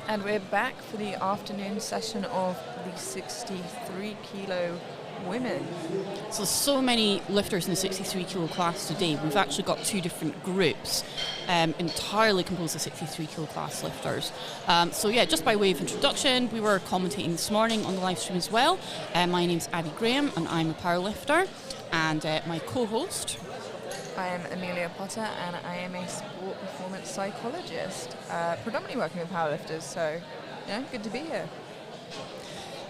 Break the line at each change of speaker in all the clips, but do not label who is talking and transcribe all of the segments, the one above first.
And we're back for the afternoon session of the 63 kilo women.
So many lifters in the 63 kilo class today. We've actually got two different groups entirely composed of 63 kilo class lifters. So yeah, just by way of introduction, we were commentating this morning on the live stream as well. My name's Abby Graham and I'm a powerlifter, and my co-host,
I am Amelia Potter and I am a sport performance psychologist, predominantly working with powerlifters, so good to be here.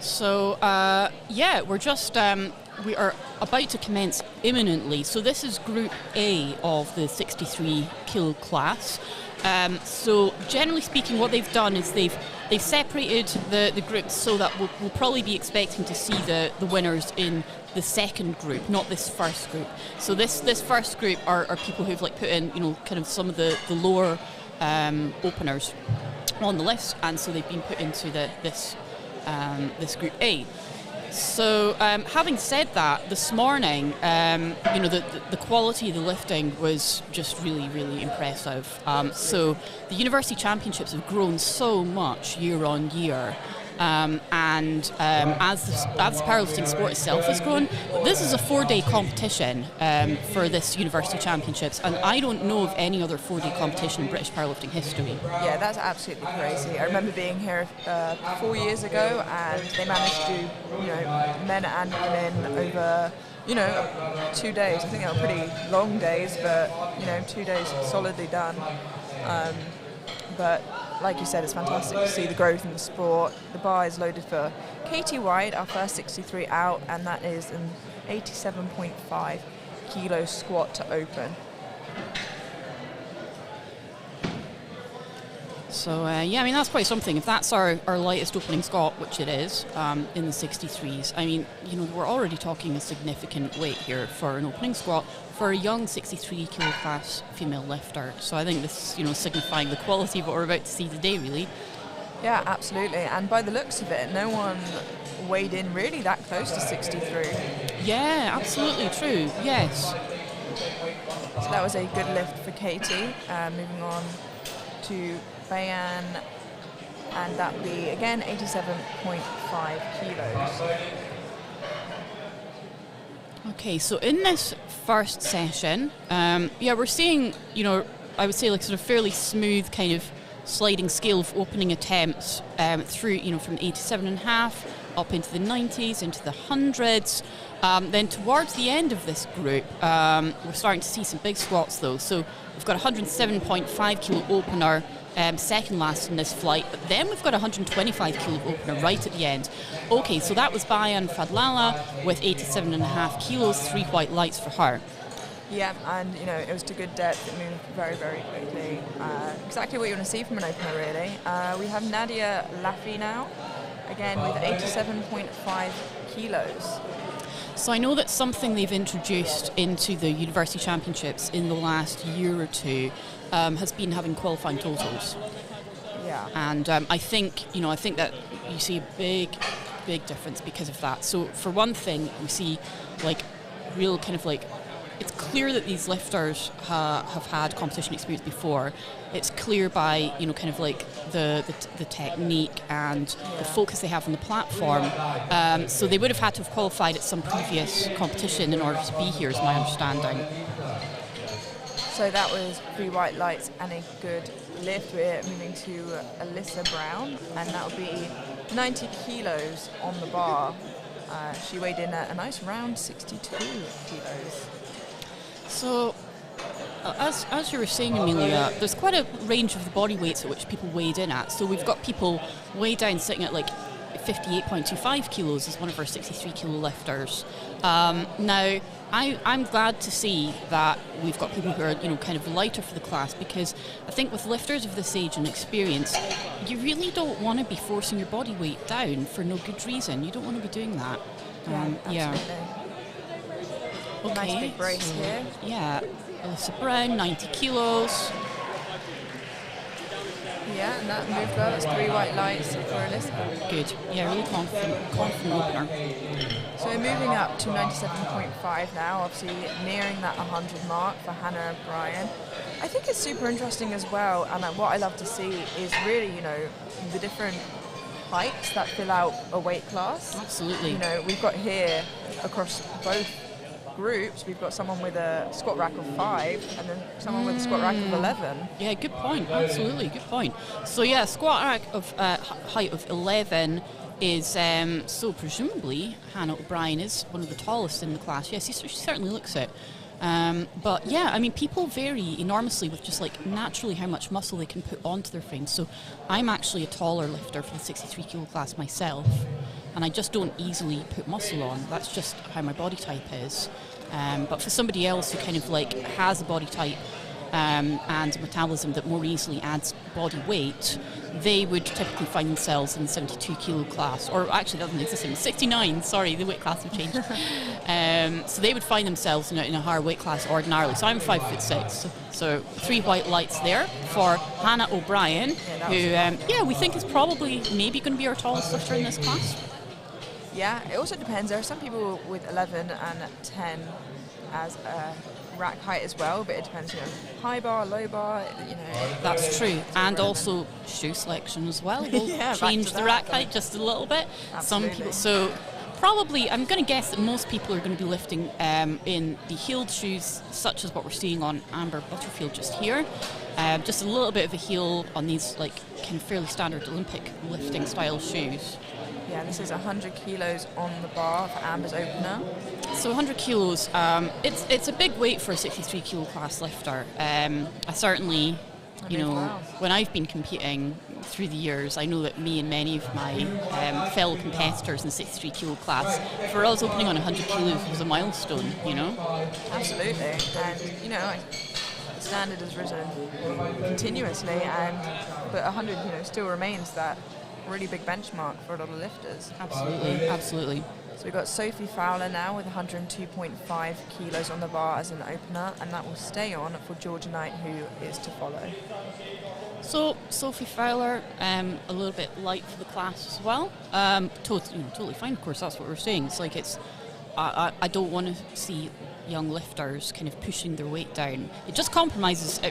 So yeah, we're just we are about to commence imminently. So this is Group A of the 63 kilo class. So generally speaking, what they've done is they've separated the groups so that we'll probably be expecting to see the winners in the second group, not this first group. So this first group are people who've put in kind of some of the lower openers on the list, and so they've been put into this Group A. So having said that, this morning, the quality of the lifting was just really, really impressive. So the University Championships have grown so much year on year. And as the powerlifting sport itself has grown, this is a 4-day competition for this University Championships, and I don't know of any other 4-day competition in British powerlifting history.
Yeah, that's absolutely crazy. I remember being here 4 years ago, and they managed to do men and women over 2 days. I think they were pretty long days, but 2 days solidly done. But like you said, it's fantastic to see the growth in the sport. The bar is loaded for Katie White, our first 63 out, and that is an 87.5 kilo squat to open.
So yeah, I mean that's quite something. If that's our lightest opening squat, which it is, in the 63s, I mean we're already talking a significant weight here for an opening squat for a young 63 kilo class female lifter. So I think this is signifying the quality of what we're about to see today, really.
Yeah, absolutely. And by the looks of it, no one weighed in really that close to 63.
Yeah, absolutely true. Yes.
So that was a good lift for Katie. Moving on to Bayan, and that would be again 87.5 kilos.
Okay, so in this first session, we're seeing, I would say sort of fairly smooth kind of sliding scale of opening attempts through, from 87.5 up into the 90s, into the hundreds. Then towards the end of this group, we're starting to see some big squats though. So we've got 107.5 kilo opener, second last in this flight, but then we've got 125 kilo opener right at the end. Okay, so that was Bayan Fadlala with 87.5 kilos, 3 white lights for her.
Yeah, and it was to good depth. It moved very, very quickly. Exactly what you want to see from an opener, really. We have Nadia Laffy now, again with 87.5 kilos.
So I know that's something they've introduced into the University Championships in the last year or two, has been having qualifying totals.
Yeah.
And I think that you see a big difference because of that. So for one thing, we see real kind of it's clear that these lifters have had competition experience before. It's clear by kind of the technique and the focus they have on the platform. So they would have had to have qualified at some previous competition in order to be here, is my understanding.
So that was 3 white lights and a good lift. We're moving to Alyssa Brown, and that will be 90 kilos on the bar. She weighed in at a nice round 62 kilos.
So, as you were saying, Amelia, there's quite a range of the body weights at which people weighed in at. So we've got people way down sitting at 58.25 kilos as one of our 63 kilo lifters. Now, I'm glad to see that we've got people who are, kind of lighter for the class, because I think with lifters of this age and experience, you really don't want to be forcing your body weight down for no good reason. You don't want to be doing that.
Absolutely.
Okay.
Nice big brace here.
Yeah, Alyssa Brown, 90 kilos.
Yeah, and that moved well. That's 3 white lights for Alyssa.
Good. Yeah, really confident opener.
So we're moving up to 97.5 now, obviously nearing that 100 mark for Hannah O'Brien. I think it's super interesting as well, and what I love to see is really, the different heights that fill out a weight class.
Absolutely.
We've got here across both groups, we've got someone with a squat rack of 5 and then someone with a squat rack of 11.
Yeah, good point. Absolutely, good point. So yeah, squat rack of height of 11 is so presumably Hannah O'Brien is one of the tallest in the class. Yes, she certainly looks it. But yeah, I mean, people vary enormously with just like naturally how much muscle they can put onto their frames. So I'm actually a taller lifter for the 63 kilo class myself, and I just don't easily put muscle on. That's just how my body type is. But for somebody else who kind of like has a body type and metabolism that more easily adds body weight, they would typically find themselves in the 72 kilo class, or actually that doesn't exist anymore, 69, sorry, the weight class have changed. So they would find themselves in a higher weight class ordinarily. So I'm 5'6", so 3 white lights there for Hannah O'Brien, who we think is probably maybe going to be our tallest lifter in this class.
Yeah, it also depends. There are some people with 11 and 10 as a rack height as well, but it depends, high bar, low bar,
That's true. And also shoe selection as well will change the rack height just a little bit.
Absolutely.
Some people, so probably, I'm going to guess that most people are going to be lifting in the heeled shoes, such as what we're seeing on Amber Butterfield just here. Just a little bit of a heel on these like kind of fairly standard Olympic lifting style shoes.
Yeah, this is 100 kilos on the bar for Amber's opener.
So 100 kilos, it's a big weight for a 63 kilo class lifter. I certainly, when I've been competing through the years, I know that me and many of my fellow competitors in the 63 kilo class, for us opening on 100 kilos was a milestone,
Absolutely, and the standard has risen continuously, but 100, still remains that really big benchmark for a lot of lifters.
Absolutely.
So we've got Sophie Fowler now with 102.5 kilos on the bar as an opener, and that will stay on for Georgia Knight, who is to follow.
So Sophie Fowler, a little bit light for the class as well. Totally fine. Of course, that's what we're saying. It's like I don't want to see young lifters kind of pushing their weight down. It just compromises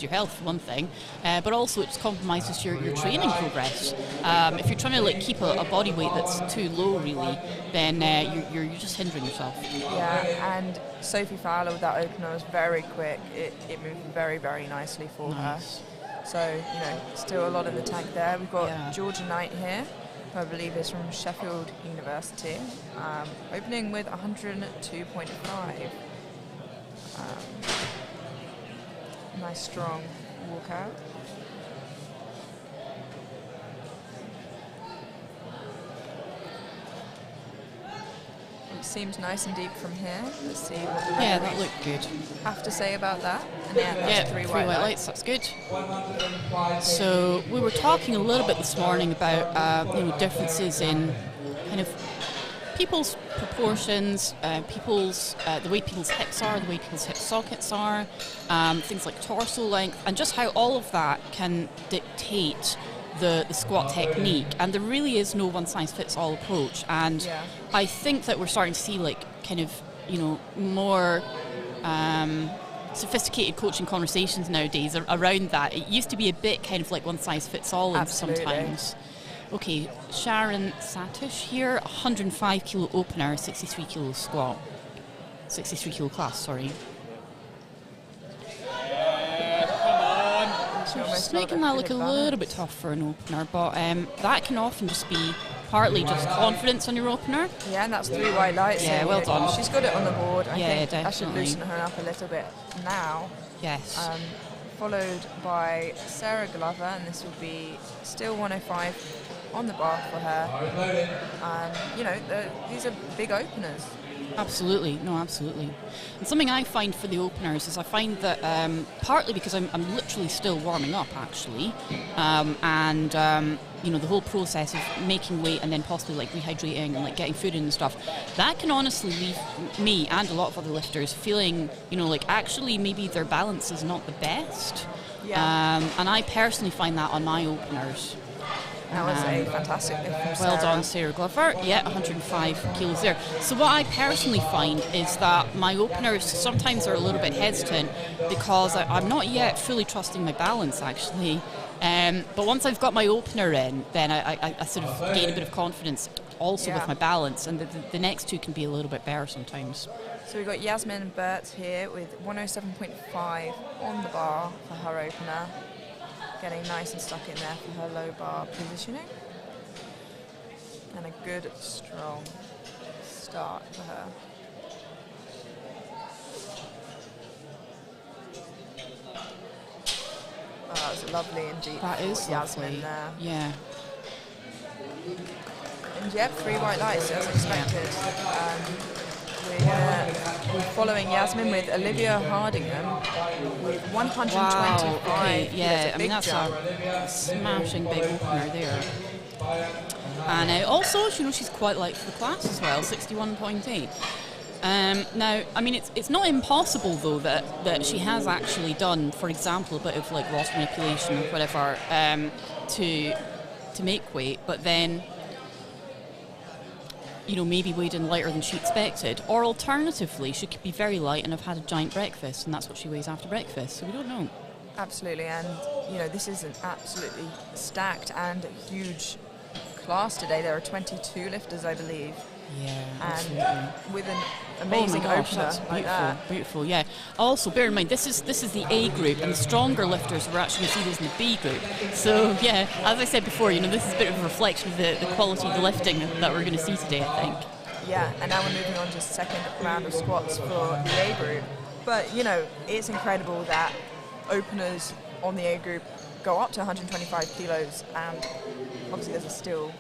your health for one thing, but also it just compromises your training progress. If you're trying to like keep a body weight that's too low really, then you're just hindering yourself.
Yeah, and Sophie Fowler with that opener was very quick. It moved very, very nicely for her. So, still a lot in the tank there. We've got Georgia Knight here, who I believe is from Sheffield University, opening with 102.5. Nice strong walkout. It seems nice and deep from here. Let's see what the
that looked good.
have to say about that. And that's 3 white lights.
That's good. So we were talking a little bit this morning about differences in kind of people's proportions, the way people's hips are, the way people's hip sockets are, things like torso length, and just how all of that can dictate the squat technique. And there really is no one-size-fits-all approach. And I think that we're starting to see like kind of more sophisticated coaching conversations nowadays around that. It used to be a bit kind of like one-size-fits-all sometimes. Okay, Sharon Satish here, 105 kilo opener, 63 kilo squat. 63 kilo class, sorry. So just making that look a little bit tough for an opener, but that can often just be partly just confidence on your opener.
Yeah, and that's 3 white lights.
Yeah, well done.
She's got it on the board. I think
definitely.
I should loosen her up a little bit now.
Yes.
Followed by Sarah Glover, and this will be still 105 on the bar for her. These are big openers.
Absolutely, absolutely. And something I find for the openers is I find that partly because I'm literally still warming up actually, the whole process of making weight and then possibly like rehydrating and like getting food in and stuff, that can honestly leave me and a lot of other lifters feeling, like actually maybe their balance is not the best.
Yeah.
And I personally find that on my openers.
That was a fantastic lift from Sarah.
Well done, Sarah Glover. Yeah, 105 kilos there. So what I personally find is that my openers sometimes are a little bit hesitant because I'm not yet fully trusting my balance, actually. But once I've got my opener in, then I sort of gain a bit of confidence also with my balance, and the next two can be a little bit better sometimes.
So we've got Yasmin Burt here with 107.5 on the bar for her opener. Getting nice and stuck in there for her low bar positioning. And a good, strong start for her. Oh, that was lovely and deep.
That is
Yasmin
lovely.
there.
Yeah.
And yep, 3 white lights as expected. We're following Yasmin with Olivia Hardingham with 125.
Wow, okay, yeah, I mean that's
jump.
a smashing big opener there. And also, she's quite light for the class as well, 61.8. Now, I mean, it's not impossible though that she has actually done, for example, a bit of like water manipulation or whatever to make weight, but then maybe weighed in lighter than she expected. Or alternatively, she could be very light and have had a giant breakfast, and that's what she weighs after breakfast, so we don't know.
Absolutely, and this is an absolutely stacked and huge class today. There are 22 lifters, I believe.
Yeah,
and
absolutely.
with an amazing opener
that's beautiful,
like that.
Beautiful, yeah. Also, bear in mind, this is the A group, and the stronger lifters, we're actually going to see those in the B group. So, yeah, as I said before, this is a bit of a reflection of the quality of the lifting that we're going to see today, I think.
Yeah, and now we're moving on to second round of squats for the A group. But, it's incredible that openers on the A group go up to 125 kilos, and obviously there's still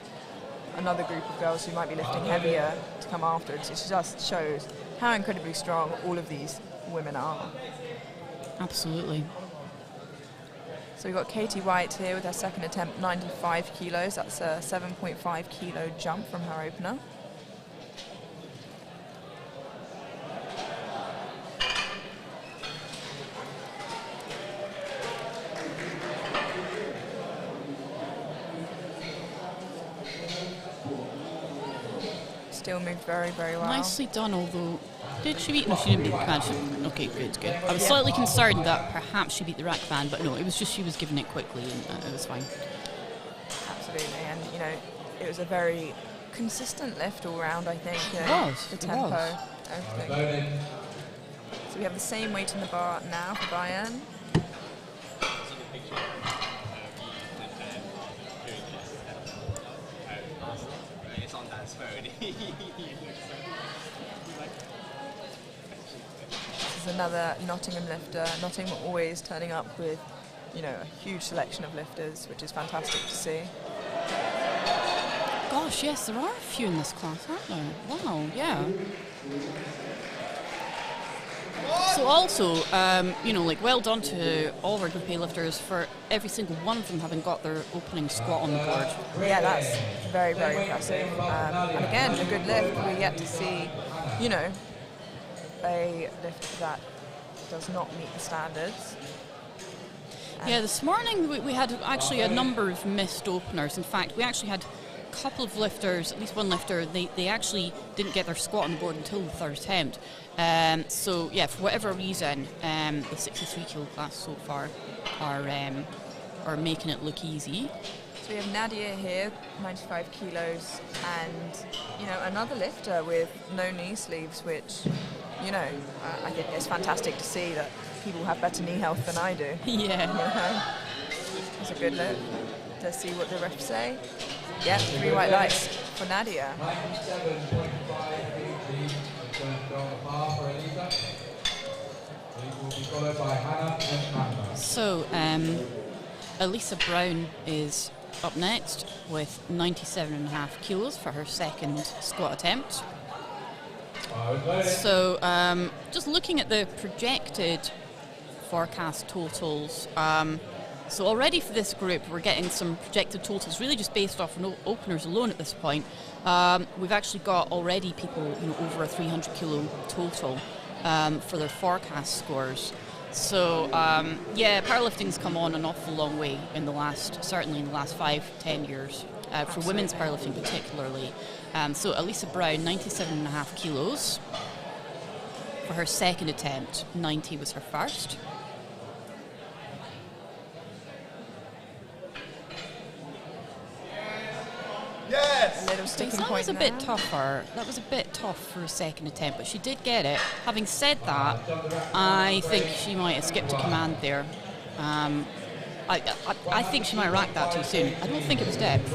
another group of girls who might be lifting heavier to come afterwards. It just shows how incredibly strong all of these women are.
Absolutely.
So we've got Katie White here with her second attempt, 95 kilos. That's a 7.5 kilo jump from her opener. Still moved very, very well.
Nicely done, although... Did she beat... No, she didn't beat the command. Okay, good. I was slightly concerned that perhaps she beat the rack band, but no, it was just she was giving it quickly, and it was fine.
Absolutely, and, it was a very consistent lift all round, I think.
It was.
The tempo, everything. So we have the same weight in the bar now for Bayern. This is another Nottingham lifter. Nottingham always turning up with, a huge selection of lifters, which is fantastic to see.
Gosh, yes, there are a few in this class, aren't there? Wow, yeah. So also, well done to all of our Group A lifters for every single one of them having got their opening squat on the board.
Yeah, that's very, very impressive. And again, a good lift. We get to see, a lift that does not meet the standards.
Yeah, this morning we had actually a number of missed openers. In fact, we actually had a couple of lifters, at least one lifter, they actually didn't get their squat on the board until the third attempt. So, yeah, for whatever reason, the 63 kilo class so far are making it look easy.
So we have Nadia here, 95 kilos, and, another lifter with no knee sleeves, which, I think it's fantastic to see that people have better knee health than I do.
Yeah.
It's a good lift. Let's see what the refs say. Yeah, 3 white lights for Nadia.
So, Elisa Brown is up next with 97.5 kilos for her second squat attempt. So, just looking at the projected forecast totals, so already for this group we're getting some projected totals really just based off openers alone at this point. We've actually got already people over a 300 kilo total for their forecast scores. So yeah, powerlifting's come on an awful long way in the last, certainly in the last 5-10 years, for women's powerlifting particularly. So Elisa Brown, 97.5 kilos for her second attempt. 90 was her first.
Yes! A little sticking
That
point
was a bit tougher. That was a bit tough for a second attempt, but she did get it. Having said that, I think she might have skipped a command there. I think she might have racked that too soon. I don't think it was depth.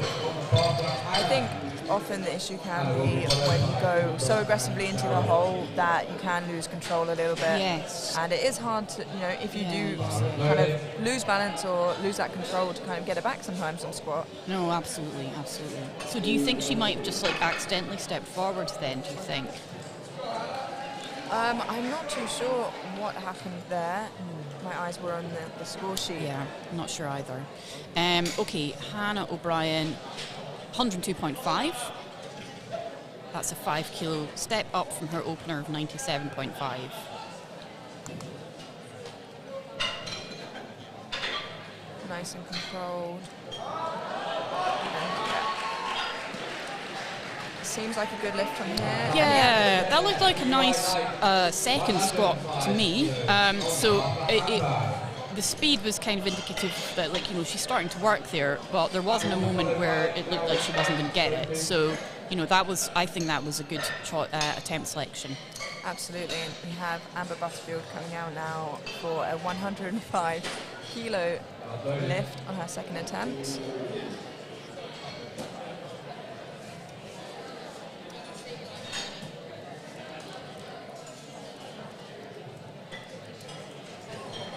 I think often the issue can be when you go so aggressively into the hole that you can lose control a little bit.
Yes.
And it is hard to, if you do kind of lose balance or lose that control, to kind of get it back sometimes on squat.
No, absolutely, absolutely. So do you think she might have just like accidentally stepped forwards then, do you think?
I'm not too sure what happened there. My eyes were on the score sheet.
Yeah, I'm not sure either. Okay, Hannah O'Brien, 102.5. That's a 5 kilo step up from her opener of 97.5.
Nice and controlled. Seems like a good lift from here.
Yeah, that looked like a nice second squat to me. So the speed was kind of indicative that, she's starting to work there, but there wasn't a moment where it looked like she wasn't going to get it. So, I think that was a good attempt selection.
Absolutely, and we have Amber Butterfield coming out now for a 105 kilo lift on her second attempt.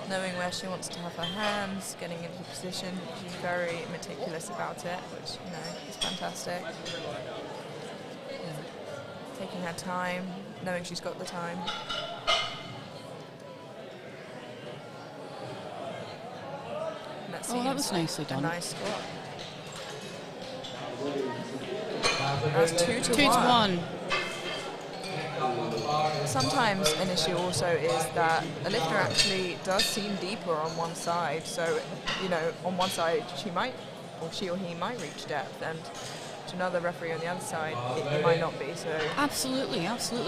Knowing where she wants to have her hands, getting into position. She's very meticulous about it, which, is fantastic. Taking her time, knowing she's got the time.
That was nicely done.
A nice squat. That was 2 to 1.
2 to 1.
Sometimes an issue also is that a lifter actually does seem deeper on one side. So, on one side she or he might reach depth, and to another referee on the other side, it might not be. So
absolutely.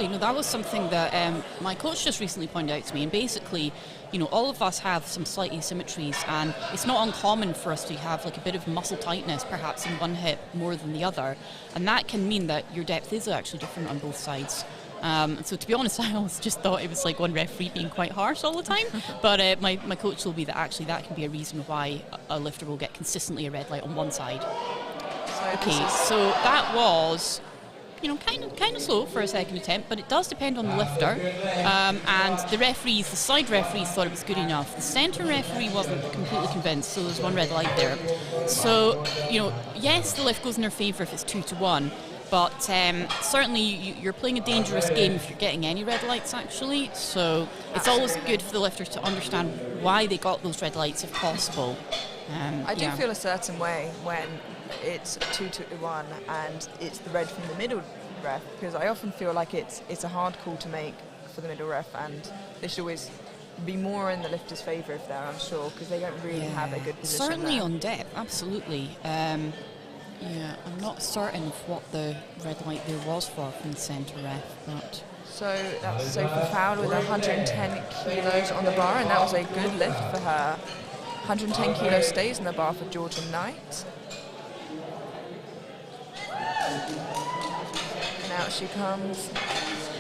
No, that was something that my coach just recently pointed out to me. And basically, all of us have some slight asymmetries, and it's not uncommon for us to have like a bit of muscle tightness, perhaps in one hip more than the other, and that can mean that your depth is actually different on both sides. So to be honest, I always just thought it was like one referee being quite harsh all the time. But my coach told me that actually that can be a reason why a lifter will get consistently a red light on one side. Okay, so that was, kind of slow for a second attempt, but it does depend on the lifter. And the side referees thought it was good enough. The centre referee wasn't completely convinced, so there's one red light there. So, yes, the lift goes in their favour if it's 2 to 1. But certainly you're playing a dangerous game if you're getting any red lights, actually. So it's always good for the lifters to understand why they got those red lights if possible.
I do feel a certain way when it's 2 to 1 and it's the red from the middle ref, because I often feel like it's a hard call to make for the middle ref, and they should always be more in the lifter's favour if they're unsure, because they don't really have a good position.
Certainly
there.
On depth, absolutely. Yeah, I'm not certain of what the red light there was from the centre ref, but...
So that was Sophie Fowler with 110 kilos on the bar, and that was a good lift for her. 110 kilos stays in the bar for Georgia Knight. And out she comes,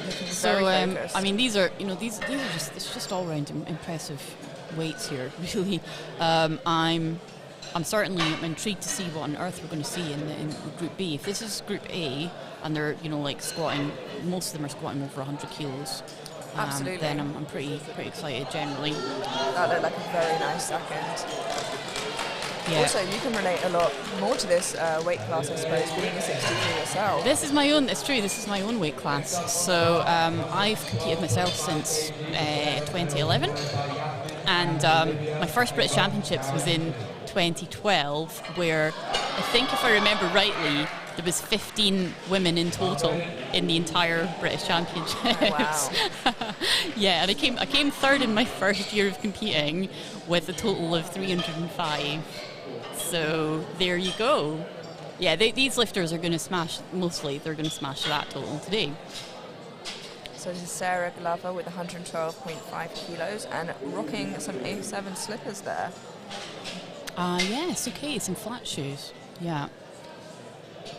looking very focused.
I mean, these are it's just all round impressive weights here, really. I'm certainly intrigued to see what on earth we're going to see in Group B. If this is Group A and they're squatting, most of them are squatting over 100 kilos.
Absolutely.
Then I'm pretty excited generally.
That looked like a very nice second.
Yeah.
Also, you can relate a lot more to this weight class, I suppose, being a 63 yourself.
This is my own. It's true. This is my own weight class. So I've competed myself since 2011, and my first British Championships was in 2012, where I think, if I remember rightly, there was 15 women in total in the entire British Championships.
Wow.
Yeah, and I came third in my first year of competing with a total of 305. So there you go. Yeah, these lifters are going to smash, mostly they're going to smash that total today.
So this is Sarah Glover with 112.5 kilos and rocking some A7 slippers there.
Yes, okay, some flat shoes. Yeah.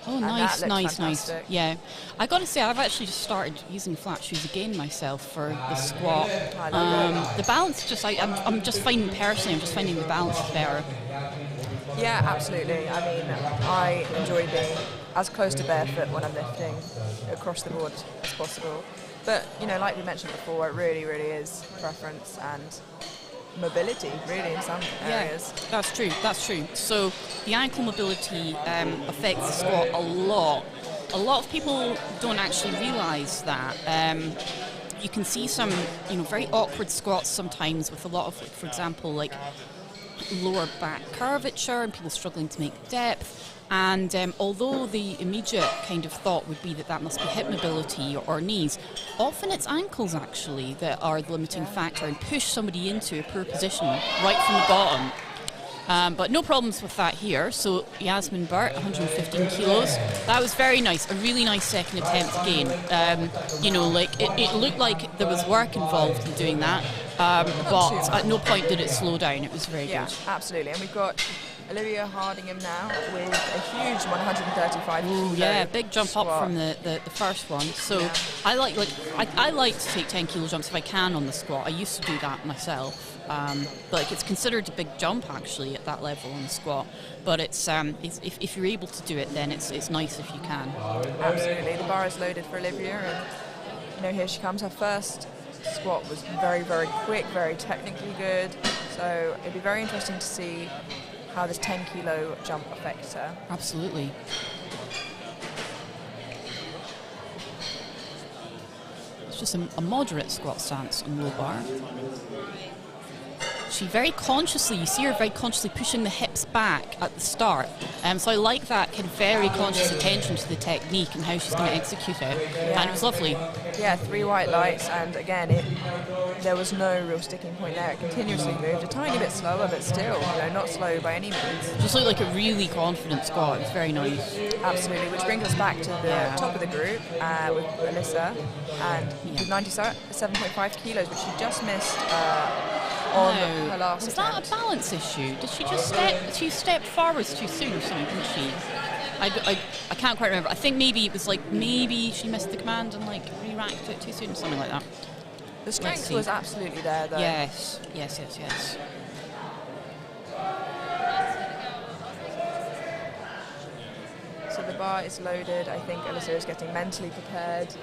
Oh,
And
nice,
that looks
nice, nice.
fantastic.
Yeah. I got to say, I've actually just started using flat shoes again myself for the squat.
I love it.
The balance, I'm just finding the balance is better.
Yeah, absolutely. I mean, I enjoy being as close to barefoot when I'm lifting across the board as possible. But, you know, like we mentioned before, it really, really is preference and mobility, really, in some areas.
Yeah, that's true. So the ankle mobility affects the squat a lot. A lot of people don't actually realise that. You can see some, very awkward squats sometimes with a lot of, like, for example, like lower back curvature and people struggling to make depth. And although the immediate kind of thought would be that must be hip mobility or knees, often it's ankles actually that are the limiting factor and push somebody into a poor position right from the bottom. But no problems with that here. So Yasmin Burt, 115 kilos. That was very nice, a really nice second attempt again. It looked like there was work involved in doing that, but at no point did it slow down. It was very good.
Yeah, absolutely. And we've got Olivia Hardingham now with a huge 135 kilo.
Yeah, big jump
squat.
up from the first one. So
Yeah.
I like to take 10 kilo jumps if I can on the squat. I used to do that myself. But it's considered a big jump actually at that level on the squat. But it's if you're able to do it, then it's nice if you can.
Absolutely. The bar is loaded for Olivia, and here she comes. Her first squat was very, very quick, very technically good. So it'd be very interesting to see how this 10 kilo jump affects her.
Absolutely. It's just a moderate squat stance on low bar. She very consciously, you see her very consciously pushing the hips back at the start. So I like that kind of very conscious attention to the technique and how she's going to execute it.
Yeah.
And it was lovely.
Yeah, 3 white lights, and again, there was no real sticking point there. It continuously moved, a tiny bit slower, but still, not slow by any means.
Just looked like a really confident squat. It was very nice.
Absolutely, which brings us back to the top of the group with Alyssa, and with 97.5 kilos, which she just missed on her last
Was
attempt.
that a balance issue? Did she just step forwards too soon or something, didn't she? I can't quite remember. I think maybe it was maybe she missed the command and re-racked it too soon or something like that.
The strength was absolutely there, though.
Yes.
So the bar is loaded. I think Alyssa is getting mentally prepared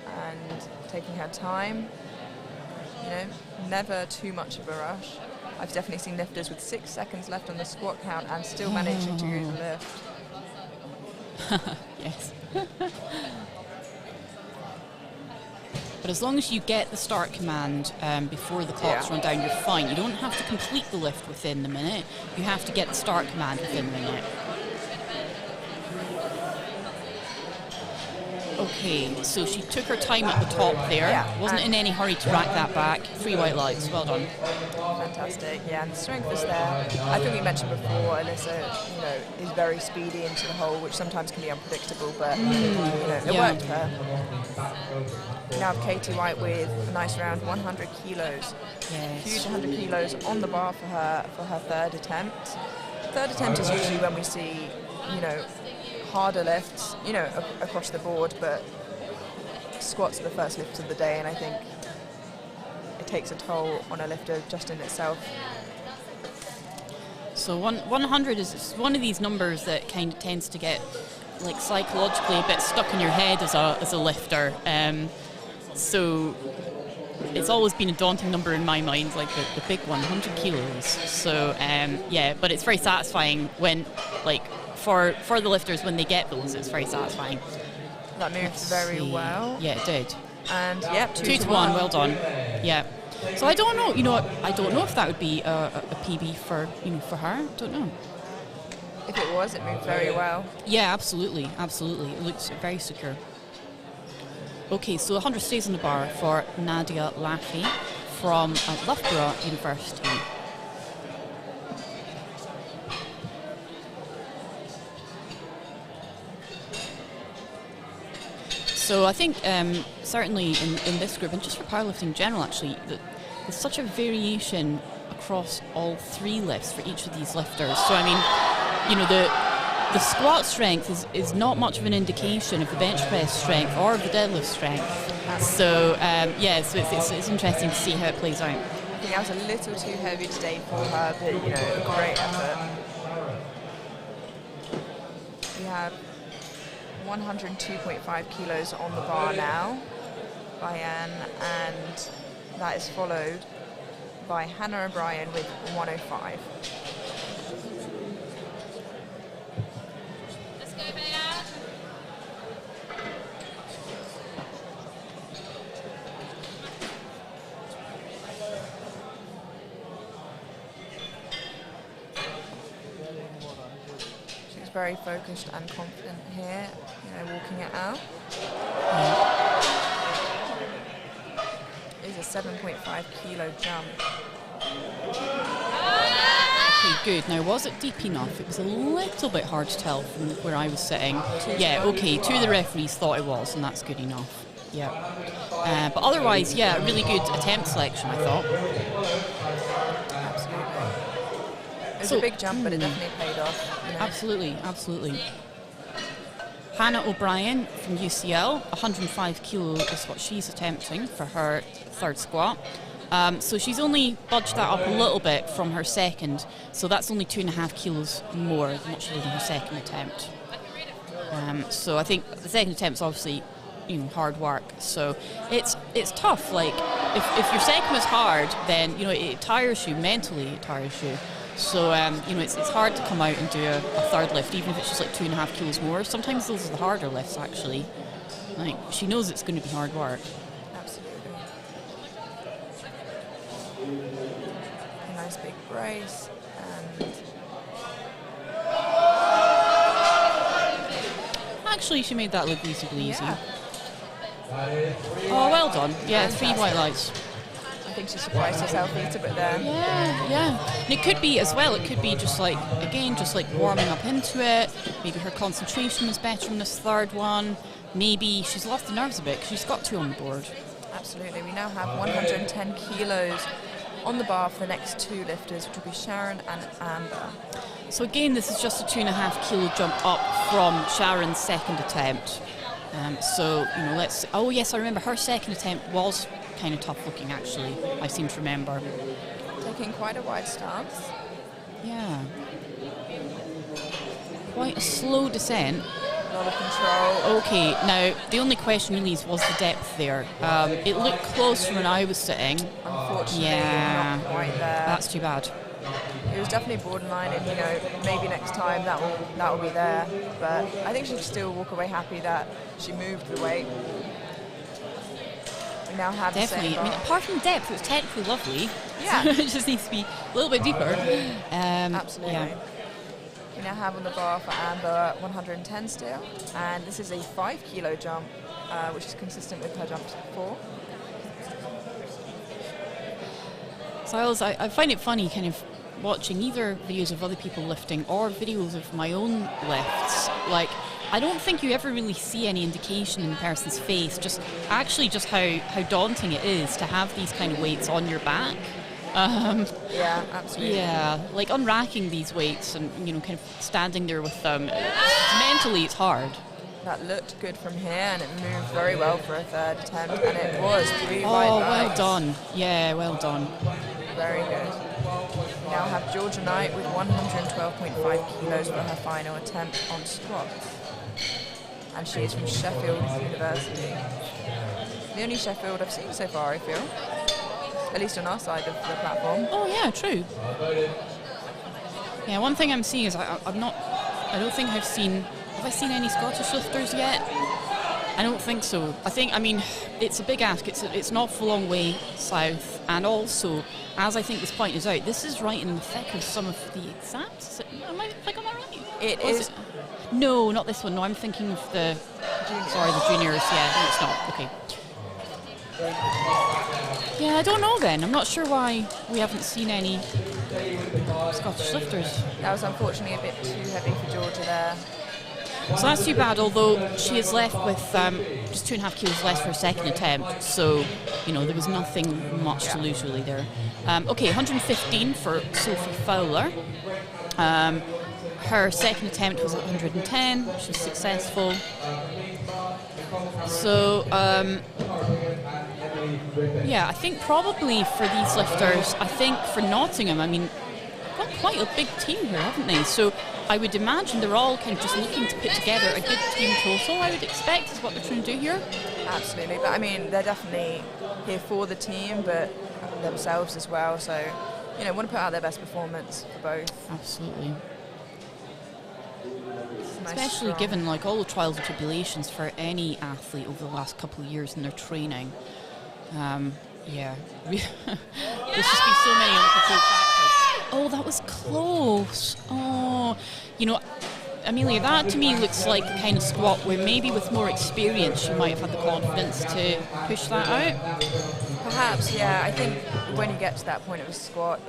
and taking her time. Never too much of a rush. I've definitely seen lifters with 6 seconds left on the squat count and still managing to lift.
Yes. But as long as you get the start command before the clocks run down, you're fine. You don't have to complete the lift within the minute. You have to get the start command within the minute. Okay, so she took her time at the top there.
Yeah,
Wasn't in any hurry to rack that back. 3 white lights, well done.
Fantastic, yeah, and the strength is there. I think we mentioned before, Alyssa, is very speedy into the hole, which sometimes can be unpredictable, but it worked for her. We now have Katie White with a nice round 100 kilos.
Yes.
Huge 100 kilos on the bar for her third attempt. Third attempt is usually when we see, harder lifts, across the board, but squats are the first lifts of the day, and I think it takes a toll on a lifter just in itself.
So 100 is one of these numbers that kind of tends to get psychologically a bit stuck in your head as a lifter. So it's always been a daunting number in my mind, the big one, 100 kilos. So but it's very satisfying when for the lifters when they get those. It's very satisfying.
That moved very well.
Yeah, it did.
And
2 to 1. Well done. Yeah. So I don't know. I don't know if that would be a PB for her. Don't know.
if it was, it moved very well.
Yeah, absolutely. It looks very secure. Okay, so 100 stays on the bar for Nadia Laffey from Loughborough University. So I think certainly in this group, and just for powerlifting in general actually, there's such a variation across all 3 lifts for each of these lifters. So I mean, you know, the squat strength is not much of an indication of the bench press strength or of the deadlift strength. So yeah, so it's interesting to see how it plays out.
I think that was a little too heavy today for her, but you know, a great effort. We have 102.5 kilos on the bar now by Anne, and that is followed by Hannah O'Brien with 105.
Let's go, Bea.
She's very focused and confident here, you know, walking it out. It is a 7.5 kilo jump.
Okay, good. Now, was it deep enough? It was a little bit hard to tell from where I was sitting. Yeah, okay, 2 of the referees thought it was, and that's good enough. Yeah. But otherwise, yeah, really good attempt selection, I thought.
Absolutely. It was a big jump, but it definitely paid off. You know.
Absolutely. Hannah O'Brien from UCL, 105 kilo is what she's attempting for her 3rd squat. So she's only budged that up a little bit from her 2nd, so that's only 2.5 kilos more than what she did in her 2nd attempt. So I think the 2nd attempt's obviously, you know, hard work. So it's tough. Like if your 2nd was hard, then you know it tires you mentally. It tires you. So you know it's hard to come out and do a 3rd lift, even if it's just like 2.5 kilos more. Sometimes those are the harder lifts actually. Like she knows it's going to be hard work.
Absolutely. A nice big brace and.
Actually, she made that look reasonably easy.
Yeah.
Oh, well done. Yeah, 3 white lights.
I think she surprised herself a little bit there.
Yeah. And it could be as well, it could be just like warming up into it. Maybe her concentration was better in this 3rd one. Maybe she's lost the nerves a bit because she's got 2 on the board.
Absolutely. We now have 110 kilos on the bar for the next 2 lifters, which will be Sharon and Amber.
So again, this is just a 2.5 kilo jump up from Sharon's 2nd attempt. So, you know, oh yes, I remember her 2nd attempt was kind of tough looking actually, I seem to remember.
Taking quite a wide stance.
Yeah. Quite a slow descent.
A lot of control.
Okay, now the only question really was the depth there. It looked close from when I was sitting.
Unfortunately,
Yeah.
not quite there.
That's too bad.
It was definitely borderline, and you know, maybe next time that will be there. But I think she'll still walk away happy that she moved the weight. We now have
Definitely.
the same
I mean,
bar.
apart from the depth, it was technically lovely.
Yeah.
it just needs to be a little bit deeper.
Absolutely.
Yeah.
We now have on the bar for Amber 110 still, and this is a 5 kilo jump, which is consistent with her jumps before.
So I find it funny kind of watching either videos of other people lifting or videos of my own lifts. Like, I don't think you ever really see any indication in the person's face, just how daunting it is to have these kind of weights on your back.
Yeah, absolutely.
Yeah, like unracking these weights and, you know, kind of standing there with them. Mentally, it's hard.
That looked good from here, and it moved very well for a 3rd attempt, and it was 3
Oh,
wide
well
lights.
done. Yeah, well done.
Very good. We now have Georgia Knight with 112.5 kilos for her final attempt on squats. And she is from Sheffield University. The only Sheffield I've seen so far, I feel. At least on our side of the platform.
Oh, yeah, true. Yeah, one thing I'm seeing is I don't think I've seen... Have I seen any Scottish lifters yet? I don't think so. I mean, it's a big ask. It's an awful long way south, and also, as I think this point is out, this is right in the thick of some of the exams. Am I that right?
It is.
No, not this one. No, I'm thinking of the juniors. Yeah, no, it's not. Okay. Yeah, I don't know then. I'm not sure why we haven't seen any Scottish lifters.
That was unfortunately a bit too heavy for Georgia there.
So that's too bad, although she is left with just 2.5 kilos less for her second attempt. So, there was nothing much to lose really there. Okay, 115 for Sophie Fowler. Her second attempt was 110. She was successful. So, I think probably for these lifters, I think for Nottingham, I mean, got quite a big team here, haven't they? So I would imagine they're all kind of just looking to put together a good team total, I would expect, is what they're trying to do here.
Absolutely, but I mean, they're definitely here for the team, but themselves as well. So, want to put out their best performance for both.
Absolutely.
Nice
Especially
strong.
given all the trials and tribulations for any athlete over the last couple of years in their training. There's just been so many uncontrolled factors. Oh, that was close. Oh, Amelia, that to me looks like the kind of squat where maybe with more experience she might have had the confidence to push that out.
Perhaps, yeah. I think when you get to that point of a squat,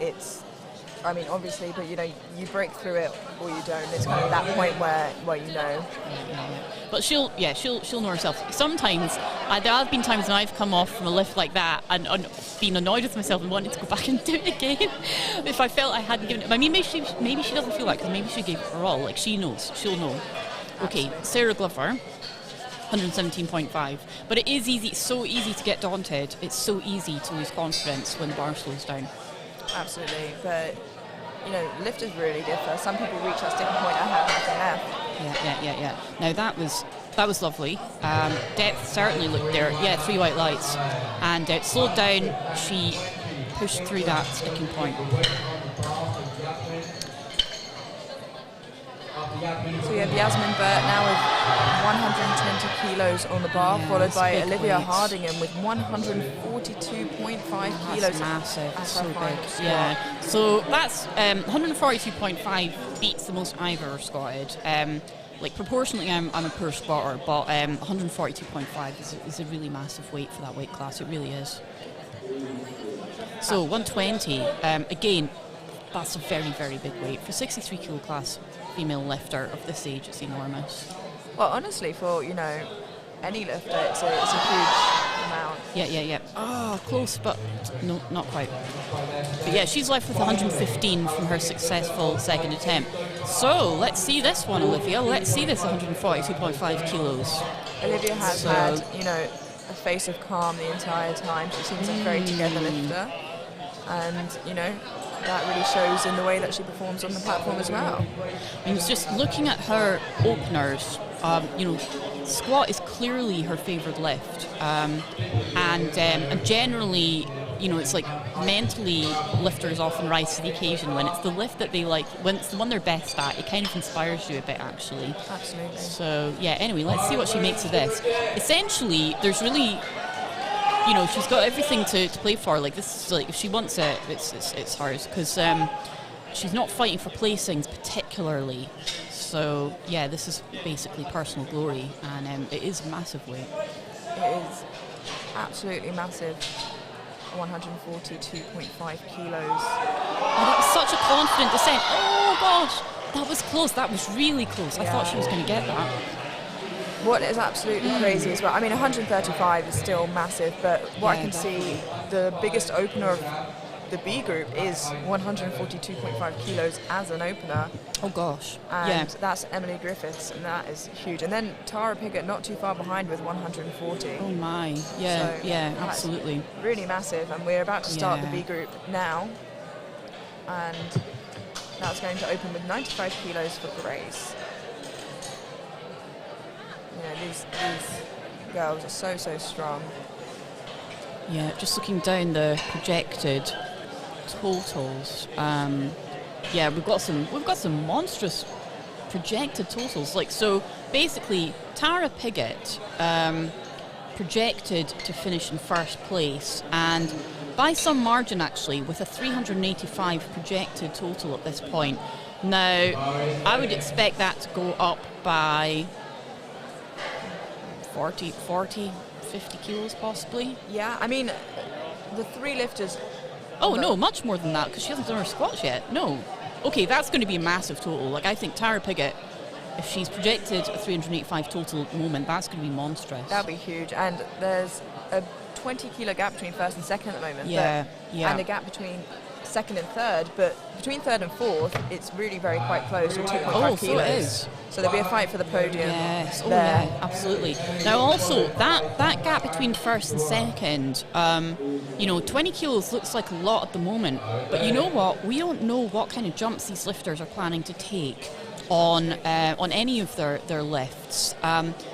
obviously, but you break through it or you don't. It's kind of that point where
Yeah. But she'll know herself. Sometimes there have been times when I've come off from a lift like that and been annoyed with myself and wanted to go back and do it again. If I felt I hadn't given it, maybe she doesn't feel like, because maybe she gave it her all. Like she knows, she'll know. Okay, Sarah Glover. 117.5. But it is easy. It's so easy to get daunted. It's so easy to lose confidence when the bar slows down.
Absolutely, but lifters really differ. Some people reach that sticking point and have nothing left.
Yeah. Now that was lovely. Depth certainly looked there. Yeah, 3 white lights, and it slowed down. She pushed through that sticking point.
So we have Yasmin Burt now with 120 kilos on the bar, followed by Olivia
weight.
Hardingham with 142.5 kilos.
That's massive.
That's
So
her final
big.
squat.
Yeah. So that's 142.5 beats the most I've ever squatted. Proportionally, I'm a poor squatter, but 142.5 is a really massive weight for that weight class. It really is. So 120, again, that's a very, very big weight. For 63 kilo class female lifter of this age, it's enormous.
Well, honestly, for, any lifter, it's a huge amount.
Yeah. Oh, close, but no, not quite. But yeah, she's left with 115 from her successful second attempt. So let's see this one, Olivia. Let's see this 142.5 kilos.
Olivia has had, a face of calm the entire time. She seems a very together lifter. And, that really shows in the way that she performs on the platform as well.
I was just looking at her openers. Squat is clearly her favourite lift, and generally, it's like mentally lifters often rise to the occasion when it's the lift that they like, when it's the one they're best at. It kind of inspires you a bit, actually.
Absolutely.
So yeah. Anyway, let's see what she makes of this. Essentially, there's really. She's got everything to play for. Like this is if she wants it, it's hers, because she's not fighting for placings particularly. So yeah, this is basically personal glory, and it is a massive weight.
It is absolutely massive. 142.5 kilos.
Oh, that was such a confident descent. Oh gosh, that was close. That was really close. I thought she was going to get that.
What is absolutely crazy as well, 135 is still massive, but what I can see, the biggest opener of the B group is 142.5 kilos as an opener.
Oh gosh.
And that's Emily Griffiths, and that is huge. And then Tara Piggott not too far behind with 140.
Oh my. Yeah,
so
absolutely.
Really massive, and we're about to start the B group now. And that's going to open with 95 kilos for Grace. These girls are so strong.
Yeah, just looking down the projected totals. We've got some monstrous projected totals. basically, Tara Piggott projected to finish in first place, and by some margin actually, with a 385 projected total at this point. Now, I would expect that to go up by 40, 50 kilos possibly.
Yeah, I mean, the three lifters...
Oh, no, much more than that, because she hasn't done her squats yet. No. Okay, that's going to be a massive total. Like, I think Tara Piggott, if she's projected a 385 total at the moment, that's going to be monstrous.
That'll be huge. And there's a 20 kilo gap between first and second at the moment.
Yeah, yeah.
And a gap between second and third, but between third and fourth, it's really quite close, or 2.5 kilos.
So it is.
So there'll be a fight for the podium.
Yes,
there.
Yeah, absolutely. Now also, that gap between first and second, 20 kilos looks like a lot at the moment, but you know what? We don't know what kind of jumps these lifters are planning to take on any of their lifts.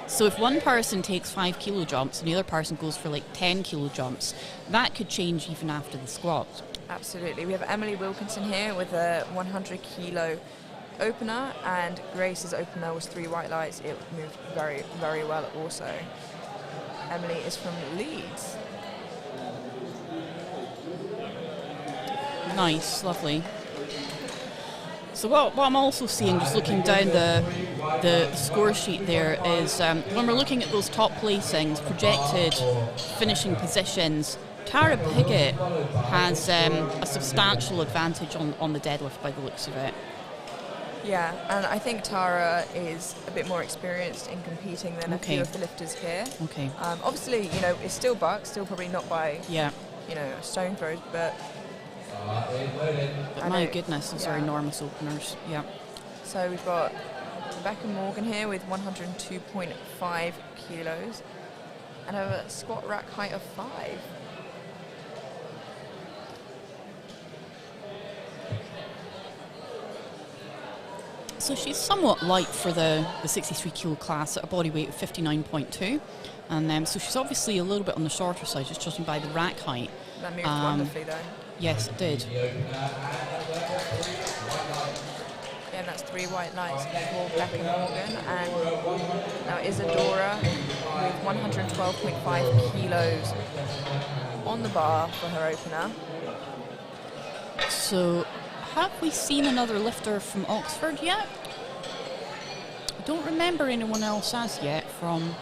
So if one person takes 5 kilo jumps and the other person goes for like 10 kilo jumps, that could change even after the squat.
Absolutely. We have Emily Wilkinson here with a 100 kilo opener, and Grace's opener was 3 white lights. It moved very, very well also. Emily is from Leeds.
Nice, lovely. So what I'm also seeing, just looking down the score sheet there, is when we're looking at those top placings, projected finishing positions, Tara Piggott has a substantial advantage on the deadlift by the looks of it.
Yeah, and I think Tara is a bit more experienced in competing than a few of the lifters here.
Okay.
Obviously, it's still BUCS, still probably not by a stone throw, but
my goodness, those are enormous openers. Yeah.
So we've got Rebecca Morgan here with 102.5 kilos and a squat rack height of 5.
So she's somewhat light for the 63 kilo class at a body weight of 59.2, and so she's obviously a little bit on the shorter side, just judging by the rack height.
That moved wonderfully though.
Yes, it did.
Yeah, and that's 3 white lights for Becca Morgan, and now Isadora with 112.5 kilos on the bar for her opener.
So, have we seen another lifter from Oxford yet? I don't remember anyone else as yet from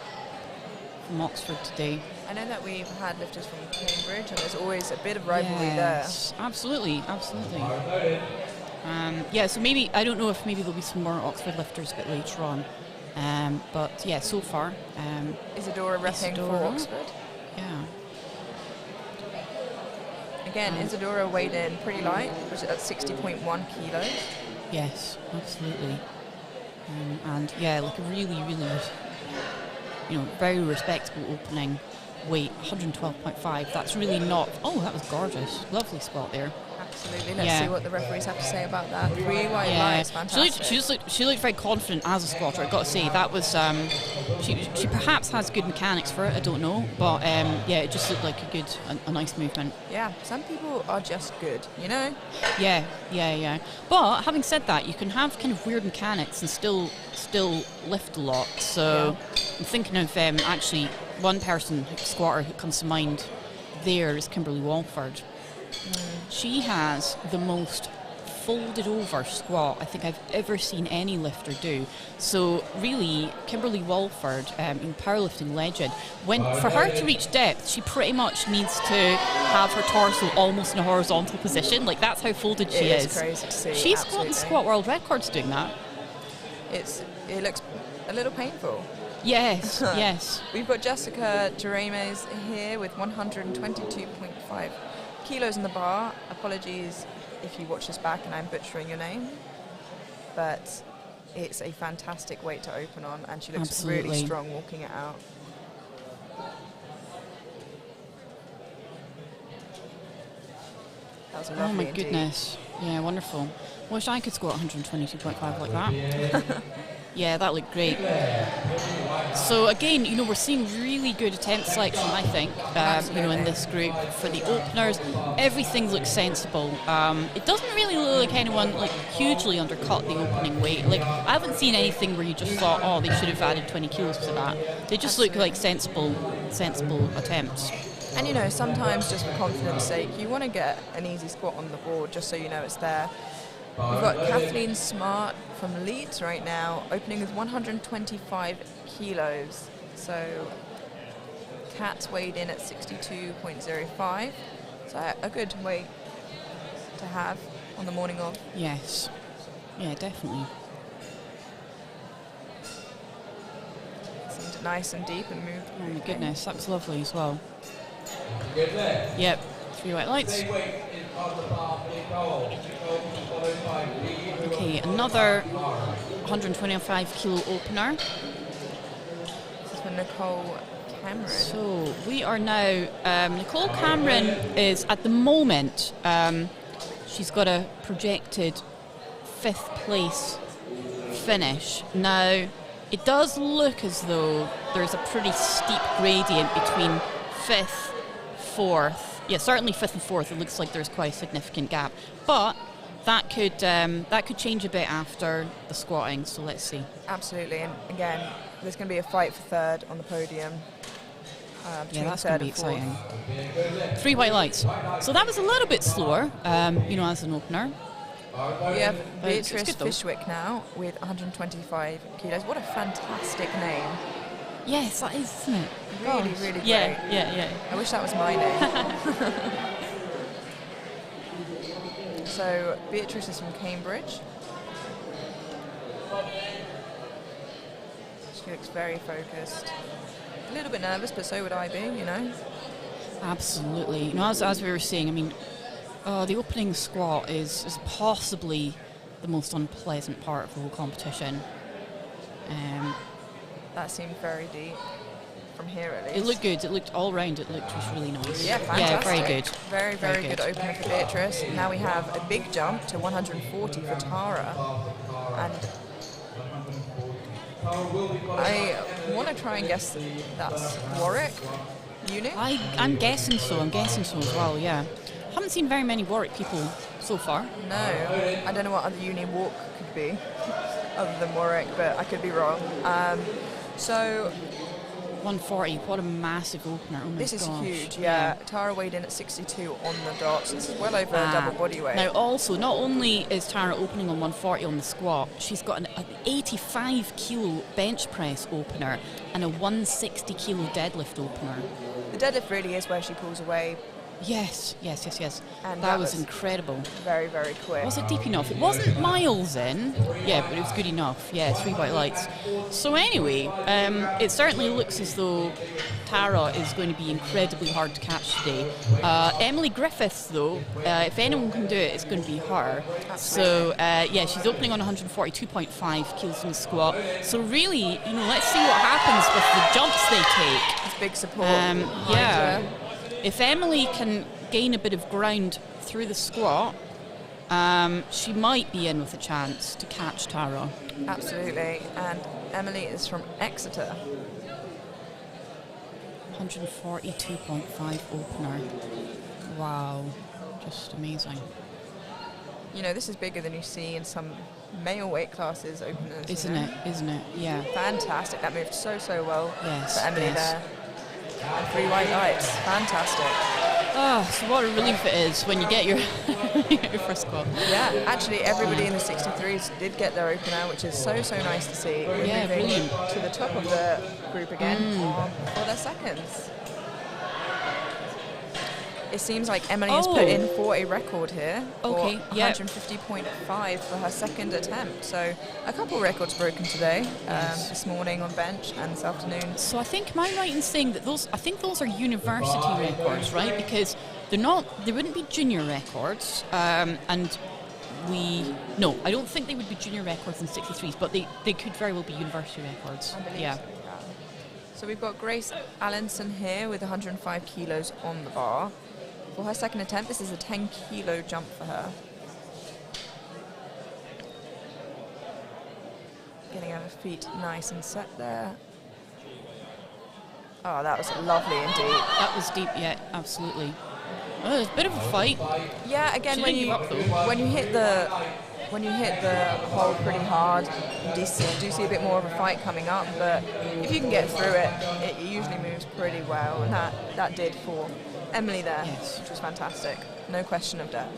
Oxford today.
I know that we've had lifters from Cambridge, and there's always a bit of rivalry there.
Absolutely. So maybe, I don't know if maybe there'll be some more Oxford lifters a bit later on. But yeah, so far.
Isadora repping for Oxford.
Yeah.
Again, Isadora weighed in pretty light, which is at 60.1 kilos.
Yes, absolutely. And yeah, like a really, very respectable opening weight, 112.5. That's really not... Oh, that was gorgeous. Lovely spot there.
Absolutely. Let's see what the referees have to say about that. 3 white lights, fantastic.
She looked very confident as a squatter. I've got to say, that was... She perhaps has good mechanics for it, I don't know. But it just looked like a nice movement.
Yeah, some people are just good,
Yeah. But having said that, you can have kind of weird mechanics and still lift a lot. So I'm thinking of actually one squatter who comes to mind there is Kimberly Walford. She has the most folded over squat I think I've ever seen any lifter do. So really, Kimberly Walford, powerlifting legend, for her to reach depth, she pretty much needs to have her torso almost in a horizontal position. Like, that's how folded she is.
It's crazy to see.
She's gotten squat world records doing that.
It looks a little painful.
Yes, yes.
We've got Jessica Jeremes here with 122.5 kilos in the bar. Apologies if you watch this back and I'm butchering your name, but it's a fantastic weight to open on, and she looks really strong walking it out. That was lovely.
Oh my goodness. Yeah, wonderful. Wish I could squat 122.5 like that. Yeah, that looked great. So again, you know, we're seeing really good attempt selection, I think, you know, in this group. For the openers, everything looks sensible. It doesn't really look like anyone like hugely undercut the opening weight. Like, I haven't seen anything where you just thought, oh, they should have added 20 kilos to that. They just look like sensible attempts.
And you know, sometimes just for confidence sake, you want to get an easy squat on the board just so you know it's there. We've got Kathleen Smart from Leeds right now, opening with 125 kilos. So Kat's weighed in at 62.05. So a good weight to have on the morning of.
Yes. Yeah, definitely.
Seemed nice and deep and moved.
Oh my goodness, that was lovely as well. Yep, 3 white lights. Okay, another 125 kilo opener.
This is for Nicole Cameron.
So we are now, Nicole Cameron is at the moment, she's got a projected 5th place finish. Now, it does look as though there's a pretty steep gradient between 5th, 4th. Yeah, certainly 5th and 4th. It looks like there's quite a significant gap, but that could change a bit after the squatting. So let's see.
Absolutely, and again, there's going to be a fight for 3rd on the podium.
Yeah, that's going to be exciting. 3 white lights. So that was a little bit slower, you know, as an opener.
We have Beatrice Fishwick now with 125 kilos. What a fantastic name.
Yes, that is, isn't it?
Really, really great.
Yeah.
I wish that was my name. So Beatrice is from Cambridge. She looks very focused. A little bit nervous, but so would I be, you know.
Absolutely. You know, as we were saying, I mean, the opening squat is possibly the most unpleasant part of the whole competition.
That seemed very deep from here at least.
It looked good. It looked all round. It looked just really nice.
Yeah, fantastic.
Yeah, very good.
Very, very good opener for Beatrice. Now we have a big jump to 140 for Tara. And I want to try and guess that's Warwick Uni.
I'm guessing so. I'm guessing so as well, yeah. Haven't seen very many Warwick people so far.
No. I don't know what other uni walk could be other than Warwick, but I could be wrong. So
140, what a massive opener. Oh my
this is
gosh.
huge, yeah. Tara weighed in at 62 on the dot, so this is well over a double body weight.
Now also, not only is Tara opening on 140 on the squat, she's got an 85 kilo bench press opener and a 160 kilo deadlift opener.
The deadlift really is where she pulls away.
Yes.
And
that was incredible.
Very, very quick.
Was it deep enough? It wasn't miles in, yeah, but it was good enough. Yeah, 3 white lights. So anyway, it certainly looks as though Tara is going to be incredibly hard to catch today. Emily Griffiths, though, if anyone can do it, it's going to be her. So yeah, she's opening on 142.5 kilos in the squat. So really, you know, let's see what happens with the jumps they take.
It's big support.
Yeah. If Emily can gain a bit of ground through the squat, she might be in with a chance to catch Tara.
Absolutely. And Emily is from Exeter.
142.5 opener. Wow. Just amazing.
You know, this is bigger than you see in some male weight classes openers.
Isn't it? Yeah.
Fantastic. That moved so well
Yes,
for Emily there. And 3 white lights. Fantastic.
Oh, so what a relief it is when you get your, your first squat.
Yeah, actually everybody in the 63s did get their opener, which is so nice to see. We're moving
brilliant.
to the top of the group again for their seconds. It seems like Emily has put in for a record here.
Okay,
for 150.5 for her second attempt. So a couple records broken today, this morning on bench and this afternoon.
So I think, am I right in saying that those are university records, right? Because they wouldn't be junior records, and I don't think they would be junior records in 63s, but they could very well be university records. Yeah.
So we've got Grace Allenson here with 105 kilos on the bar. For her second attempt, this is a 10 kilo jump for her. Getting her feet nice and set there. Oh, that was lovely and deep.
That was deep, yeah, absolutely. Oh, it's a bit of a fight.
Yeah, again,
She
when
didn't
you
give up, though.
when you hit the hole pretty hard, you do see a bit more of a fight coming up. But if you can get through it, it usually moves pretty well, and that did for Emily there,
Yes.
which was fantastic. No question of doubt.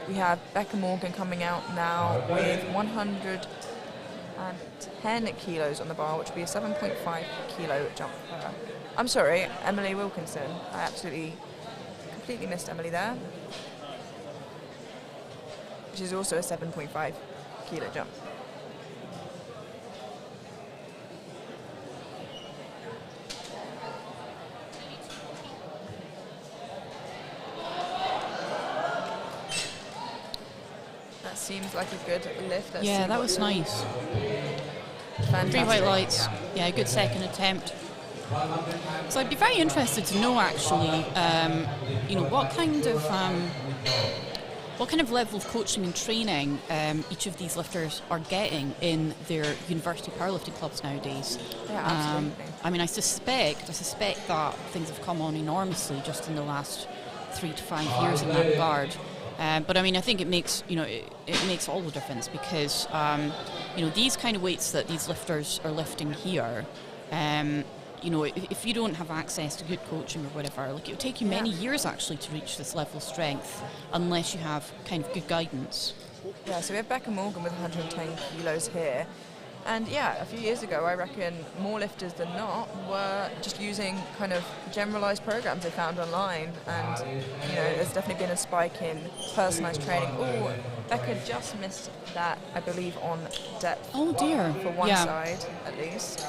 We have Becca Morgan coming out now with 110 kilos on the bar, which would be a 7.5 kilo jump for her. I'm sorry, Emily Wilkinson. I completely missed Emily there. Which is also a 7.5 kilo jump. That seems like a good lift. Let's
Yeah,
see
that
what
was nice.
fantastic.
3 white lights. Yeah, a good second attempt. So I'd be very interested to know actually, what kind of level of coaching and training each of these lifters are getting in their university powerlifting clubs nowadays.
Yeah, absolutely.
I mean, I suspect that things have come on enormously just in the last 3 to 5 years in that regard. But I mean, I think it makes it makes all the difference because these kind of weights that these lifters are lifting here. If you don't have access to good coaching or whatever, like it would take you many years actually to reach this level of strength unless you have kind of good guidance.
Yeah, so we have Becca Morgan with 110 kilos here. And yeah, a few years ago, I reckon more lifters than not were just using kind of generalized programs they found online. And, there's definitely been a spike in personalized training. Oh, Becca just missed that, I believe, on depth.
Oh dear.
For one side, at least.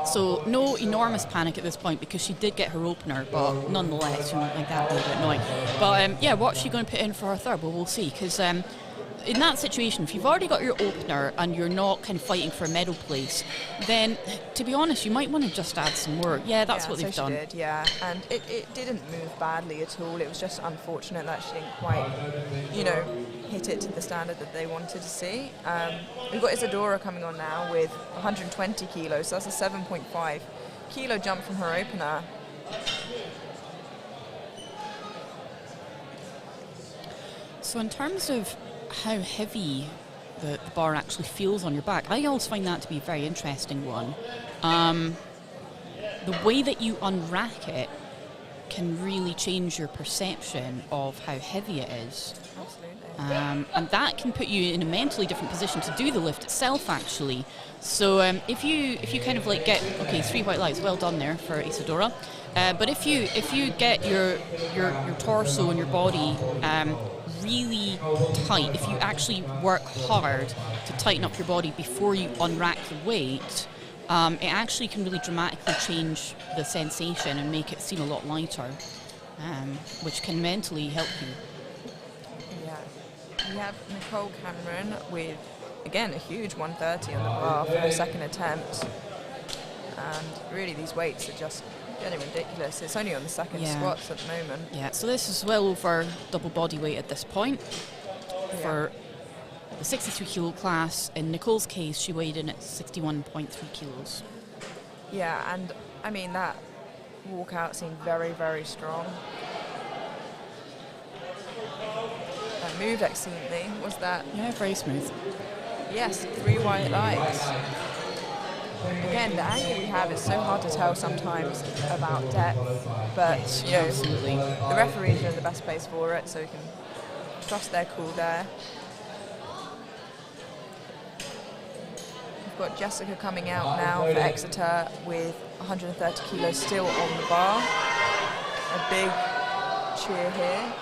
So no enormous panic at this point because she did get her opener, but nonetheless, like that would be a bit annoying. But what's she going to put in for her third? Well, we'll see because in that situation, if you've already got your opener and you're not kind of fighting for a medal place, then to be honest, you might want to just add some more. Yeah, that's what they've done.
She did, yeah, and it didn't move badly at all. It was just unfortunate that she didn't quite, hit it to the standard that they wanted to see. We've got Isadora coming on now with 120 kilos, so that's a 7.5 kilo jump from her opener.
So in terms of how heavy the bar actually feels on your back, I always find that to be a very interesting one. The way that you unrack it can really change your perception of how heavy it is.
Absolutely.
And that can put you in a mentally different position to do the lift itself, actually. So if you kind of like get 3 white lights, well done there for Isadora. But if you get your torso and your body really tight, if you actually work hard to tighten up your body before you unrack the weight, it actually can really dramatically change the sensation and make it seem a lot lighter, which can mentally help you.
Yeah. We have Nicole Cameron with, again, a huge 130 on the bar for her second attempt. And really, these weights are just getting ridiculous. It's only on the second squats at the moment.
Yeah, so this is well over double body weight at this point. For the 63 kilo class, in Nicole's case, she weighed in at 61.3 kilos.
Yeah, and I mean, that walkout seemed very, very strong. That moved excellently. Was that?
Yeah, very smooth.
Yes, 3 white lights. Again, the angle we have is so hard to tell sometimes about depth, but
absolutely.
The referees are in the best place for it, so you can trust their call there. We've got Jessica coming out now for Exeter with 130 kilos still on the bar. A big cheer here.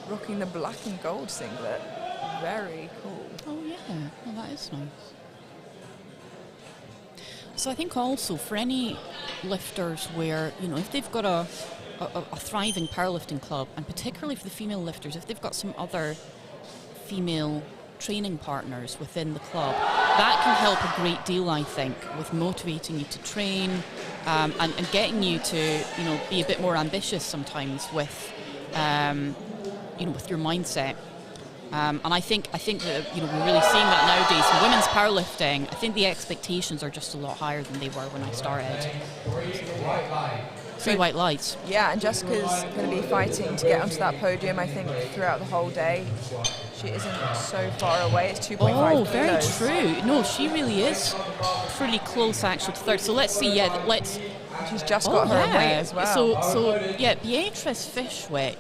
Rocking the black and gold singlet. Very cool.
Oh yeah, well, that is nice. So I think also for any lifters where, if they've got a thriving powerlifting club, and particularly for the female lifters, if they've got some other female training partners within the club, that can help a great deal, I think, with motivating you to train and getting you to, be a bit more ambitious sometimes with with your mindset. And I think that we're really seeing that nowadays in women's powerlifting. I think the expectations are just a lot higher than they were when I started. 3 white lights.
Yeah, and Jessica's going to be fighting to get onto that podium, I think, throughout the whole day. She isn't so far away. It's 2.5 kilos.
Very true. No, she really is pretty close, actually, to third. So let's see. Yeah, let's...
She's just got her weight as well.
So Beatrice Fishwick,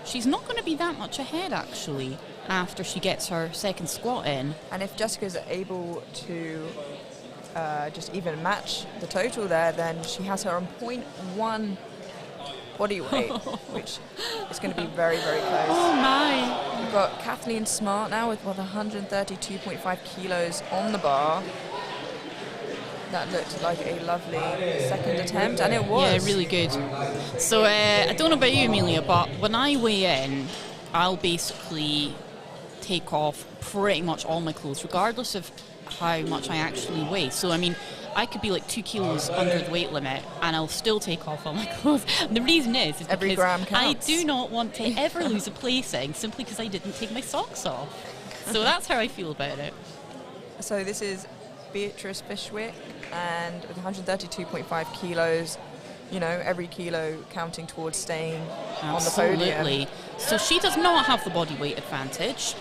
she's not going to be that much ahead, actually, after she gets her second squat in.
And if Jessica's able to just even match the total there, then she has her on 0.1 body weight, which is going to be very, very close.
Oh, my.
We've got Kathleen Smart now with 132.5 kilos on the bar. That looked like a lovely second attempt, and it was.
Yeah, really good. So I don't know about you, Amelia, but when I weigh in, I'll basically take off pretty much all my clothes, regardless of how much I actually weigh. So, I mean, I could be like 2 kilos under the weight limit, and I'll still take off all my clothes. And the reason is
every gram
because
counts.
I do not want to ever lose a placing simply because I didn't take my socks off. So that's how I feel about it.
So this is Beatrice Fishwick, and with 132.5 kilos, every kilo counting towards staying on the podium.
Absolutely. So she does not have the body weight advantage.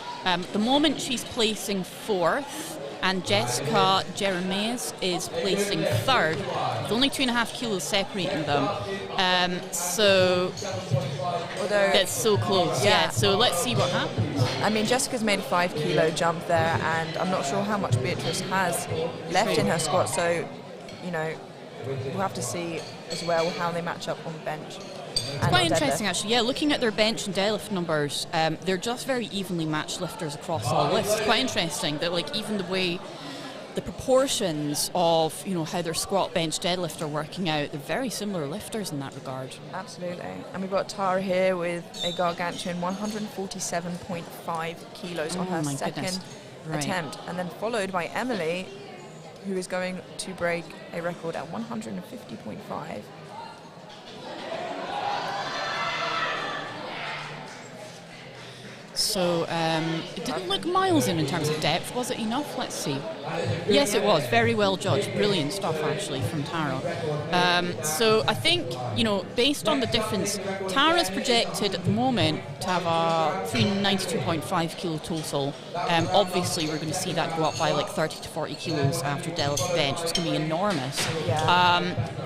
The moment she's placing fourth, and Jessica Jeremias is placing third, with only 2.5 kilos separating them. That's so close. Yeah. So let's see what happens.
I mean, Jessica's made a 5 kilo jump there, and I'm not sure how much Beatrice has left in her squat. So, we'll have to see as well how they match up on the bench.
It's quite interesting, actually. Yeah, looking at their bench and deadlift numbers, they're just very evenly matched lifters across all lifts. It's quite interesting that, like, even the way the proportions of, how their squat, bench, deadlift are working out, they're very similar lifters in that regard.
Absolutely. And we've got Tara here with a gargantuan 147.5 kilos on her second attempt. And then followed by Emily, who is going to break a record at 150.5.
So it didn't look miles in terms of depth. Was it enough? Let's see. Yes, it was. Very well judged. Brilliant stuff, actually, from Tara. So I think, based on the difference, Tara's projected at the moment to have a 392.5 kilo total. Obviously, we're going to see that go up by like 30 to 40 kilos after deadlift bench. It's going to be enormous.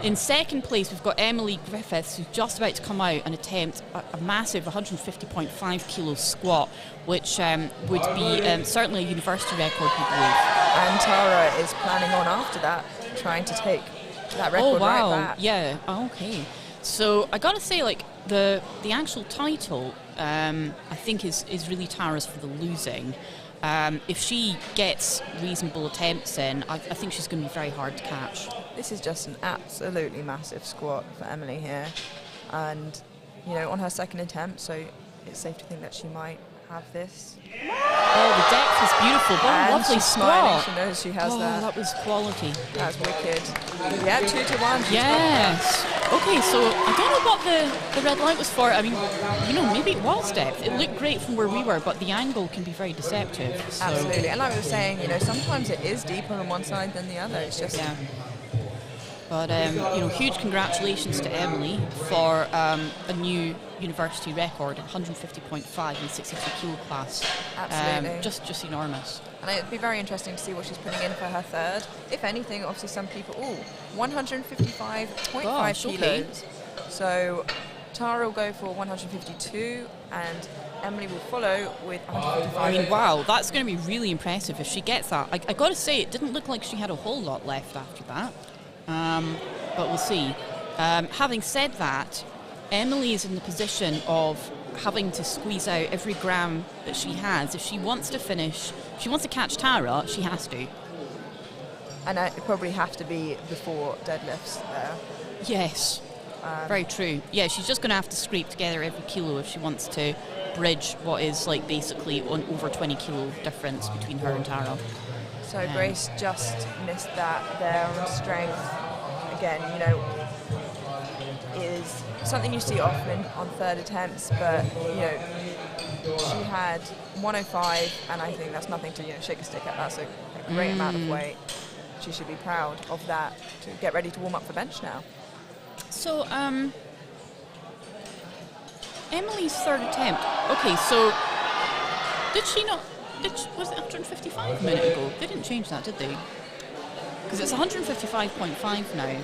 In second place, we've got Emily Griffiths, who's just about to come out and attempt a massive 150.5 kilo squat, which would be certainly a university record, we believe.
And Tara is planning on after that, trying to take that record right back.
Yeah, okay. So I gotta say, like, the actual title, I think is really Tara's for the losing. If she gets reasonable attempts in, I think she's going to be very hard to catch.
This is just an absolutely massive squat for Emily here. And, on her second attempt, so it's safe to think that she might have this.
Oh, the depth is beautiful. What a lovely squat.
She knows she has that.
That was quality.
That's wicked. Yeah, 2 to 1.
Yes. Okay, so I don't know what the red light was for. I mean, maybe it was depth. It looked great from where we were, but the angle can be very deceptive. So.
Absolutely. And like we were saying, sometimes it is deeper on one side than the other. It's just...
Yeah. But, huge congratulations to Emily for a new university record, 150.5 in 63 kilo class.
Absolutely.
Just enormous.
And it'd be very interesting to see what she's putting in for her third. If anything, obviously some people, 155.5 kilos. Okay. So Tara will go for 152 and Emily will follow with 155.
I mean, wow, that's going to be really impressive if she gets that. I got to say, it didn't look like she had a whole lot left after that. But we'll see. Having said that, Emily is in the position of having to squeeze out every gram that she has. If she wants to finish, if she wants to catch Tara, she has to.
And it probably have to be before deadlifts there.
Yes, very true. Yeah, she's just going to have to scrape together every kilo if she wants to bridge what is like basically an over 20 kilo difference between her and Tara.
So Grace just missed that there on strength. Again, is is something you see often on third attempts, but she had 105, and I think that's nothing to shake a stick at. That's a great amount of weight. She should be proud of that to get ready to warm up for bench now.
So, Emily's third attempt. Okay, so was it 155 a minute ago? They didn't change that, did they? Because it's 155.5 now.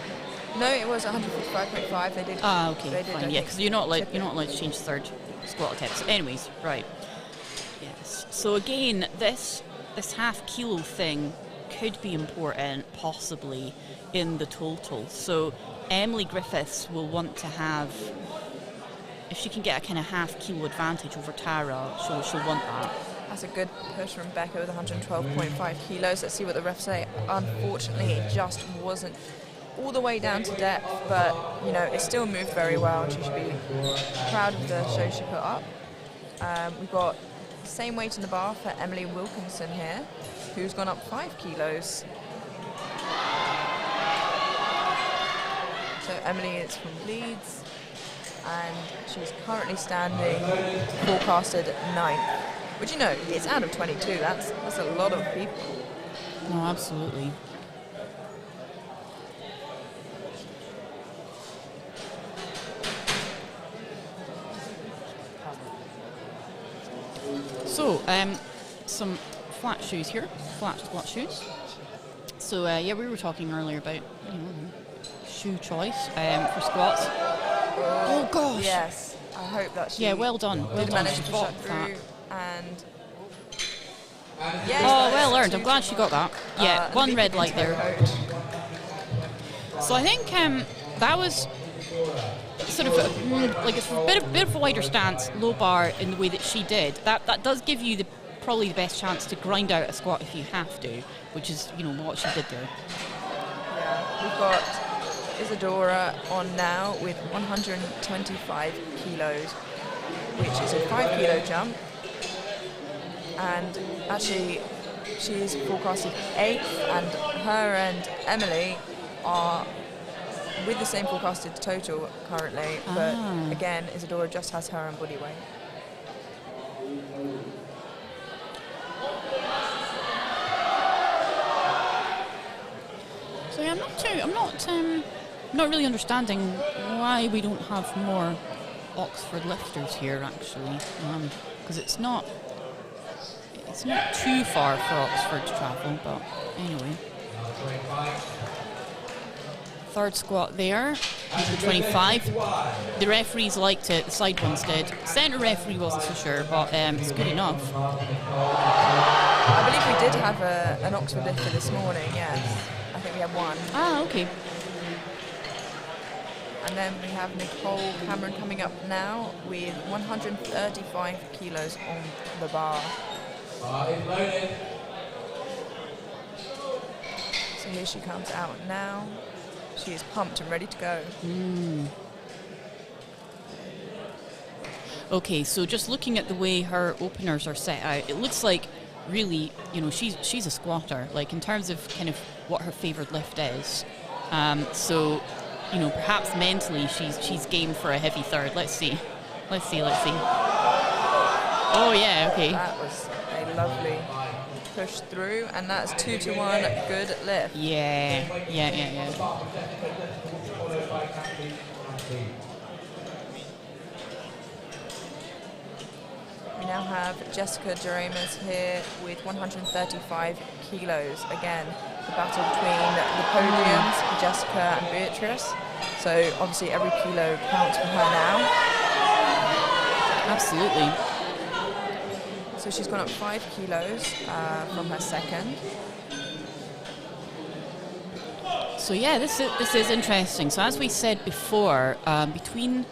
No, it was 155.5. They did.
Ah, okay,
they did,
fine. Yeah, because you're not allowed to change third squat attempts. Anyways, right. Yes. So again, this half kilo thing could be important, possibly, in the total. So Emily Griffiths will want to have, if she can get a kind of half kilo advantage over Tara, she'll want that.
That's a good push from Becca with 112.5 kilos. Let's see what the refs say. Unfortunately, it just wasn't all the way down to depth, but it still moved very well, and she should be proud of the show she put up. We've got the same weight in the bar for Emily Wilkinson here, who's gone up 5 kilos. So Emily is from Leeds, and she's currently standing forecasted 9th. Which it's out of 22. That's a lot of people.
No, absolutely. So, some flat shoes here, flat squat shoes. So, we were talking earlier about shoe choice for squats. Oh gosh.
Yes, I hope that she.
Yeah, well done. Well done.
Managed to push that through. And yes,
well earned. I'm glad she got that. Yeah, one red light there. So I think that was sort of like a bit of a wider stance, low bar in the way that she did. That does give you probably the best chance to grind out a squat if you have to, which is what she did there.
Yeah, we've got Isadora on now with 125 kilos, which is a 5 kilo jump. And actually, she's forecasted 8th, and her and Emily are with the same forecasted total currently. But again, Isadora just has her own body weight.
So yeah, I'm not really understanding why we don't have more Oxford lifters here actually, because it's not too far for Oxford to travel, but anyway. Third squat there, 125. The referees liked it, the side ones did. Centre referee wasn't so sure, but it's good enough.
I believe we did have an Oxford lifter this morning, yes. I think we had one.
Ah, okay.
And then we have Nicole Cameron coming up now with 135 kilos on the bar. So here she comes out now. She is pumped and ready to go.
Okay, so just looking at the way her openers are set out, it looks like really, she's a squatter, like in terms of kind of what her favoured lift is. So, perhaps mentally she's game for a heavy third. Let's see. Oh yeah, okay.
That was a lovely push through, and that's 2-1, good lift.
Yeah.
We now have Jessica Doremus here with 135 kilos. Again, the battle between the podiums, Jessica and Beatrice. So obviously every kilo counts for her now.
Absolutely.
So she's gone up 5 kilos from her second.
So yeah, this is interesting. So as we said before, between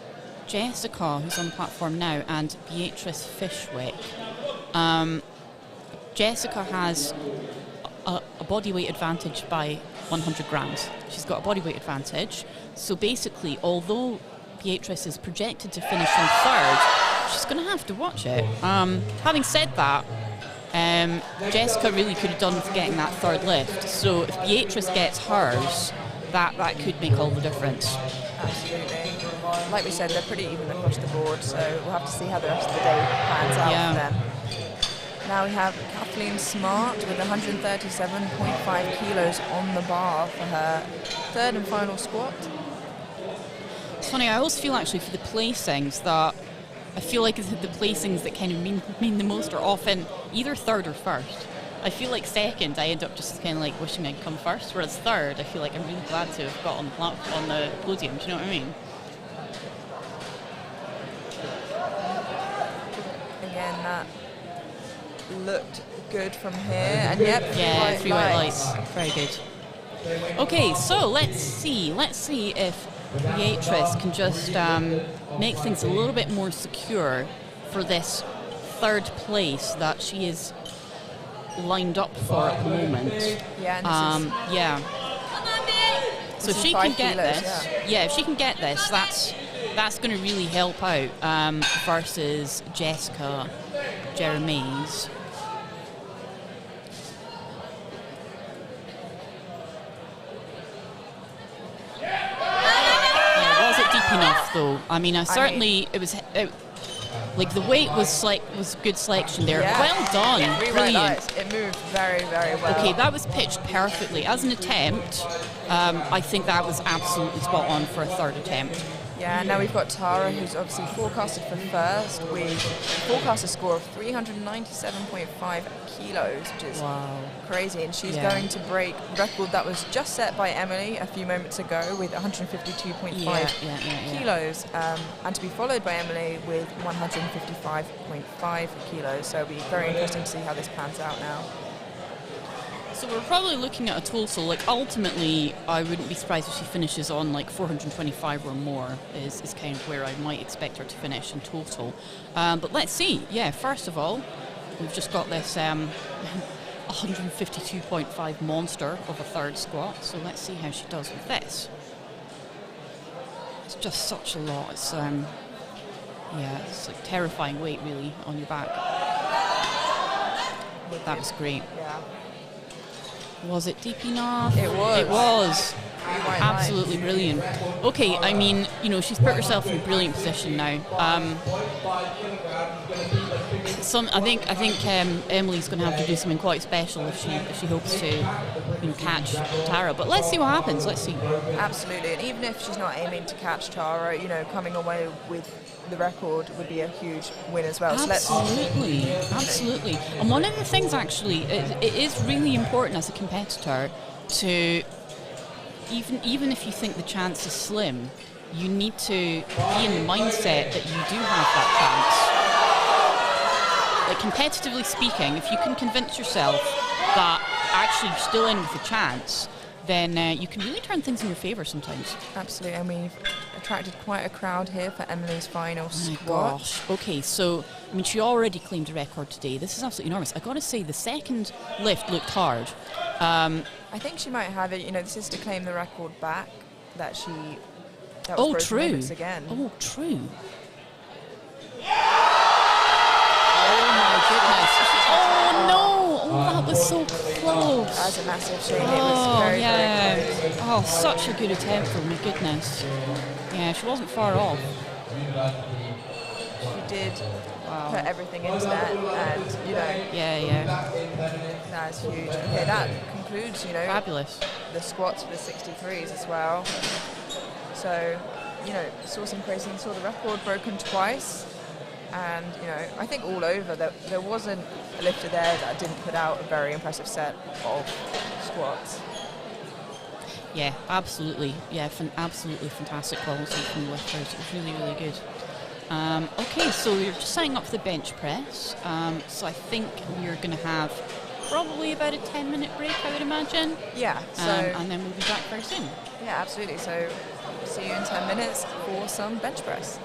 Jessica, who's on the platform now, and Beatrice Fishwick, Jessica has a body weight advantage by 100 grams. She's got a body weight advantage. So basically, although Beatrice is projected to finish in third, she's going to have to watch it. Having said that, Jessica really could have done with getting that third lift. So if Beatrice gets hers, that could make all the difference.
Absolutely. like we said, they're pretty even across the board, so we'll have to see how the rest of the day pans out for them. Now we have Kathleen Smart with 137.5 kilos on the bar for her third and final squat.
It's funny, I always feel actually for the placings that I feel like the placings that kind of mean the most are often either third or first. I feel like second, I end up just kind of like wishing I'd come first, whereas third, I feel like I'm really glad to have got on the podium. Do you know what I mean?
Again, that looked good from here, and yep,
yeah, 3 white lights, very good. Okay, so let's see if Beatrice can just make things a little bit more secure for this third place that she is lined up for at the moment.
Yeah.
So if she can get this, if she can get this, that's going to really help out versus Jessica Jeremy's. Was it deep enough though? I mean, it was. Like the weight was good selection there.
Yeah.
Well done, brilliant.
It moved very, very well.
Okay, that was pitched perfectly. As an attempt, I think that was absolutely spot on for a third attempt.
Yeah, now we've got Tara, who's obviously forecasted for first with a forecasted score of 397.5 kilos, which is crazy. And she's going to break a record that was just set by Emily a few moments ago with 152.5 kilos, and to be followed by Emily with 155.5 kilos. So it'll be very interesting to see how this pans out now.
So we're probably looking at a total, like ultimately I wouldn't be surprised if she finishes on like 425 or more is kind of where I might expect her to finish in total. But let's see. Yeah, first of all, we've just got this 152.5 monster of a third squat. So let's see how she does with this. It's just such a lot. It's it's like terrifying weight really on your back. That was great.
Yeah.
Was it deep enough?
It was.
It was. Absolutely brilliant. Okay, I mean, she's put herself in a brilliant position now. I think Emily's going to have to do something quite special if she hopes to, catch Tara. But let's see what happens. Let's see.
Absolutely, and even if she's not aiming to catch Tara, coming away with the record would be a huge win as well.
Absolutely. And one of the things actually, it is really important as a competitor to, even if you think the chance is slim, you need to be in the mindset that you do have that chance. Like competitively speaking, if you can convince yourself that actually you're still in with a chance, then you can really turn things in your favour sometimes.
Absolutely, and we've attracted quite a crowd here for Emily's final squat.
Oh my gosh. Okay, so, she already claimed a record today. This is absolutely enormous. I've got to say, the second lift looked hard.
I think she might have it, this is to claim the record back that was broken limits again.
Oh, true. Oh my goodness. Oh no! Oh, that was so close.
That was a massive shame. It was very, very close.
Oh, such a good attempt, oh my goodness. Yeah, she wasn't far off.
She did put everything into that, and that's huge. Okay, that concludes,
fabulous.
The squats for the 63s as well. So, saw some crazy, saw the record broken twice. And, I think all over, there wasn't a lifter there that didn't put out a very impressive set of squats.
Yeah, absolutely. Yeah, absolutely fantastic quality from the lifters. It was really, really good. Okay, so we're just setting up for the bench press. So I think we're going to have probably about a 10-minute break, I would imagine.
Yeah.
And then we'll be back very soon.
Yeah, absolutely. So see you in 10 minutes for some bench press.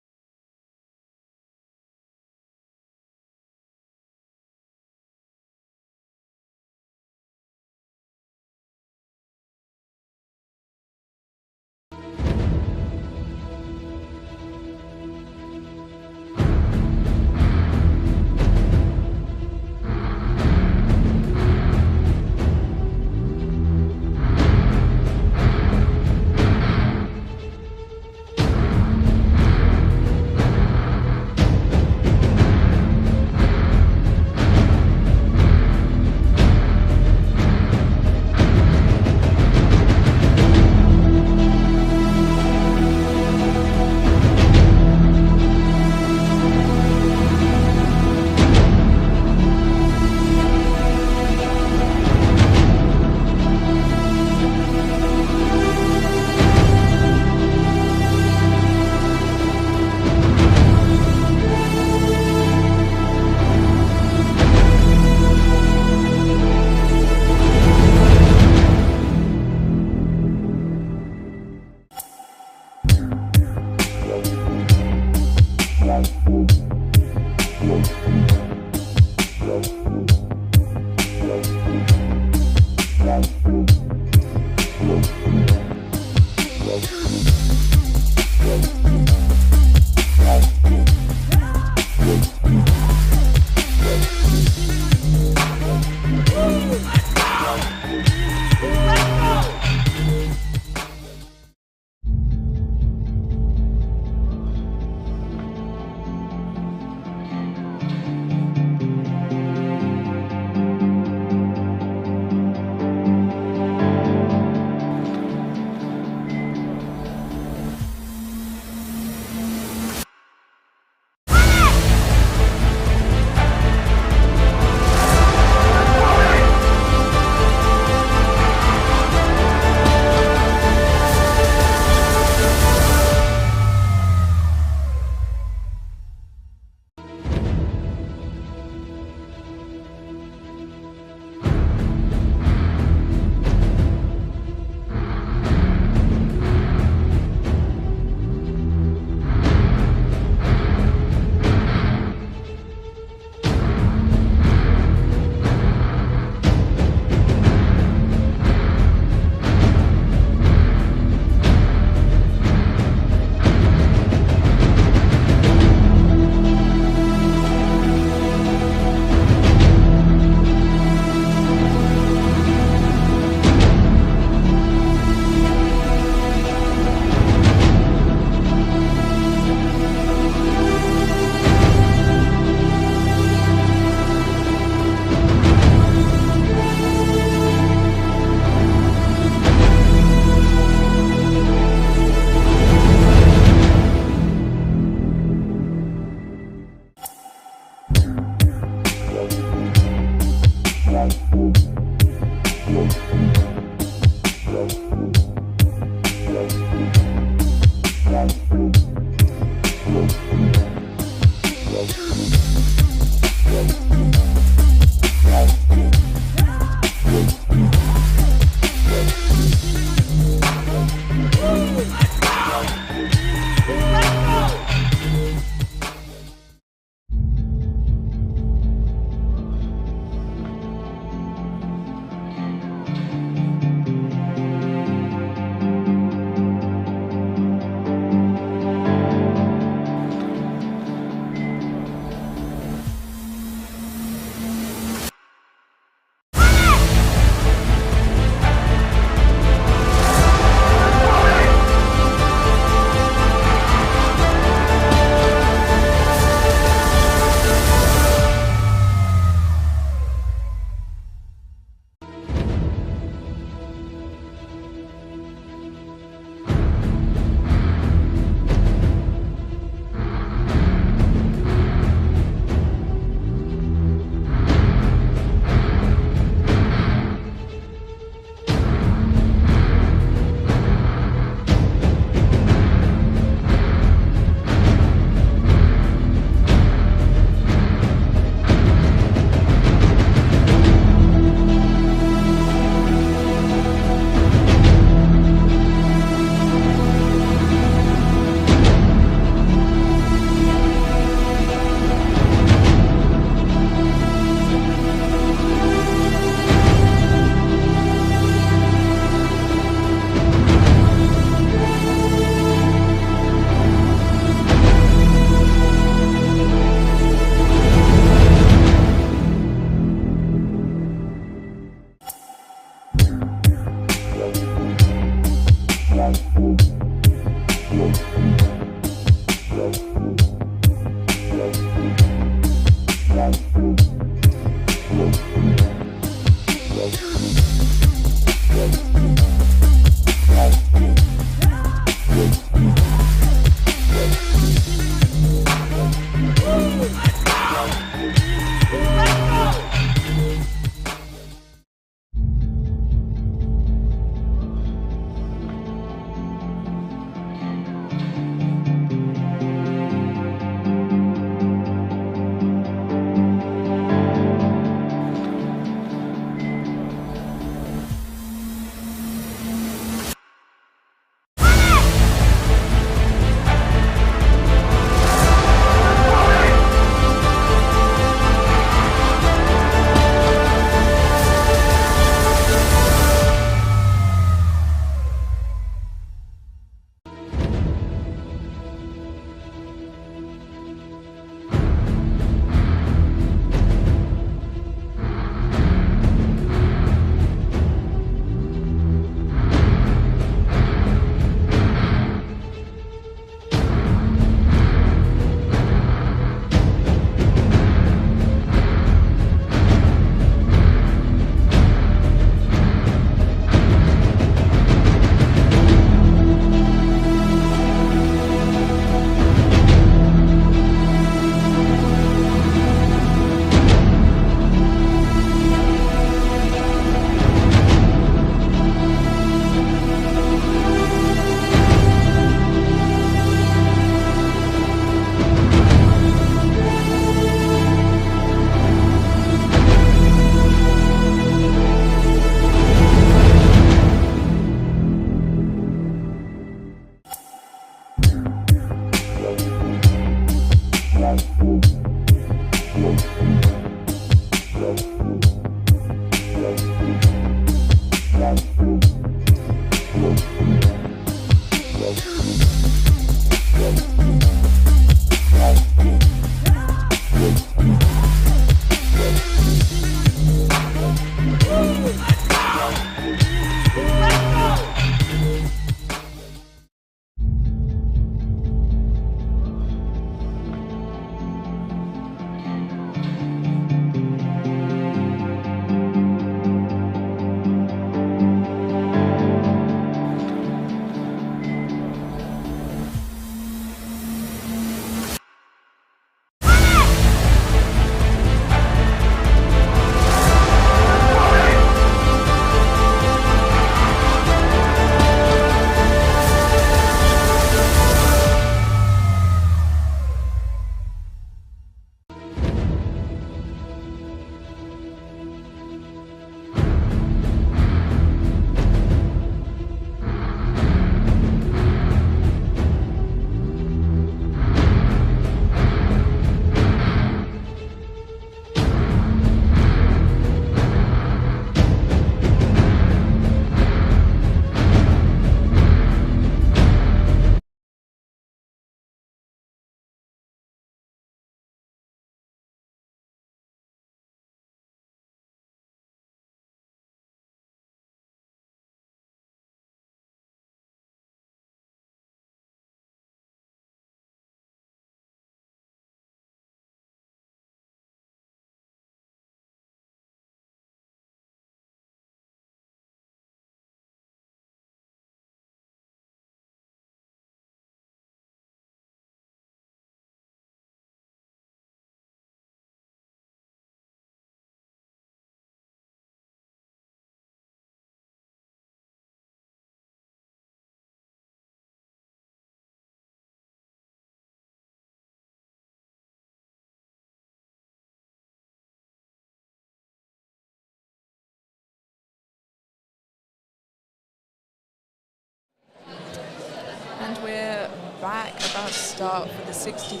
and we're back about to start for the 63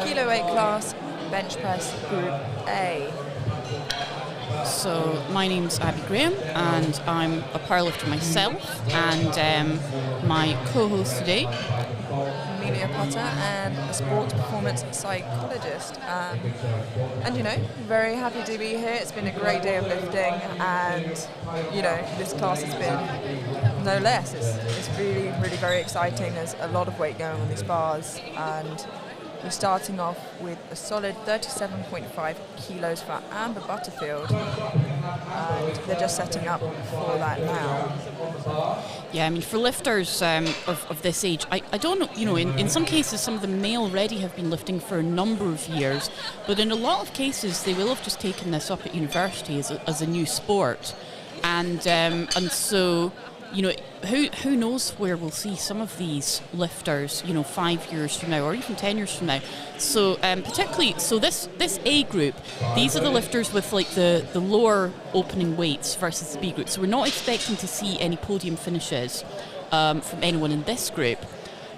kilo weight class bench press group A.
So my name's Abby Graham and I'm a powerlifter myself, and my co-host today,
Amelia Potter, and a sports performance psychologist. And you know, very happy to be here. It's been a great day of lifting, and you know, this class has been no less. It's really, really very exciting. There's a lot of weight going on these bars, and we're starting off with a solid 37.5 kilos for Amber Butterfield, and they're just setting up for that now.
Yeah, I mean, for lifters of this age, I don't know, you know, in some cases some of them may already have been lifting for a number of years, but in a lot of cases they will have just taken this up at university as a new sport, and so, you know, who knows where we'll see some of these lifters, you know, 5 years from now or even 10 years from now. So particularly, so this A group, these are the lifters with like the lower opening weights versus the B group. So we're not expecting to see any podium finishes from anyone in this group.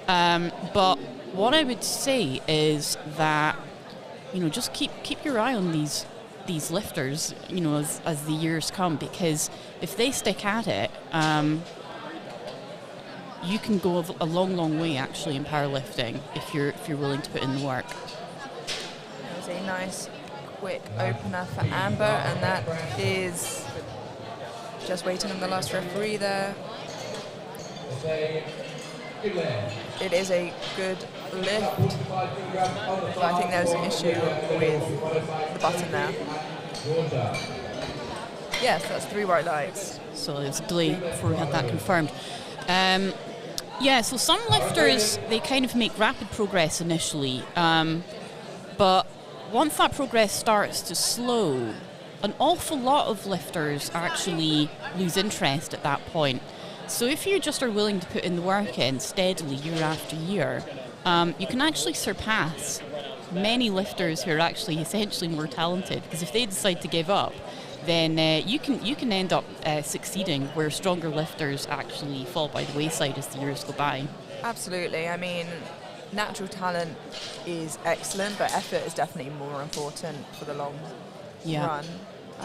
But what I would say is that, you know, just keep your eye on these lifters, you know, as the years come, because if they stick at it, you can go a long way actually in powerlifting if you're willing to put in the work.
There's a nice quick opener for Amber, and that is just waiting on the last referee there. It is a good lift, but I think there's an issue with the button there. Yes, that's 3 white lights.
So there's a delay before we had that confirmed. Yeah, so some lifters, they kind of make rapid progress initially, but once that progress starts to slow, an awful lot of lifters actually lose interest at that point. So if you just are willing to put in the work in steadily year after year, you can actually surpass many lifters who are actually essentially more talented, because if they decide to give up, then you can end up succeeding where stronger lifters actually fall by the wayside as the years go by.
Absolutely. I mean, natural talent is excellent, but effort is definitely more important for the long run.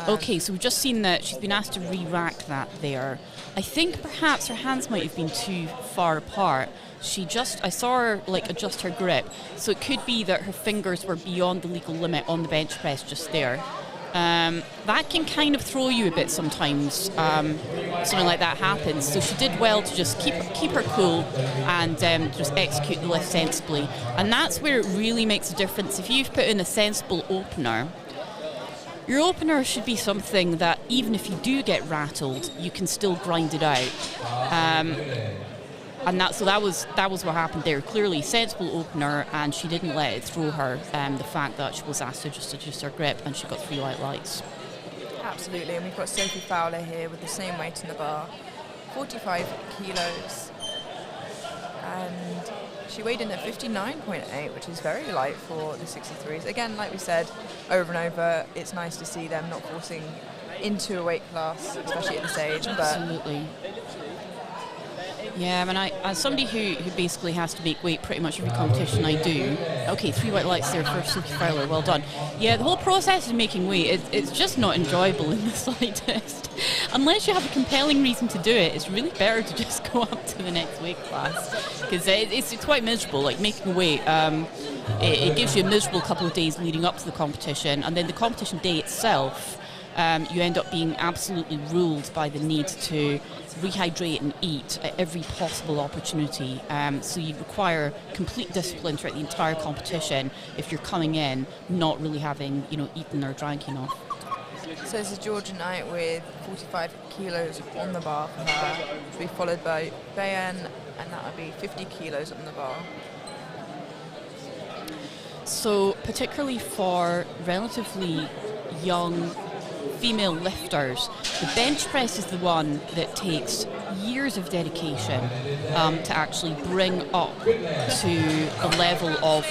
Okay, so we've just seen that she's been asked to re-rack that there. I think perhaps her hands might have been too far apart. I saw her like adjust her grip, so it could be that her fingers were beyond the legal limit on the bench press just there. That can kind of throw you a bit sometimes. Something like that happens. So she did well to just keep her cool and just execute the lift sensibly. And that's where it really makes a difference. If you've put in a sensible opener, your opener should be something that even if you do get rattled, you can still grind it out. And that was what happened there. Clearly, sensible opener, and she didn't let it throw her. The fact that she was asked to just adjust her grip, and she got 3 white lights.
Absolutely, and we've got Sophie Fowler here with the same weight in the bar, 45 kilos, and she weighed in at 59.8, which is very light for the 63s. Again, like we said over and over, it's nice to see them not forcing into a weight class, especially at this age.
Absolutely. Yeah, I mean, as somebody who basically has to make weight pretty much every competition I do. Okay, 3 white lights there for Sophie Fowler, well done. Yeah, the whole process of making weight, it's just not enjoyable in the slightest. Unless you have a compelling reason to do it, it's really better to just go up to the next weight class, because it's quite miserable. Like making weight, it gives you a miserable couple of days leading up to the competition, and then the competition day itself, you end up being absolutely ruled by the need to rehydrate and eat at every possible opportunity. So you require complete discipline throughout the entire competition if you're coming in not really having, you know, eaten or drank enough.
So this is Georgia Knight with 45 kilos on the bar for her, to be followed by Bayan, and that would be 50 kilos on the bar.
So particularly for relatively young female lifters, the bench press is the one that takes years of dedication to actually bring up to the level of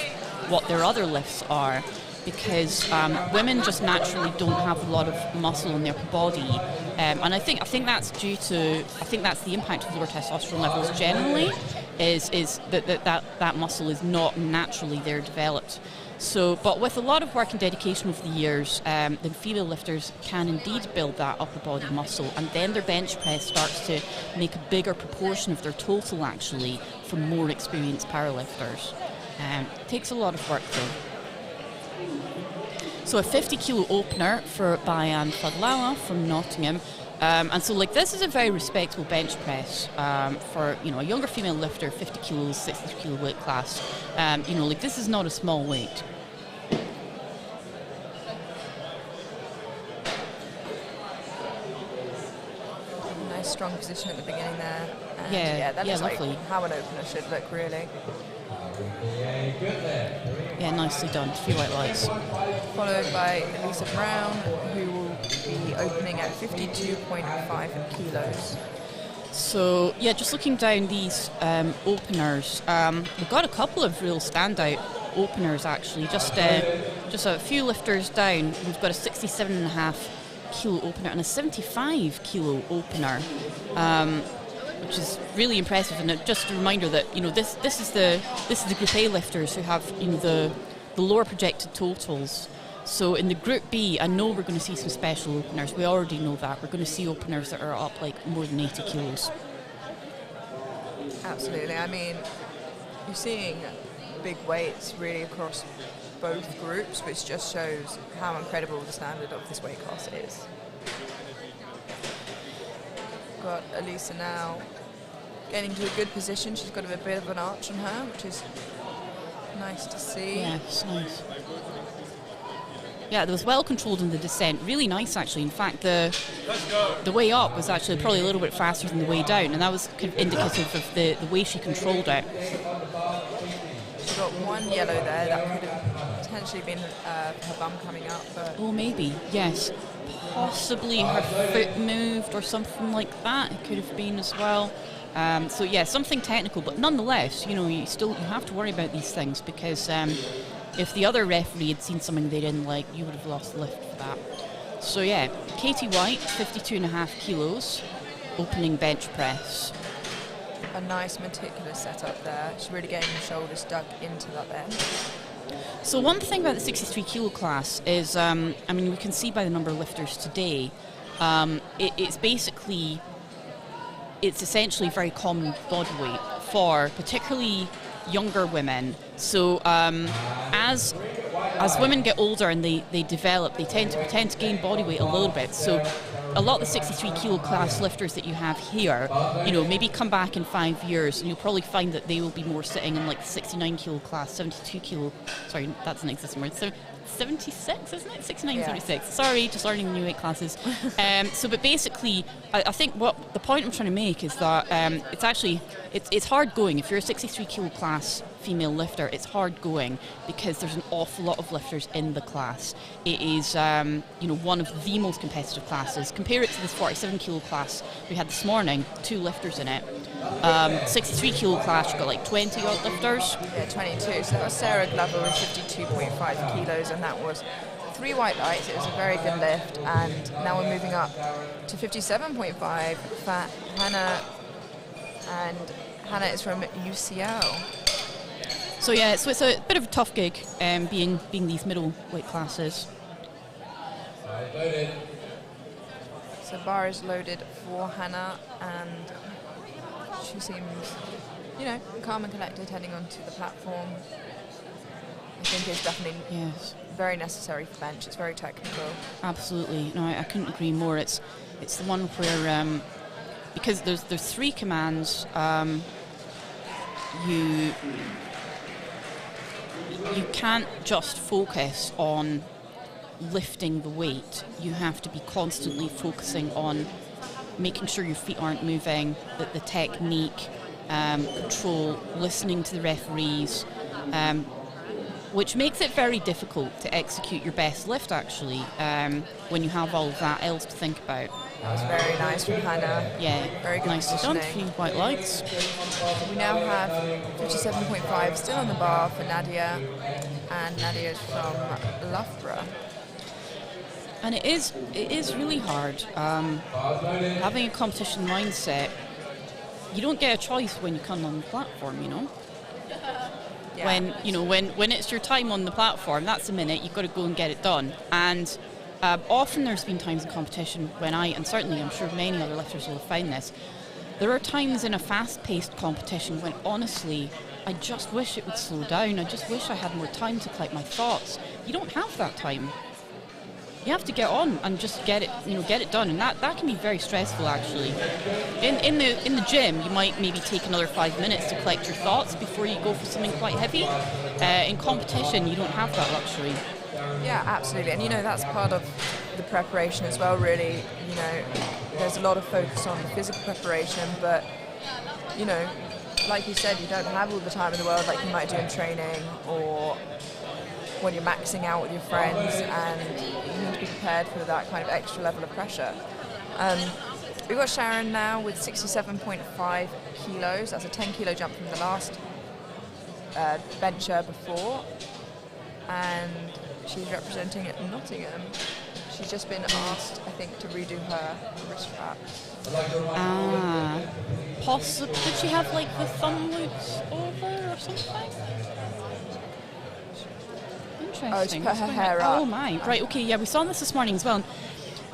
what their other lifts are, because women just naturally don't have a lot of muscle in their body, and I think that's due to, I think that's the impact of lower testosterone levels generally, is that muscle is not naturally there developed. So, but with a lot of work and dedication over the years, then female lifters can indeed build that upper body muscle, and then their bench press starts to make a bigger proportion of their total actually from more experienced powerlifters. It takes a lot of work though. So a 50 kilo opener for Bayan Fadlawa from Nottingham. And so like this is a very respectable bench press for a younger female lifter, 50 kilos, 63 kilo weight class. Like this is not a small weight.
Nice strong position at the beginning there. And that looks
lovely.
Like how an opener should look really.
Yeah, nicely done. 3 white lights.
Followed by Lisa Brown, who will be opening at 52.5 kilos.
So, yeah, just looking down these openers, we've got a couple of real standout openers actually. Just a few lifters down, we've got a 67.5 kilo opener and a 75 kilo opener. Which is really impressive, and just a reminder that this is the Group A lifters who have the lower projected totals. So in the Group B, I know we're going to see some special openers. We already know that we're going to see openers that are up like more than 80 kilos.
Absolutely. I mean, you're seeing big weights really across both groups, which just shows how incredible the standard of this weight class is. Got Elisa now getting to a good position. She's got a bit of an arch on her, which is nice to see.
Yeah, it's nice. Yeah, it was well controlled in the descent. Really nice, actually. In fact, the way up was actually probably a little bit faster than the way down, and that was kind of indicative of the way she controlled it.
She got one yellow there. That could have potentially been her bum coming up. But
oh, maybe. Yes. Possibly her foot moved or something like that. It could have been as well. So yeah, something technical, but nonetheless, you have to worry about these things because if the other referee had seen something they didn't like, you would have lost the lift for that. So yeah, Katie White, 52.5 kilos, opening bench press.
A nice meticulous setup there. She's really getting the shoulders dug into that bench.
So one thing about the 63 kilo class is, we can see by the number of lifters today, it's essentially very common body weight for particularly younger women. So as women get older and they develop, they tend to gain body weight a little bit. So a lot of the 63 kilo class lifters that you have here, maybe come back in 5 years and you'll probably find that they will be more sitting in like the 69 kilo class, 72 kilo, sorry, that's an existing word, 76, isn't it? 69, yeah. 76. Sorry, just learning new weight classes. But basically, I think what the point I'm trying to make is that it's hard going. If you're a 63 kilo class female lifter, it's hard going because there's an awful lot of lifters in the class. It is, one of the most competitive classes. Compare it to this 47 kilo class we had this morning, 2 lifters in it. 63 kilo class, you've got like 20 odd lifters. Yeah,
22. So that was Sarah Glover with 52.5 kilos, and that was 3 white lights. It was a very good lift, and now we're moving up to 57.5 for Hannah, and Hannah is from UCL.
So yeah, so it's a bit of a tough gig, being these middle weight classes.
So bar is loaded for Hannah, and she seems, calm and collected heading onto the platform. I think it's definitely very necessary for bench. It's very technical.
Absolutely. No, I couldn't agree more. It's the one where because there's 3 commands. You can't just focus on lifting the weight. You have to be constantly focusing on making sure your feet aren't moving, that the technique, control, listening to the referees, which makes it very difficult to execute your best lift actually, when you have all of that else to think about.
That was very nice from Hannah.
Yeah,
very good
nicely done. 3 white lights.
We now have 57.5 still on the bar for Nadia, and Nadia is from Loughborough.
And it is really hard having a competition mindset. you don't get a choice when you come on the platform, you know.
Yeah.
When it's your time on the platform, that's the minute you've got to go and get it done. And often there's been times in competition when and certainly I'm sure many other lifters will have found this, there are times in a fast-paced competition when honestly I just wish it would slow down. I just wish I had more time to collect my thoughts. You don't have that time. You have to get on and just get it done, and that can be very stressful actually. In the gym, you might maybe take another 5 minutes to collect your thoughts before you go for something quite heavy. In competition, you don't have that luxury.
Yeah, absolutely, and that's part of the preparation as well. Really, there's a lot of focus on the physical preparation, but like you said, you don't have all the time in the world like you might do in training or when you're maxing out with your friends, and you need to be prepared for that kind of extra level of pressure. We've got Sharon now with 67.5 kilos. That's a 10 kilo jump from the last bencher before, and she's representing Nottingham. She's just been asked, I think, to redo her wrist strap.
Possibly. Did she have like the thumb loops over or something?
Oh, she put her hair up.
Oh my, right, okay, yeah, we saw this morning as well.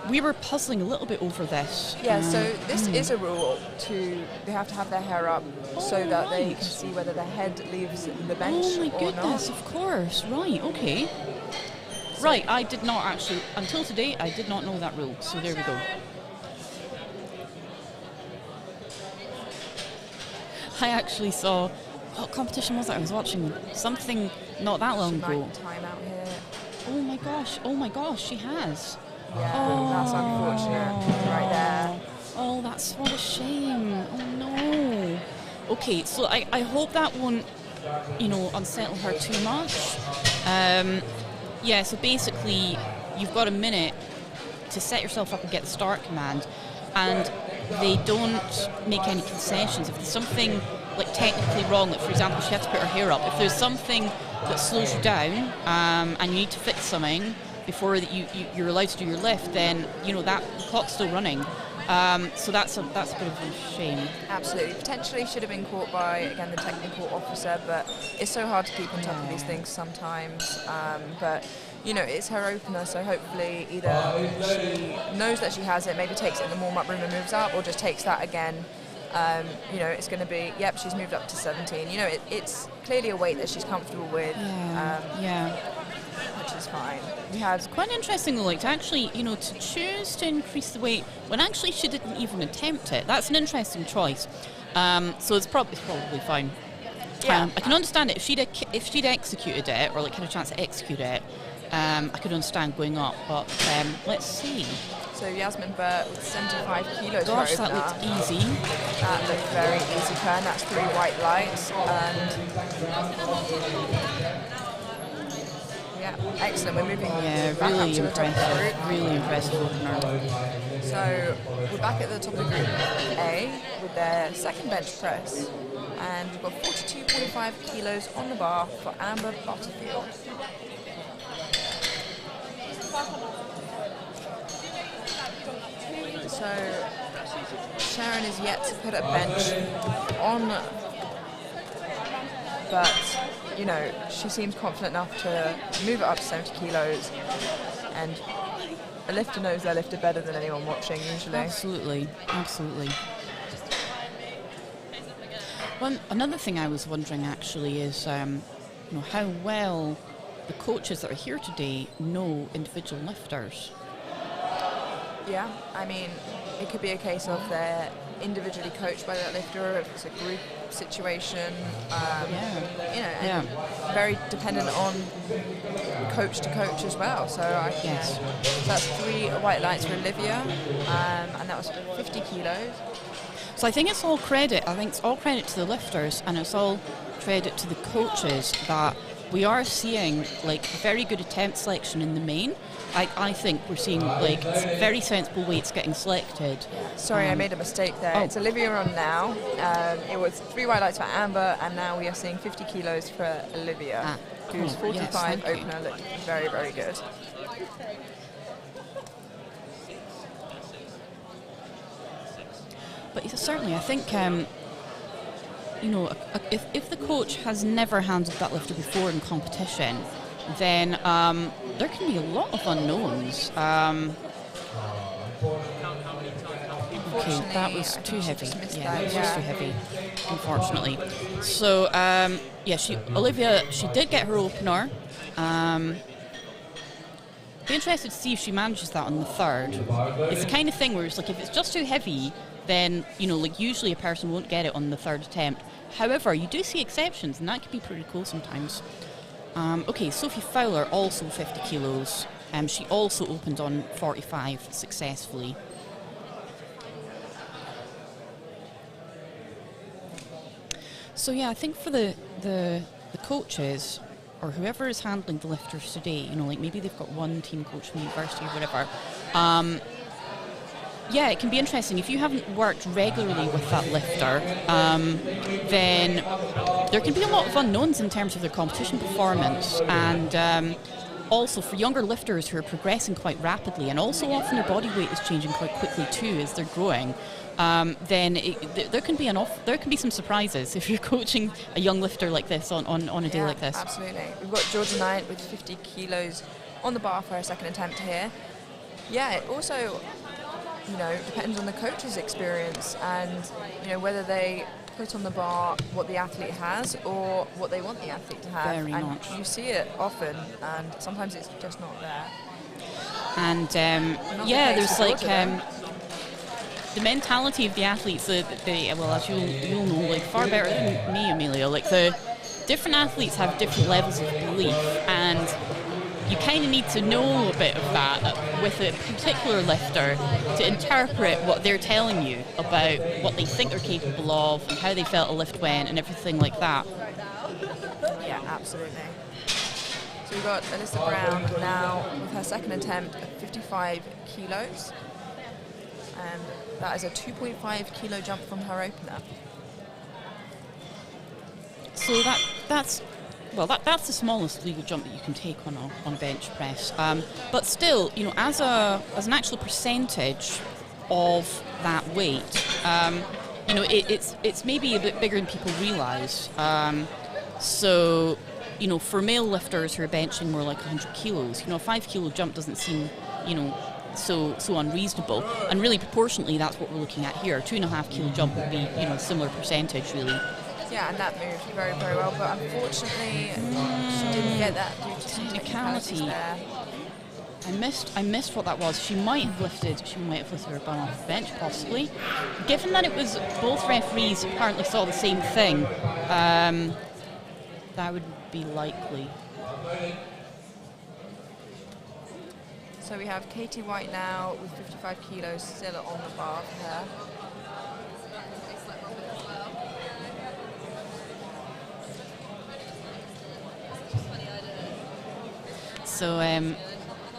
We were puzzling a little bit over this.
Yeah, so this is a rule they have to have their hair up so that they can see whether their head leaves the bench or not.
Oh my goodness, of course, right, okay. Right, I did not actually, until today, I did not know that rule, so there we go. I actually saw, what competition was it I was watching? Something not that long ago.
Time out here.
Oh my gosh, she has.
Yeah, that's unfortunate, right there.
Oh, that's what a shame. Oh no. Okay, so I hope that won't, unsettle her too much. So basically, you've got a minute to set yourself up and get the start command, and they don't make any concessions. If there's something like technically wrong, like for example she had to put her hair up, if there's something that slows you down and you need to fix something before you're allowed to do your lift, then that the clock's still running. So that's a bit of a shame.
Absolutely. Potentially should have been caught by, again, the technical officer, but it's so hard to keep on top of these things sometimes. But it's her opener, so hopefully either she knows that she has it, maybe takes it in the warm-up room and moves up, or just takes that again. It's going to be, yep, she's moved up to 17. It's clearly a weight that she's comfortable with. Which is fine.
It's quite interesting though, like to actually, to choose to increase the weight when actually she didn't even attempt it. That's an interesting choice. So it's probably fine.
Yeah.
I can understand it if she'd executed it, or like had a chance to execute it. I could understand going up, but let's see.
So Yasmin Burt with 75 kilos.
Gosh, that looked easy.
That looked very easy for her, and that's 3 white lights. Yeah, excellent. We're moving back
really
up to the top of the group.
Really impressive opener.
So we're back at the top of the group A with their second bench press, and we've got 42.5 kilos on the bar for Amber Butterfield. So Sharon is yet to put a bench on, but she seems confident enough to move it up to 70 kilos, and a lifter knows their lifter better than anyone watching usually.
Absolutely. Another thing I was wondering actually is how well the coaches that are here today know individual lifters.
Yeah, I mean, it could be a case of they're individually coached by that lifter, or if it's a group situation. And very dependent on coach to coach as well. So so that's 3 white lights for Olivia, and that was 50 kilos.
So I think it's all credit. I think it's all credit to the lifters, and it's all credit to the coaches that we are seeing like very good attempt selection in the main. I think we're seeing like very sensible weights getting selected.
Sorry, I made a mistake there. It's Olivia on now. It was 3 white lights for Amber, and now we are seeing 50 kilos for Olivia, whose 45 opener looked very, very good.
But certainly, I think if the coach has never handled that lifter before in competition, then there can be a lot of unknowns. Okay, that was too heavy. Yeah, that was too heavy, unfortunately. So, Olivia, she did get her opener. Be interested to see if she manages that on the third. It's the kind of thing where it's like, if it's just too heavy, then, usually a person won't get it on the third attempt. However, you do see exceptions, and that can be pretty cool sometimes. Okay, Sophie Fowler, also 50 kilos. She also opened on 45 successfully. So yeah, I think for the coaches, or whoever is handling the lifters today, maybe they've got one team coach from university or whatever, it can be interesting. If you haven't worked regularly with that lifter, then there can be a lot of unknowns in terms of their competition performance, and also for younger lifters who are progressing quite rapidly, and also often their body weight is changing quite quickly too as they're growing. Then there can be some surprises if you're coaching a young lifter like this on a day like this.
Absolutely. We've got Georgia Knight with 50 kilos on the bar for her second attempt here. Yeah, it also, depends on the coach's experience and, whether they put on the bar what the athlete has or what they want the athlete to have.
Very much.
You see it often, and sometimes it's just not there.
And there's like the mentality of the athletes. As you'll know, like far better than me, Amelia. Like the different athletes have different levels of belief, and you kind of need to know a bit of that with a particular lifter to interpret what they're telling you about what they think they're capable of and how they felt a lift went and everything like that.
Yeah, absolutely. So we've got Alyssa Brown now with her second attempt at 55 kilos. And that is a 2.5 kilo jump from her opener. So
that's the smallest legal jump that you can take on a bench press. But still, as an actual percentage of that weight, it's maybe a bit bigger than people realise. So, for male lifters who are benching more like 100 kilos, a 5 kilo jump doesn't seem, so unreasonable. And really, proportionately, that's what we're looking at here. 2.5 kilo jump would be, a similar percentage, really.
Yeah, and that moved very, very well, but unfortunately, she didn't get that due to technicalities there.
I missed what that was. She might have lifted her bum off the bench, possibly. Given that it was both referees apparently saw the same thing, that would be likely.
So we have Katie White now with 55 kilos still on the bar for her.
So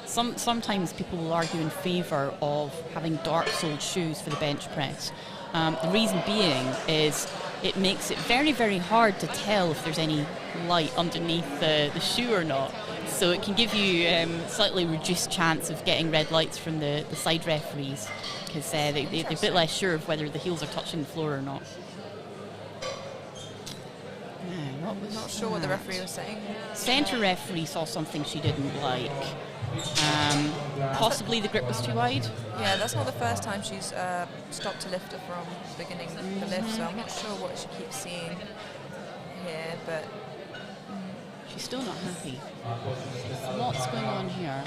sometimes people will argue in favour of having dark-soled shoes for the bench press. The reason being is it makes it very, very hard to tell if there's any light underneath the shoe or not. So it can give you slightly reduced chance of getting red lights from the side referees, because they're a bit less sure of whether the heels are touching the floor or not.
I'm not sure what the referee was saying.
Centre referee saw something she didn't like. Possibly the grip was too wide.
Yeah, that's not the first time she's stopped a lifter from beginning the lift, so I'm not sure what she keeps seeing here, but
she's still not happy. What's going on here?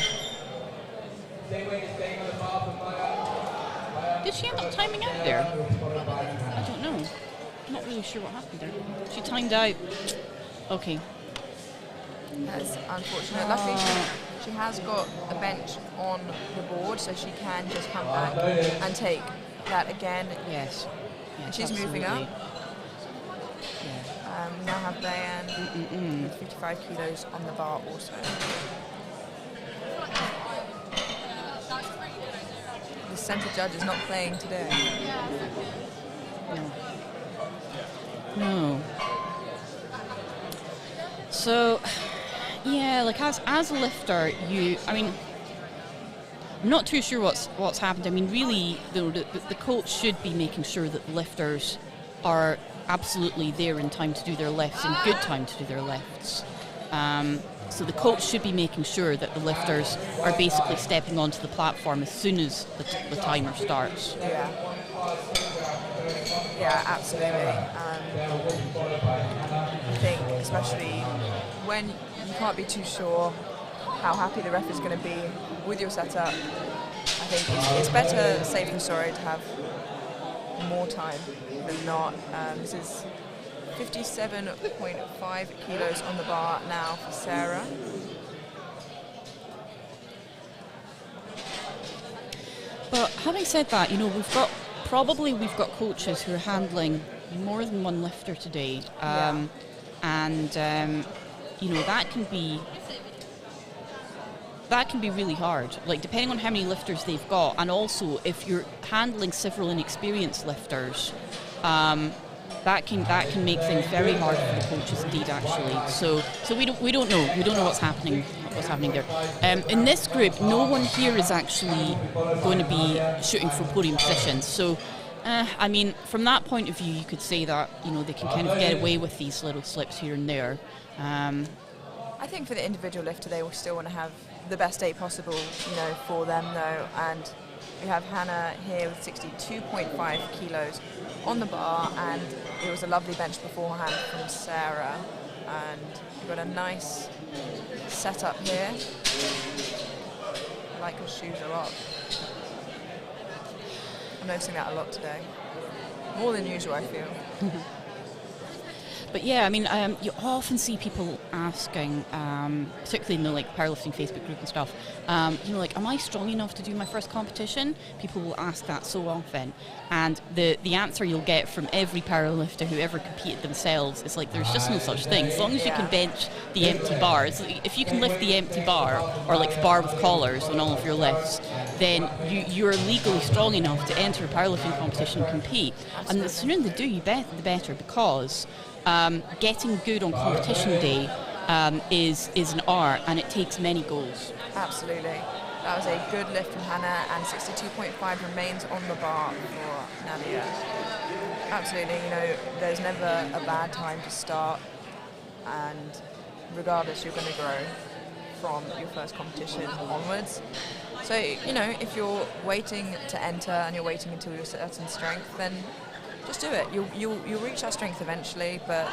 Did she end up timing out there? I don't know. I'm not really sure what happened there. She timed out. Okay.
That's unfortunate. Luckily, she has got a bench on the board, so she can just come back and take that again.
Yes.
She's moving up.
Yeah.
We now have Diane with 55 kilos on the bar also. The centre judge is not playing today.
No. So, yeah, like as a lifter, I'm not too sure what's happened. I mean, really, the coach should be making sure that the lifters are absolutely there in time to do their lifts, in good time to do their lifts. So the coach should be making sure that the lifters are basically stepping onto the platform as soon as the timer starts.
Yeah, absolutely. I think especially when you can't be too sure how happy the ref is going to be with your setup, I think it's better, safe than sorry, to have more time than not. This is 57.5 kilos on the bar now for Sarah.
But having said that, you know, we've got coaches who are handling more than one lifter today, and you know, that can be really hard. Like, depending on how many lifters they've got, and also if you're handling several inexperienced lifters, that can make things very hard for the coaches indeed, actually. So we don't know what's happening there. In this group, no one here is actually going to be shooting for podium positions. So I mean, from that point of view, you could say that, you know, they can kind of get away with these little slips here and there.
I think for the individual lifter, they will still want to have the best day possible, you know, for them though. And we have Hannah here with 62.5 kilos on the bar, and it was a lovely bench beforehand from Sarah. And we've got a nice setup here. I like her shoes a lot. I'm noticing that a lot today. More than usual, I feel.
But yeah, I mean, you often see people asking, particularly in the like powerlifting Facebook group and stuff, you know, like, am I strong enough to do my first competition? People will ask that so often, and the answer you'll get from every powerlifter who ever competed themselves is like, there's just no such thing. As long as you can bench the empty bars, if you can lift the empty bar, or like the bar with collars on all of your lifts, then you're legally strong enough to enter a powerlifting competition and compete. Absolutely. And the sooner they do, the better, because getting good on competition day is an art, and it takes many goals.
Absolutely. That was a good lift from Hannah, and 62.5 remains on the bar for Nadia. Absolutely, you know, there's never a bad time to start, and regardless, you're going to grow from your first competition onwards. So, you know, if you're waiting to enter and you're waiting until you're at a certain strength, then just do it. You'll reach that strength eventually, but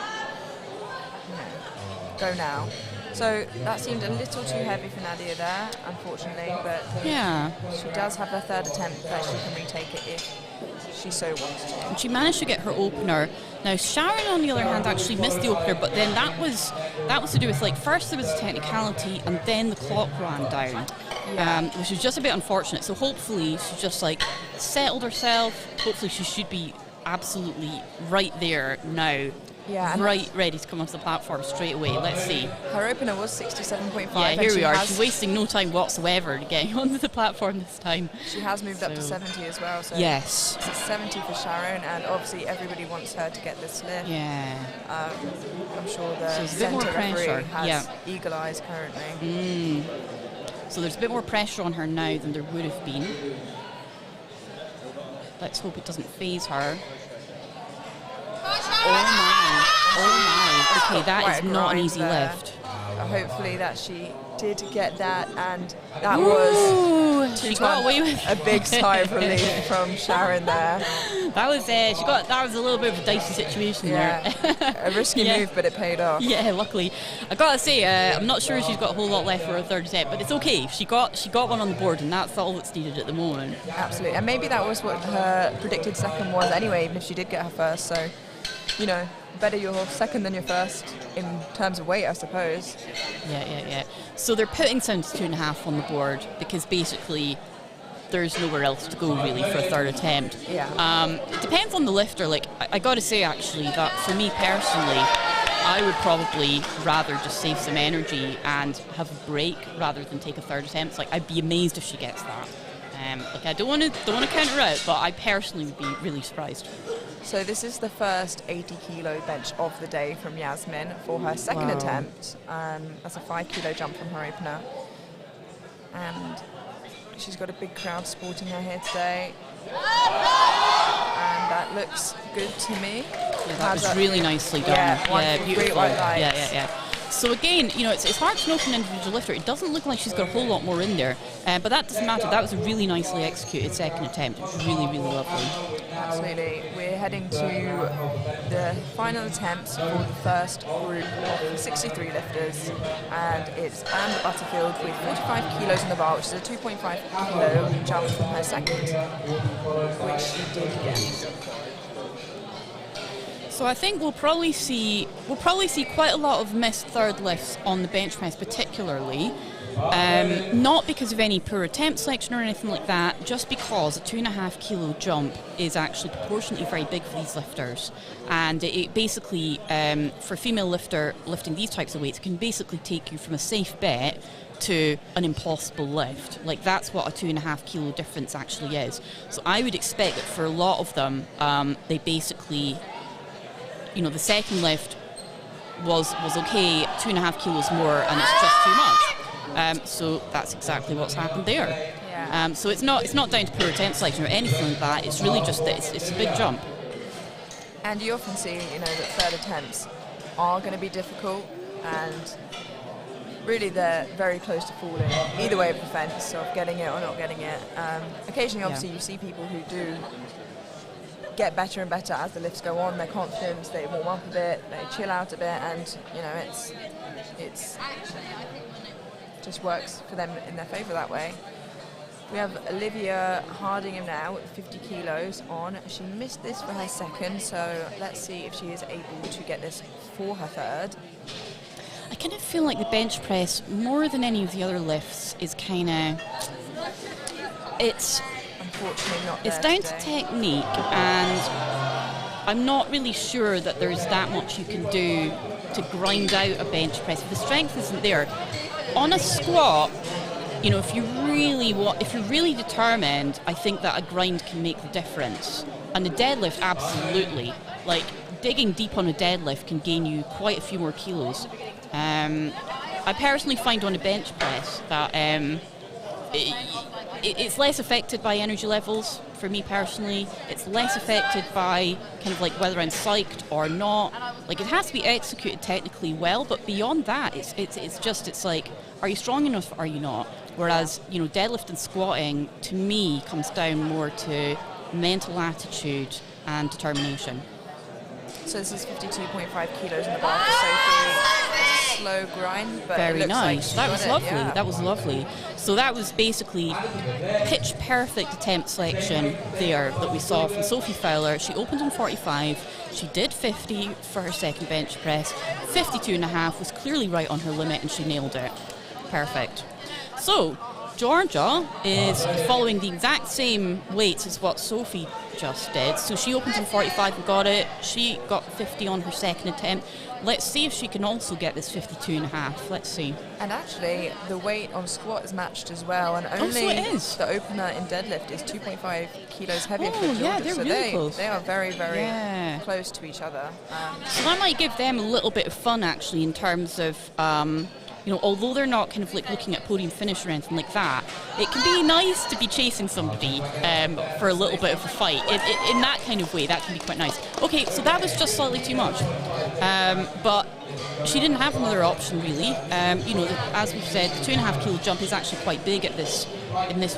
you know, go now. So that seemed a little too heavy for Nadia there, unfortunately, but
yeah,
she does have her third attempt that she can retake it if she so wants to.
And she managed to get her opener. Now Sharon, on the other hand, actually missed the opener, but then that was to do with, like, first there was a technicality and then the clock ran down. Yeah. Which was just a bit unfortunate. So hopefully she just like settled herself. Hopefully she should be absolutely right there now. Yeah, right, ready to come onto the platform straight away. Let's see.
Her opener was 67.5.
Yeah, here we are. She's wasting no time whatsoever to get onto the platform this time.
She has moved up to 70 as well. So
yes.
It's 70 for Sharon, and obviously everybody wants her to get this lift.
Yeah.
I'm sure the centre referee has eagle eyes currently.
So there's a bit more pressure on her now than there would have been. Let's hope it doesn't phase her. Oh my. Okay, that is not an easy lift.
Hopefully that she did get that, and that was
she got away with
a big sigh of relief from Sharon there.
That was that was a little bit of a dicey situation there.
A risky move, but it paid off.
Yeah, luckily. I gotta say, I'm not sure she's got a whole lot left for her third attempt, but it's okay. She got one on the board, and that's all that's needed at the moment.
Absolutely, and maybe that was what her predicted second was anyway, even if she did get her first. So, you know, better your second than your first in terms of weight, I suppose.
Yeah. So they're putting 72.5 on the board because basically there's nowhere else to go really for a third attempt.
Yeah.
It depends on the lifter. Like, I got to say actually that for me personally, I would probably rather just save some energy and have a break rather than take a third attempt. Like, I'd be amazed if she gets that. Like, I don't want to count her out, but I personally would be really surprised.
So this is the first 80 kilo bench of the day from Yasmin for her second attempt. That's a 5 kilo jump from her opener. And she's got a big crowd supporting her here today. And that looks good to me.
Yeah, that was really nicely done.
Yeah,
beautiful.
Great white lights.
Yeah. So again, it's hard to know from an individual lifter. It doesn't look like she's got a whole lot more in there, but that doesn't matter. That was a really nicely executed second attempt. It was really, really lovely.
Absolutely. We're heading to the final attempts for the first group of 63 lifters, and it's Anne Butterfield with 45 kilos in the bar, which is a 2.5 kilo jump from her second, which she did get.
So I think we'll probably see quite a lot of missed third lifts on the bench press, particularly. Not because of any poor attempt selection or anything like that, just because a 2.5 kilo jump is actually proportionately very big for these lifters, and it basically, for a female lifter lifting these types of weights, can basically take you from a safe bet to an impossible lift. Like, that's what a 2.5 kilo difference actually is. So I would expect that for a lot of them, they basically, the second lift was okay, 2.5 kilos more, and it's just too much. So that's exactly what's happened there.
Yeah.
So it's not down to poor attempt selection or anything like that. It's really just that it's a big jump.
And you often see, that third attempts are going to be difficult, and really they're very close to falling, either way of the fence, of getting it or not getting it. Occasionally, obviously, you see people who do get better and better as the lifts go on. Their confidence, they warm up a bit, they chill out a bit, and it's just works for them in their favour that way. We have Olivia Hardingham now at 50 kilos on. She missed this for her second, so let's see if she is able to get this for her third.
I kind of feel like the bench press, more than any of the other lifts, is kind of...
Unfortunately not
It's
there
down
today.
to technique, and I'm not really sure that there's that much you can do to grind out a bench press. If the strength isn't there, on a squat, if you're really determined, I think that a grind can make the difference. And the deadlift, absolutely. Like, digging deep on a deadlift can gain you quite a few more kilos. I personally find on a bench press that it's less affected by energy levels for me personally. It's less affected by kind of like whether I'm psyched or not. Like, it has to be executed technically well, but beyond that, it's like, are you strong enough or are you not? Whereas, deadlift and squatting, to me, comes down more to mental attitude and determination.
So this is 52.5 kilos in the bar for Sophie. Slow grind, but
very
it looks
nice.
Like
that was lovely. Yeah. That was lovely. So that was basically pitch perfect attempt selection there that we saw from Sophie Fowler. She opened on 45. She did 50 for her second bench press. 52.5 was clearly right on her limit, and she nailed it. Perfect. So Georgia is following the exact same weights as what Sophie just did. So she opened on 45 and got it. She got 50 on her second attempt. Let's see if she can also get this 52.5. Let's see.
And actually, the weight on squat is matched as well, and only
so it is.
The opener in deadlift is 2.5 kilos heavier for Georgia.
Yeah, they're
so
really close.
They are very, very close to each other.
So that might give them a little bit of fun, actually, in terms of... although they're not kind of like looking at podium finish or anything like that, it can be nice to be chasing somebody for a little bit of a fight. In that kind of way, that can be quite nice. Okay, so that was just slightly too much. But she didn't have another option, really. As we've said, the 2.5 kilo jump is actually quite big in this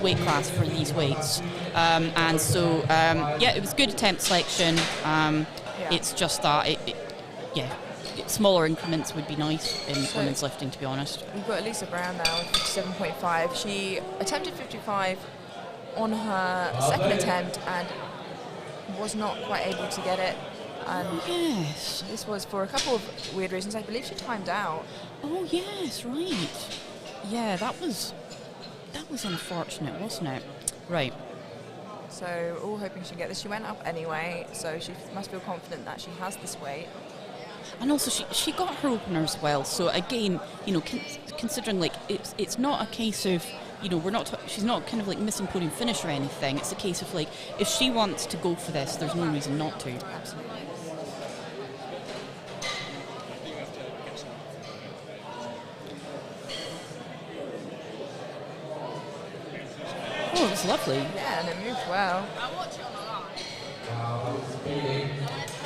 weight class for these weights. And so, it was good attempt selection. It's just that, smaller increments would be nice in women's lifting, to be honest.
We've got Elisa Brown now with 57.5. She attempted 55 on her second attempt and was not quite able to get it. And
yes.
This was for a couple of weird reasons. I believe she timed out.
Oh yes, right. Yeah, that was unfortunate, wasn't it? Right.
So we're all hoping she can get this. She went up anyway, so she must feel confident that she has this weight.
And also, she got her opener as well. So again, considering like it's not a case of she's not kind of like missing podium finish or anything. It's a case of like, if she wants to go for this, there's no reason not to.
Absolutely.
Oh, it was lovely.
Yeah, and it moved well.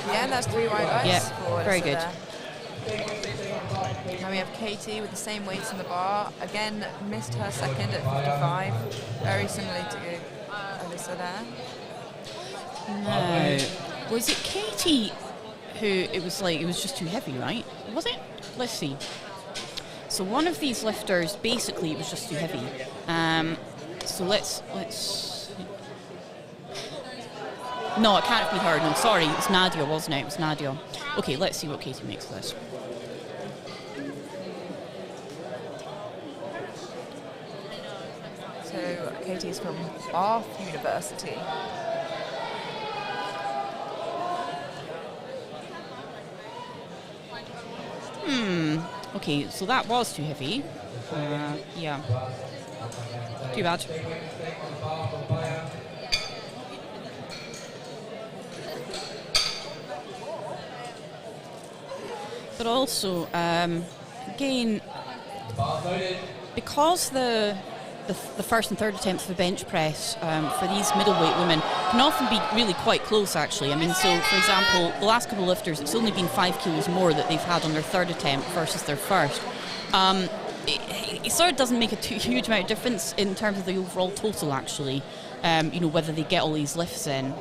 Yeah, and that's 3 white lights.
Yeah,
for
very
Alyssa
good.
there. Now we have Katie with the same weights in the bar. Again, missed her second at 55. Very similar to Alyssa there.
No. Was it Katie who it was just too heavy, right? Was it? Let's see. So one of these lifters, basically, it was just too heavy. So let's. No, it can't have been her. No, sorry, it was Nadia, wasn't it? It was Nadia. Okay, let's see what Katie makes of this.
So Katie's from Bath University.
Okay, so that was too heavy. Yeah. Too bad. But also, again, because the first and third attempts of the bench press for these middleweight women can often be really quite close, actually. I mean, so, for example, the last couple of lifters, it's only been 5 kilos more that they've had on their third attempt versus their first. It sort of doesn't make a huge amount of difference in terms of the overall total, actually, whether they get all these lifts in.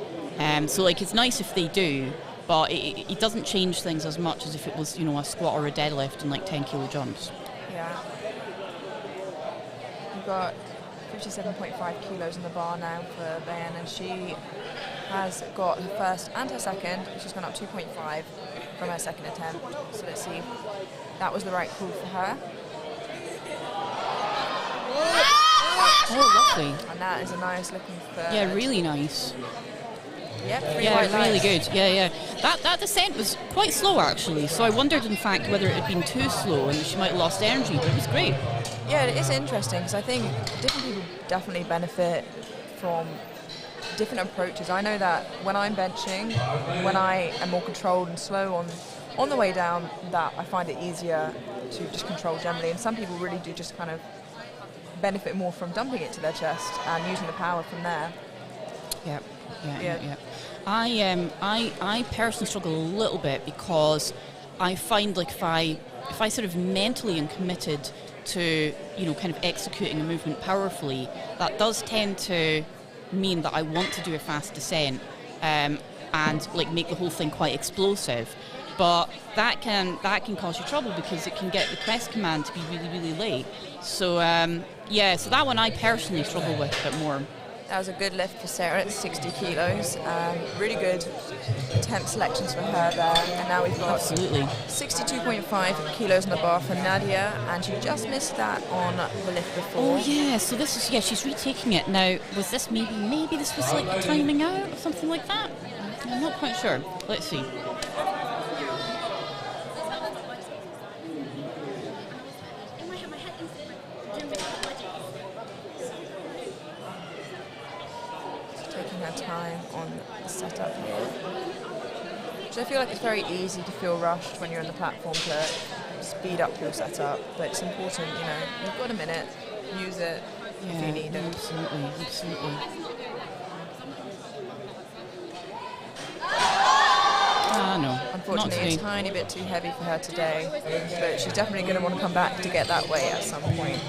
So, like, it's nice if they do, but it doesn't change things as much as if it was, a squat or a deadlift and, like, 10-kilo jumps.
Yeah. We've got 57.5 kilos in the bar now for Ben, and she has got her first and her second. She's gone up 2.5 from her second attempt. So let's see if that was the right call for her.
Oh, lovely.
And that is a nice looking third.
Yeah, really nice.
Yep,
really good. Yeah. That descent was quite slow, actually. So I wondered, in fact, whether it had been too slow and she might have lost energy, but it was great.
Yeah, it is interesting because I think different people definitely benefit from different approaches. I know that when I'm benching, when I am more controlled and slow on the way down, that I find it easier to just control generally. And some people really do just kind of benefit more from dumping it to their chest and using the power from there.
Yeah. I personally struggle a little bit because I find like if I sort of mentally am committed to kind of executing a movement powerfully, that does tend to mean that I want to do a fast descent and like make the whole thing quite explosive. But that can cause you trouble because it can get the press command to be really, really late. So so that one I personally struggle with a bit more.
That was a good lift for Sarah at 60 kilos. Really good attempt selections for her there. And now we've got
Absolutely
62.5 kilos in the bar for Nadia, and she just missed that on the lift before.
Oh yeah, so this is she's retaking it now. Was this maybe this was like timing out or something like that? I'm not quite sure. Let's see.
Time on the setup here. So I feel like it's very easy to feel rushed when you're on the platform to speed up your setup, but it's important, you've got a minute, use it if you need it.
Absolutely. No.
Unfortunately, a tiny bit too heavy for her today, but she's definitely going to want to come back to get that weight at some point.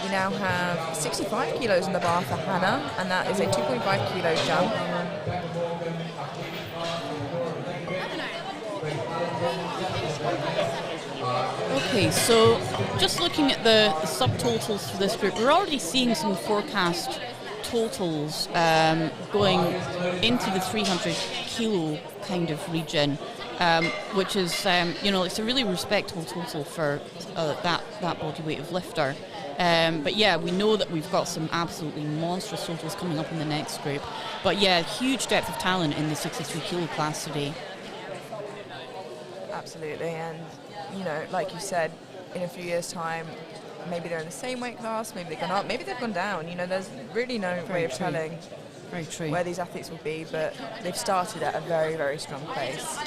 We now have 65 kilos in the bar for Hannah, and that is a 2.5 kilo jump.
Okay, so just looking at the subtotals for this group, we're already seeing some forecast totals going into the 300 kilo kind of region, which is, it's a really respectable total for that body weight of lifter. But yeah, we know that we've got some absolutely monstrous totals coming up in the next group. But yeah, huge depth of talent in the 63 kilo class today.
Absolutely, and like you said, in a few years' time, maybe they're in the same weight class, maybe they've gone up, maybe they've gone down. There's really no way of telling where these athletes will be, but they've started at a very, very strong pace.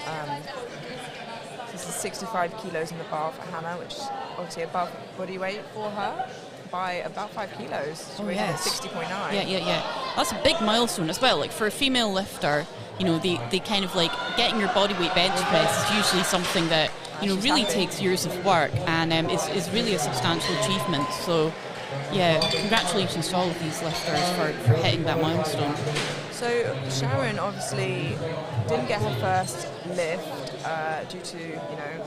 This is 65 kilos in the bar for Hannah, which is obviously above body weight for her by about 5 kilos. She weighed in at 60.9.
Yeah. That's a big milestone as well. Like for a female lifter, they kind of like getting your body weight bench press is usually something that really takes years of work and is really a substantial achievement. So yeah, congratulations to all of these lifters for hitting that milestone.
So Sharon obviously didn't get her first lift due to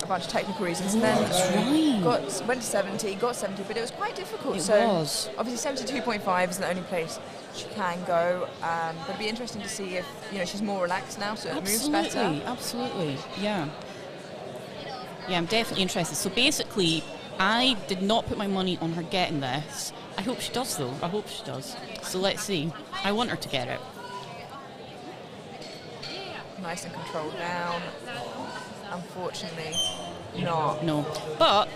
a bunch of technical reasons, and then went to 70, got 70, but it was quite difficult.
It was.
Obviously 72.5 is the only place she can go, but it'd be interesting to see if she's more relaxed now, so it moves better.
Absolutely, yeah. Yeah, I'm definitely interested. So basically, I did not put my money on her getting this. I hope she does, though. I hope she does. So let's see. I want her to get it.
Nice and controlled down. Unfortunately, not.
No. But,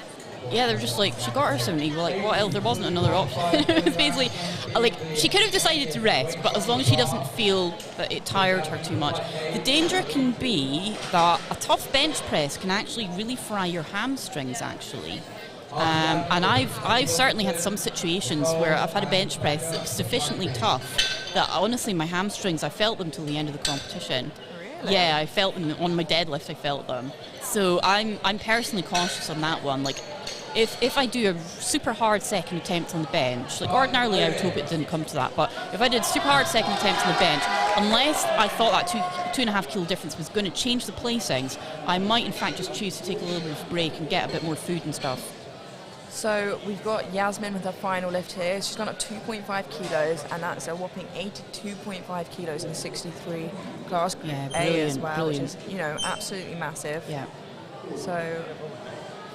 yeah, they're just like, she got her 70. We're like, what else? There wasn't another option. It was basically, like, she could have decided to rest, but as long as she doesn't feel that it tired her too much. The danger can be that a tough bench press can actually really fry your hamstrings, actually. And I've certainly had some situations where I've had a bench press that was sufficiently tough that honestly my hamstrings, I felt them till the end of the competition.
Really?
Yeah, I felt them on my deadlift. I felt them. So I'm personally cautious on that one. Like, if I do a super hard second attempt on the bench, like ordinarily I would hope it didn't come to that, but if I did super hard second attempt on the bench, unless I thought that 2.5 kilo difference was going to change the placings, I might in fact just choose to take a little bit of a break and get a bit more food and stuff.
So we've got Yasmin with her final lift here. She's gone up 2.5 kilos, and that's a whopping 82.5 kilos in the 63 class, Group A as well, which is, absolutely massive.
Yeah.
So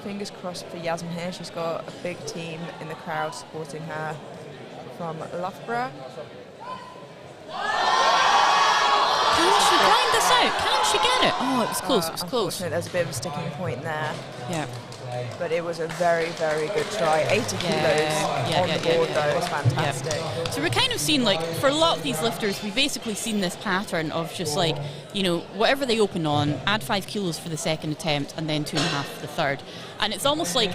fingers crossed for Yasmin here. She's got a big team in the crowd supporting her from Loughborough.
Can she grind this out? Can she get it? Oh, it was close. It was close.
Unfortunately, there's a bit of a sticking point there.
Yeah.
But it was a very, very good try. 80 kilos on the board, though. It was fantastic.
Yeah. So we're kind of seeing, like, for a lot of these lifters, we've basically seen this pattern of just, like, whatever they open on, add 5 kilos for the second attempt, and then 2.5 for the third. And it's almost like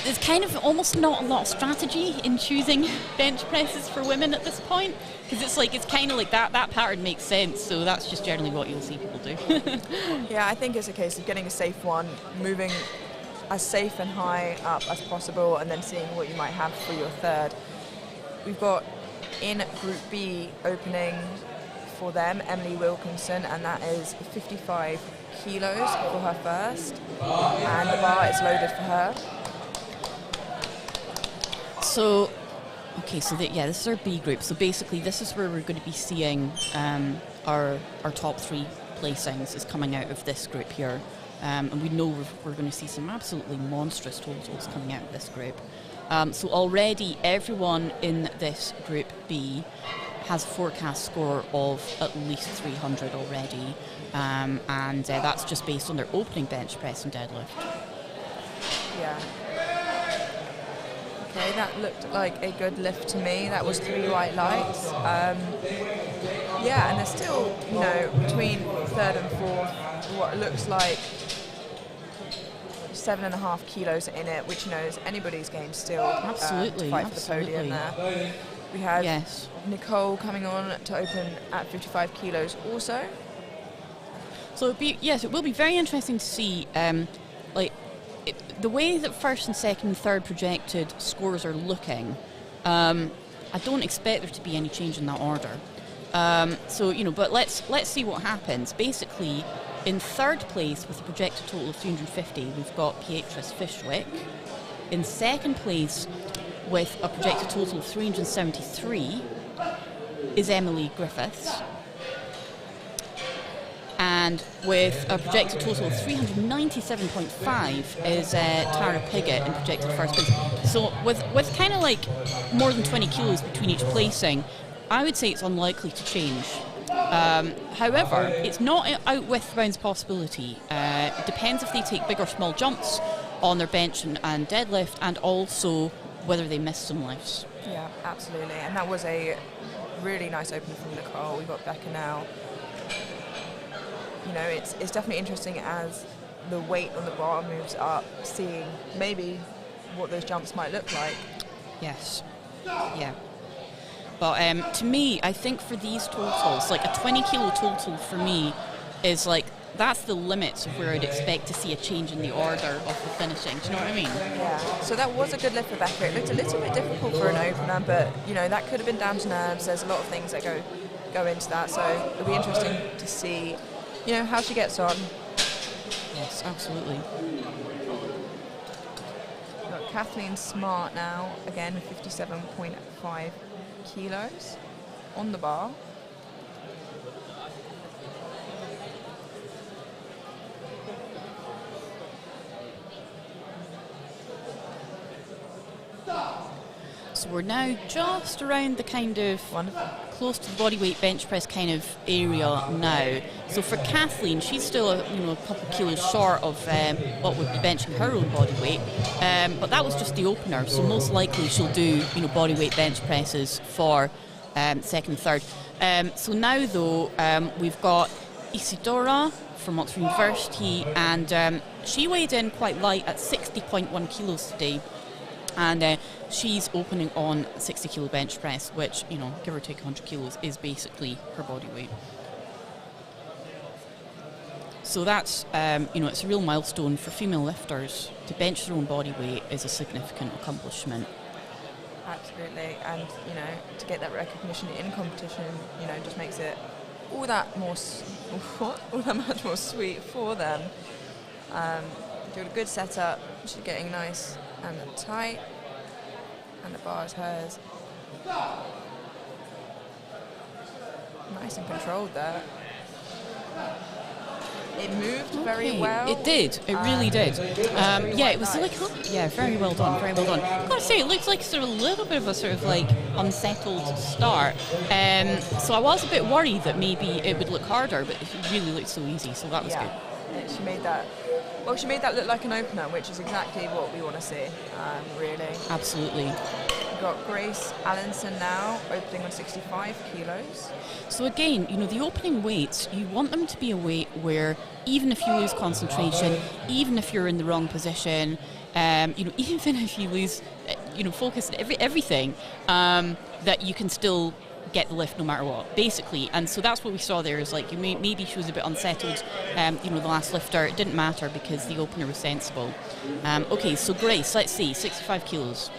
there's kind of almost not a lot of strategy in choosing bench presses for women at this point. Because it's kind of like that pattern makes sense, so that's just generally what you'll see people do.
Yeah, I think it's a case of getting a safe one, moving as safe and high up as possible, and then seeing what you might have for your third. We've got in Group B opening for them, Emily Wilkinson, and that is 55 kilos for her first, and the bar is loaded for her.
So, okay, so this is our B group. So basically, this is where we're going to be seeing our top 3 placings is coming out of this group here. And we know we're going to see some absolutely monstrous totals coming out of this group. So already everyone in this Group B has a forecast score of at least 300 already. And that's just based on their opening bench press and deadlift.
Yeah. Okay, that looked like a good lift to me. That was 3 white lights. Yeah, and there's still, between third and fourth, what looks like 7.5 kilos in it, which is anybody's game still.
Absolutely,
to fight for the podium there. We have Nicole coming on to open at 55 kilos also.
So it will be very interesting to see, the way that first and second and third projected scores are looking. I don't expect there to be any change in that order. But let's see what happens. Basically, in third place with a projected total of 350, we've got Beatrice Fishwick. In second place with a projected total of 373 is Emily Griffiths. And with a projected total of 397.5 is Tara Piggott in projected first place. So with kind of like more than 20 kilos between each placing, I would say it's unlikely to change. However, it's not out with bounds possibility. It depends if they take big or small jumps on their bench and deadlift, and also whether they miss some lifts.
Yeah, absolutely. And that was a really nice opening from Nicole. We've got Becca now. It's definitely interesting as the weight on the bar moves up, seeing maybe what those jumps might look like.
Yes. Yeah. But to me, I think for these totals, like a 20 kilo total for me is like, that's the limits of where I'd expect to see a change in the order of the finishing. Do you know what I mean?
Yeah. So that was a good lift for Becca. It looked a little bit difficult for an opener, but that could have been down to nerves. There's a lot of things that go into that. So it'll be interesting to see, how she gets on.
Yes, absolutely.
We've got Kathleen Smart now, again with 57.5 kilos on the bar.
So we're now just around the kind of close to the bodyweight bench press kind of area now. So for Kathleen, she's still a couple kilos short of what would be benching her own body weight, but that was just the opener. So most likely she'll do bodyweight bench presses for second, third. So now though we've got Isidora from Oxford University, and she weighed in quite light at 60.1 kilos today. And she's opening on 60 kilo bench press, which, give or take 100 kilos, is basically her body weight. So that's, it's a real milestone for female lifters. To bench their own body weight is a significant accomplishment.
Absolutely, and, to get that recognition in competition, just makes it all that much more sweet for them. Doing a good setup, she's getting nice and tight, and the bar is hers. Nice and controlled there. It moved very well.
It did. It really did. It was nice. Very well done. Very well done. I've got to say, it looks like sort of a little bit of a sort of like unsettled start. So I was a bit worried that maybe it would look harder, but it really looked so easy. So that was good.
She made that. Well, she made that look like an opener, which is exactly what we want to see, really.
Absolutely.
We've got Grace Allenson now, opening on 65 kilos.
So again, the opening weights, you want them to be a weight where even if you lose concentration, even if you're in the wrong position, even if you lose, focus, everything, that you can still get the lift no matter what, basically. And so that's what we saw there, is like maybe she was a bit unsettled, the last lifter. It didn't matter because the opener was sensible. Okay, so Grace, let's see, 65 kilos.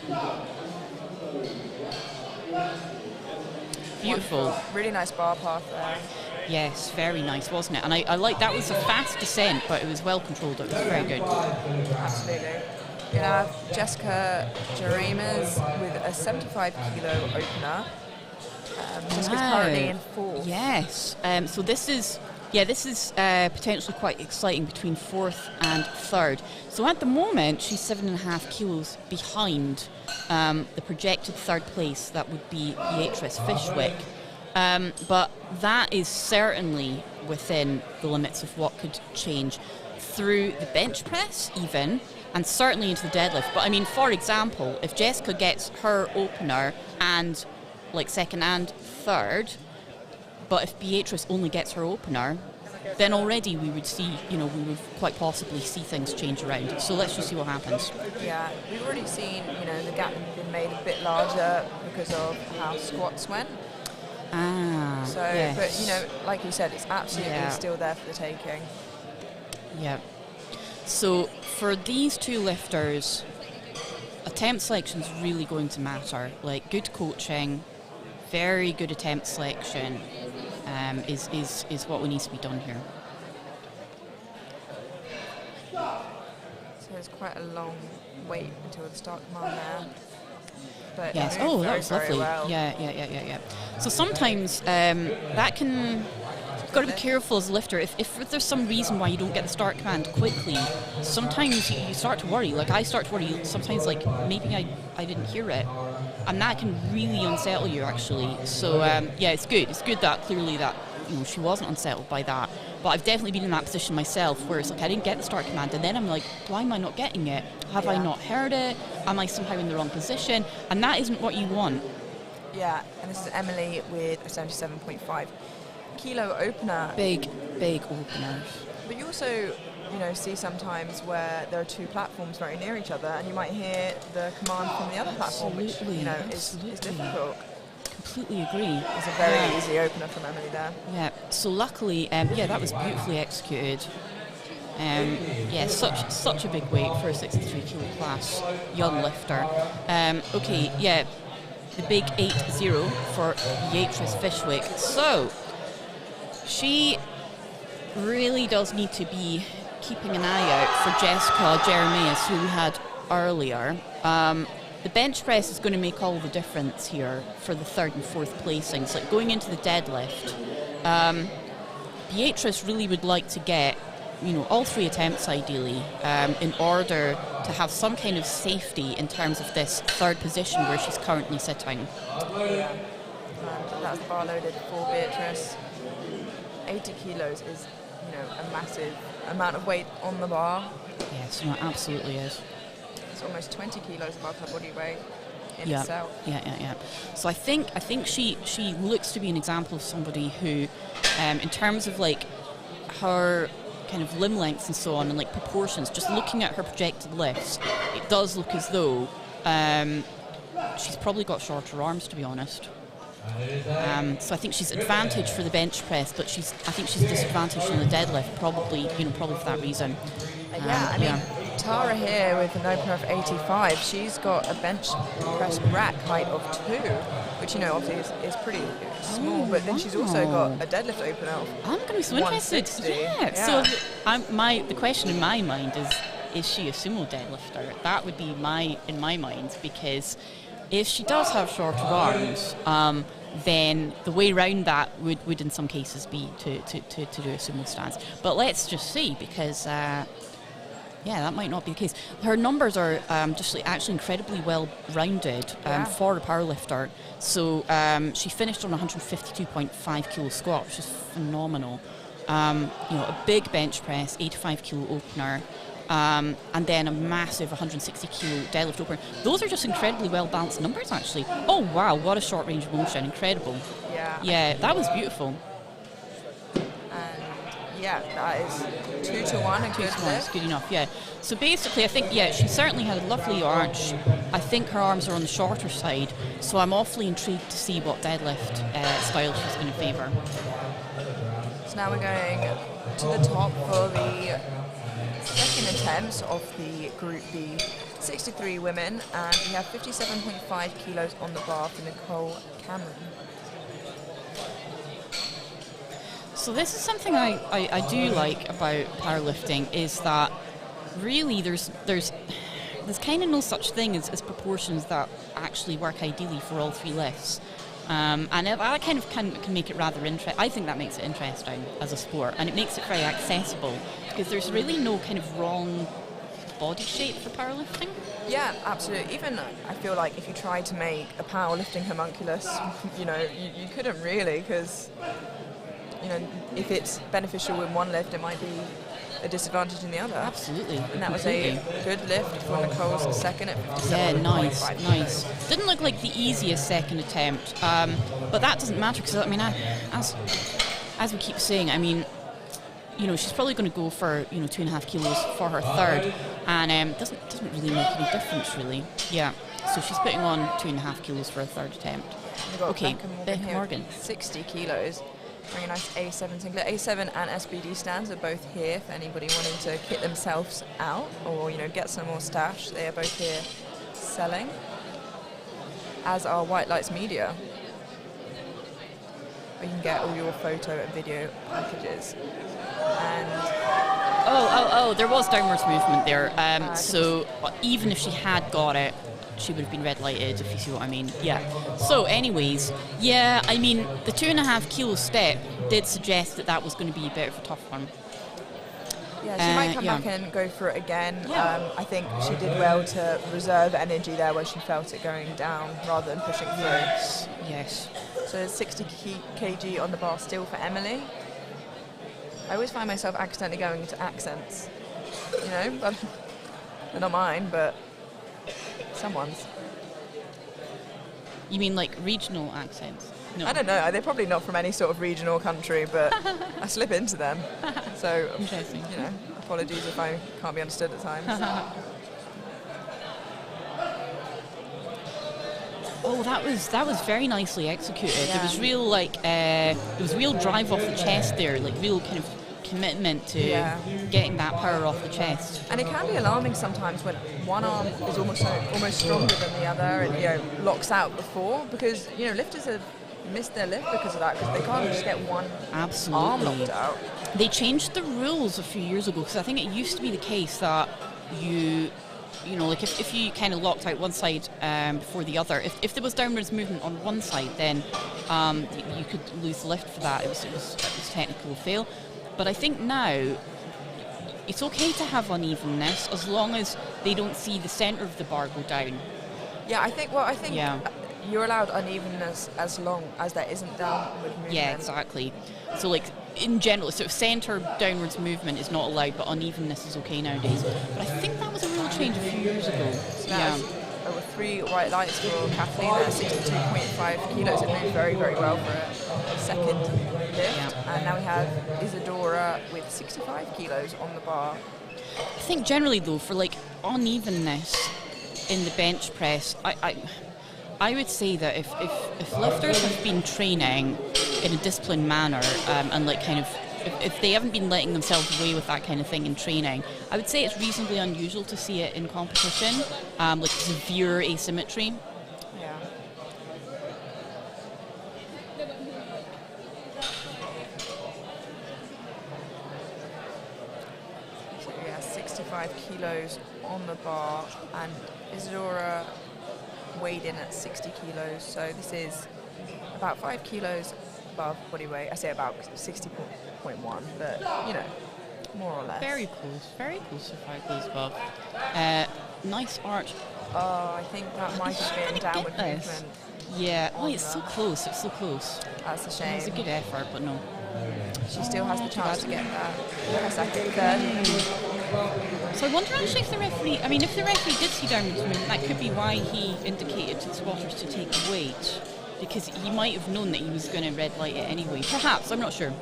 Beautiful.
Wonderful. Really nice bar path there.
Yes, very nice, wasn't it? And I like that was a fast descent, but it was well controlled. It was very good.
Absolutely. You have Jessica Jeremes with a 75 kilo opener. Jessica's currently in fourth.
Yes. So this is potentially quite exciting between fourth and third. So at the moment, she's 7.5 kilos behind the projected third place. That would be Beatrice Fishwick. But that is certainly within the limits of what could change through the bench press even, and certainly into the deadlift. But I mean, for example, if Jessica gets her opener and like second and third, but if Beatrice only gets her opener, then already we would see, we would quite possibly see things change around. So let's just see what happens.
Yeah, we've already seen, the gap been made a bit larger because of how squats went. So,
yes.
But, like you said, it's absolutely still there for the taking.
Yeah. So for these two lifters, attempt selection is really going to matter. Like good coaching, very good attempt selection is what needs to be done here.
So it's quite a long wait until the start command there. But
yes.
that
was lovely.
Well.
Yeah. So sometimes that can. You've got to be careful as a lifter. If there's some reason why you don't get the start command quickly, sometimes you start to worry. Like I start to worry sometimes, like maybe I didn't hear it, and that can really unsettle you actually. So it's good. It's good that clearly that she wasn't unsettled by that. But I've definitely been in that position myself where it's like I didn't get the start command, and then I'm like, why am I not getting it? Have I not heard it? Am I somehow in the wrong position? And that isn't what you want.
Yeah, and this is Emily with a 77.5 kilo opener.
Big openers.
But you also see sometimes where there are two platforms very near each other, and you might hear the command from the other platform, which is difficult.
Completely agree.
It's a very easy opener from Emily there.
Yeah. So luckily, that was beautifully executed. Such a big weight for a 63 kilo class young lifter. The big 8-0 for Beatrice Fishwick. So she really does need to be keeping an eye out for Jessica Jeremias, who we had earlier. The bench press is going to make all the difference here for the third and fourth placings. Like going into the deadlift, Beatrice really would like to get all three attempts ideally, in order to have some kind of safety in terms of this third position where she's currently sitting.
That's bar loaded for Beatrice. 80 kilos is, a massive amount of weight on the bar.
Yes, no, it absolutely is.
It's almost 20 kilos above her body weight in
Yeah.
itself.
Yeah. So I think she looks to be an example of somebody who, in terms of like her kind of limb lengths and so on and like proportions, just looking at her projected lifts, it does look as though she's probably got shorter arms, to be honest. So I think she's advantage for the bench press, but I think she's disadvantaged on the deadlift, probably for that reason.
Tara here with an opener of 85, she's got a bench press rack height of 2, which obviously is pretty small, but then she's also got a deadlift opener of
I'm going to be so interested. So the question in my mind is she a sumo deadlifter? That would be in my mind, because if she does have shorter arms, then the way around that would in some cases be to do a sumo stance. But let's just see, because that might not be the case. Her numbers are actually incredibly well rounded for a powerlifter. So she finished on 152.5 kilo squat, which is phenomenal. A big bench press, 85 kilo opener. And then a massive 160 kilo deadlift opener. Those are just incredibly well balanced numbers, actually. Oh wow, what a short range of motion! Incredible. Yeah, that was beautiful.
And that is 2 to 1. A good lift.
Good enough. Yeah. So basically, I think she certainly had a lovely arch. I think her arms are on the shorter side, so I'm awfully intrigued to see what deadlift style she's going to favour.
So now we're going to the top for the second attempts of the Group B 63 women, and we have 57.5 kilos on the bar for Nicole Cameron.
So this is something I do like about powerlifting, is that really there's kind of no such thing as proportions that actually work ideally for all three lifts. And that kind of can make it rather interesting. I think that makes it interesting as a sport, and it makes it very accessible, because there's really no kind of wrong body shape for powerlifting.
Yeah, absolutely. Even I feel like if you tried to make a powerlifting homunculus, you couldn't really, because if it's beneficial in one lift, it might be a disadvantage in the other.
Absolutely.
And that was a good lift for Nicole's second at 57.5.
Yeah, nice. Didn't look like the easiest second attempt, but that doesn't matter, because as we keep saying, she's probably going to go for 2.5 kilos for her third, and doesn't really make any difference really. Yeah. So she's putting on 2.5 kilos for a third attempt. Okay, Becca Morgan.
60 kilos. Very nice A7 singlet. A7 and SBD stands are both here for anybody wanting to kit themselves out or, get some more stash. They are both here selling, as are White Lights Media. You can get all your photo and video packages. And
there was downwards movement there. So even if she had got it, she would have been red lighted, if you see what I mean. Yeah. So anyways, the 2.5 kilo step did suggest that was going to be a bit of a tough one.
Yeah, she might come back and go for it again. Yeah. I think she did well to reserve energy there where she felt it going down rather than pushing through.
Yes.
So 60 kg on the bar still for Emily. I always find myself accidentally going into accents. They're not mine, but someone's.
You mean like regional accents? No.
I don't know. They're probably not from any sort of regional country, but I slip into them. So
interesting.
Apologies if I can't be understood at times.
Oh, that was very nicely executed. There was real there was real drive off the chest there, like real kind of commitment to getting that power off the chest.
And it can be alarming sometimes when one arm is almost stronger than the other, and locks out before, because lifters have missed their lift because of that, because they can't just get one arm locked out.
They changed the rules a few years ago, because I think it used to be the case that like if you kind of locked out one side before the other, if there was downwards movement on one side, then you could lose the lift for that. It was technical fail. But I think now it's okay to have unevenness as long as they don't see the centre of the bar go down.
Yeah, I think you're allowed unevenness as long as there isn't downward movement.
Yeah, exactly. So like in general, sort of centre downwards movement is not allowed, but unevenness is okay nowadays. But I think that was a rule change a few years ago.
So there were 3 white lights for Kathleen at 62.5 kilos. It moved very, very well for a second lift. Yeah. And now we have Isadora with 65 kilos on the bar.
I think generally though, for like unevenness in the bench press, I would say that if lifters have been training in a disciplined manner and like kind of if they haven't been letting themselves away with that kind of thing in training, I would say it's reasonably unusual to see it in competition, like severe asymmetry.
Yeah. So 65 kilos on the bar, and Isadora weighed in at 60 kilos, so this is about 5 kilos above body weight. I say about 60.1, but more or less.
Very close to 5 kilos above. Nice arch.
Oh, I think that might have been downward movement.
Yeah, it's so close,
That's a shame.
It's a good effort, but no.
She still has the chance to get her second, third.
So I wonder actually if the referee did see downwards movement, that could be why he indicated to the spotters to take weight, because he might have known that he was going to red light it anyway. Perhaps, I'm not sure.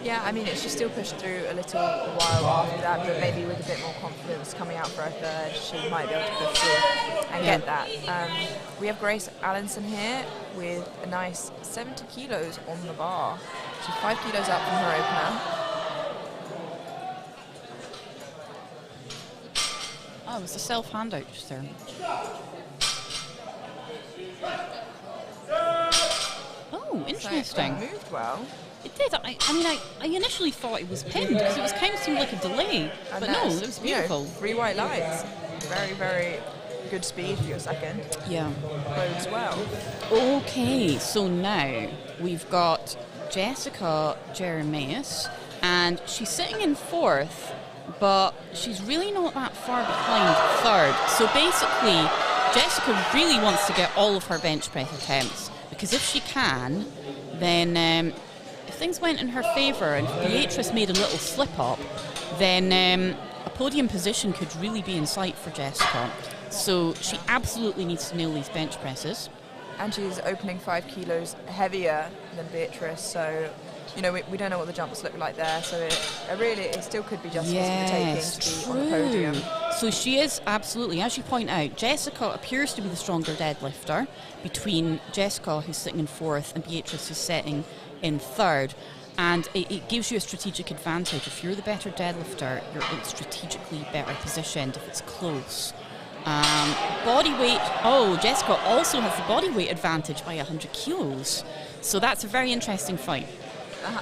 Yeah, I mean, she still pushed through a little while after that, but maybe with a bit more confidence coming out for her third, she might be able to push through and get that. We have Grace Allenson here with a nice 70 kilos on the bar. She's 5 kilos up from her opener.
Oh, it was a self-handout just there. Oh, interesting.
So it moved well.
It did. I initially thought it was pinned because it was kind of seemed like a delay,
and
but no, it was beautiful.
3 white lights. Very, very good speed for your second.
Yeah.
Bodes well.
Okay, so now we've got Jessica Jeremias, and she's sitting in 4th, but she's really not that far behind 3rd. So basically, Jessica really wants to get all of her bench press attempts, because if she can, then if things went in her favour and Beatrice made a little slip up, then a podium position could really be in sight for Jessica. So she absolutely needs to nail these bench presses.
And she's opening 5 kilos heavier than Beatrice, so we don't know what the jumps look like there, so it still could be Jessica's taking to be on the podium.
So she is absolutely, as you point out, Jessica appears to be the stronger deadlifter between Jessica, who's sitting in 4th, and Beatrice, who's sitting in 3rd. And it gives you a strategic advantage. If you're the better deadlifter, you're strategically better positioned if it's close. Body weight, Jessica also has the body weight advantage by 100 kilos. So that's a very interesting fight.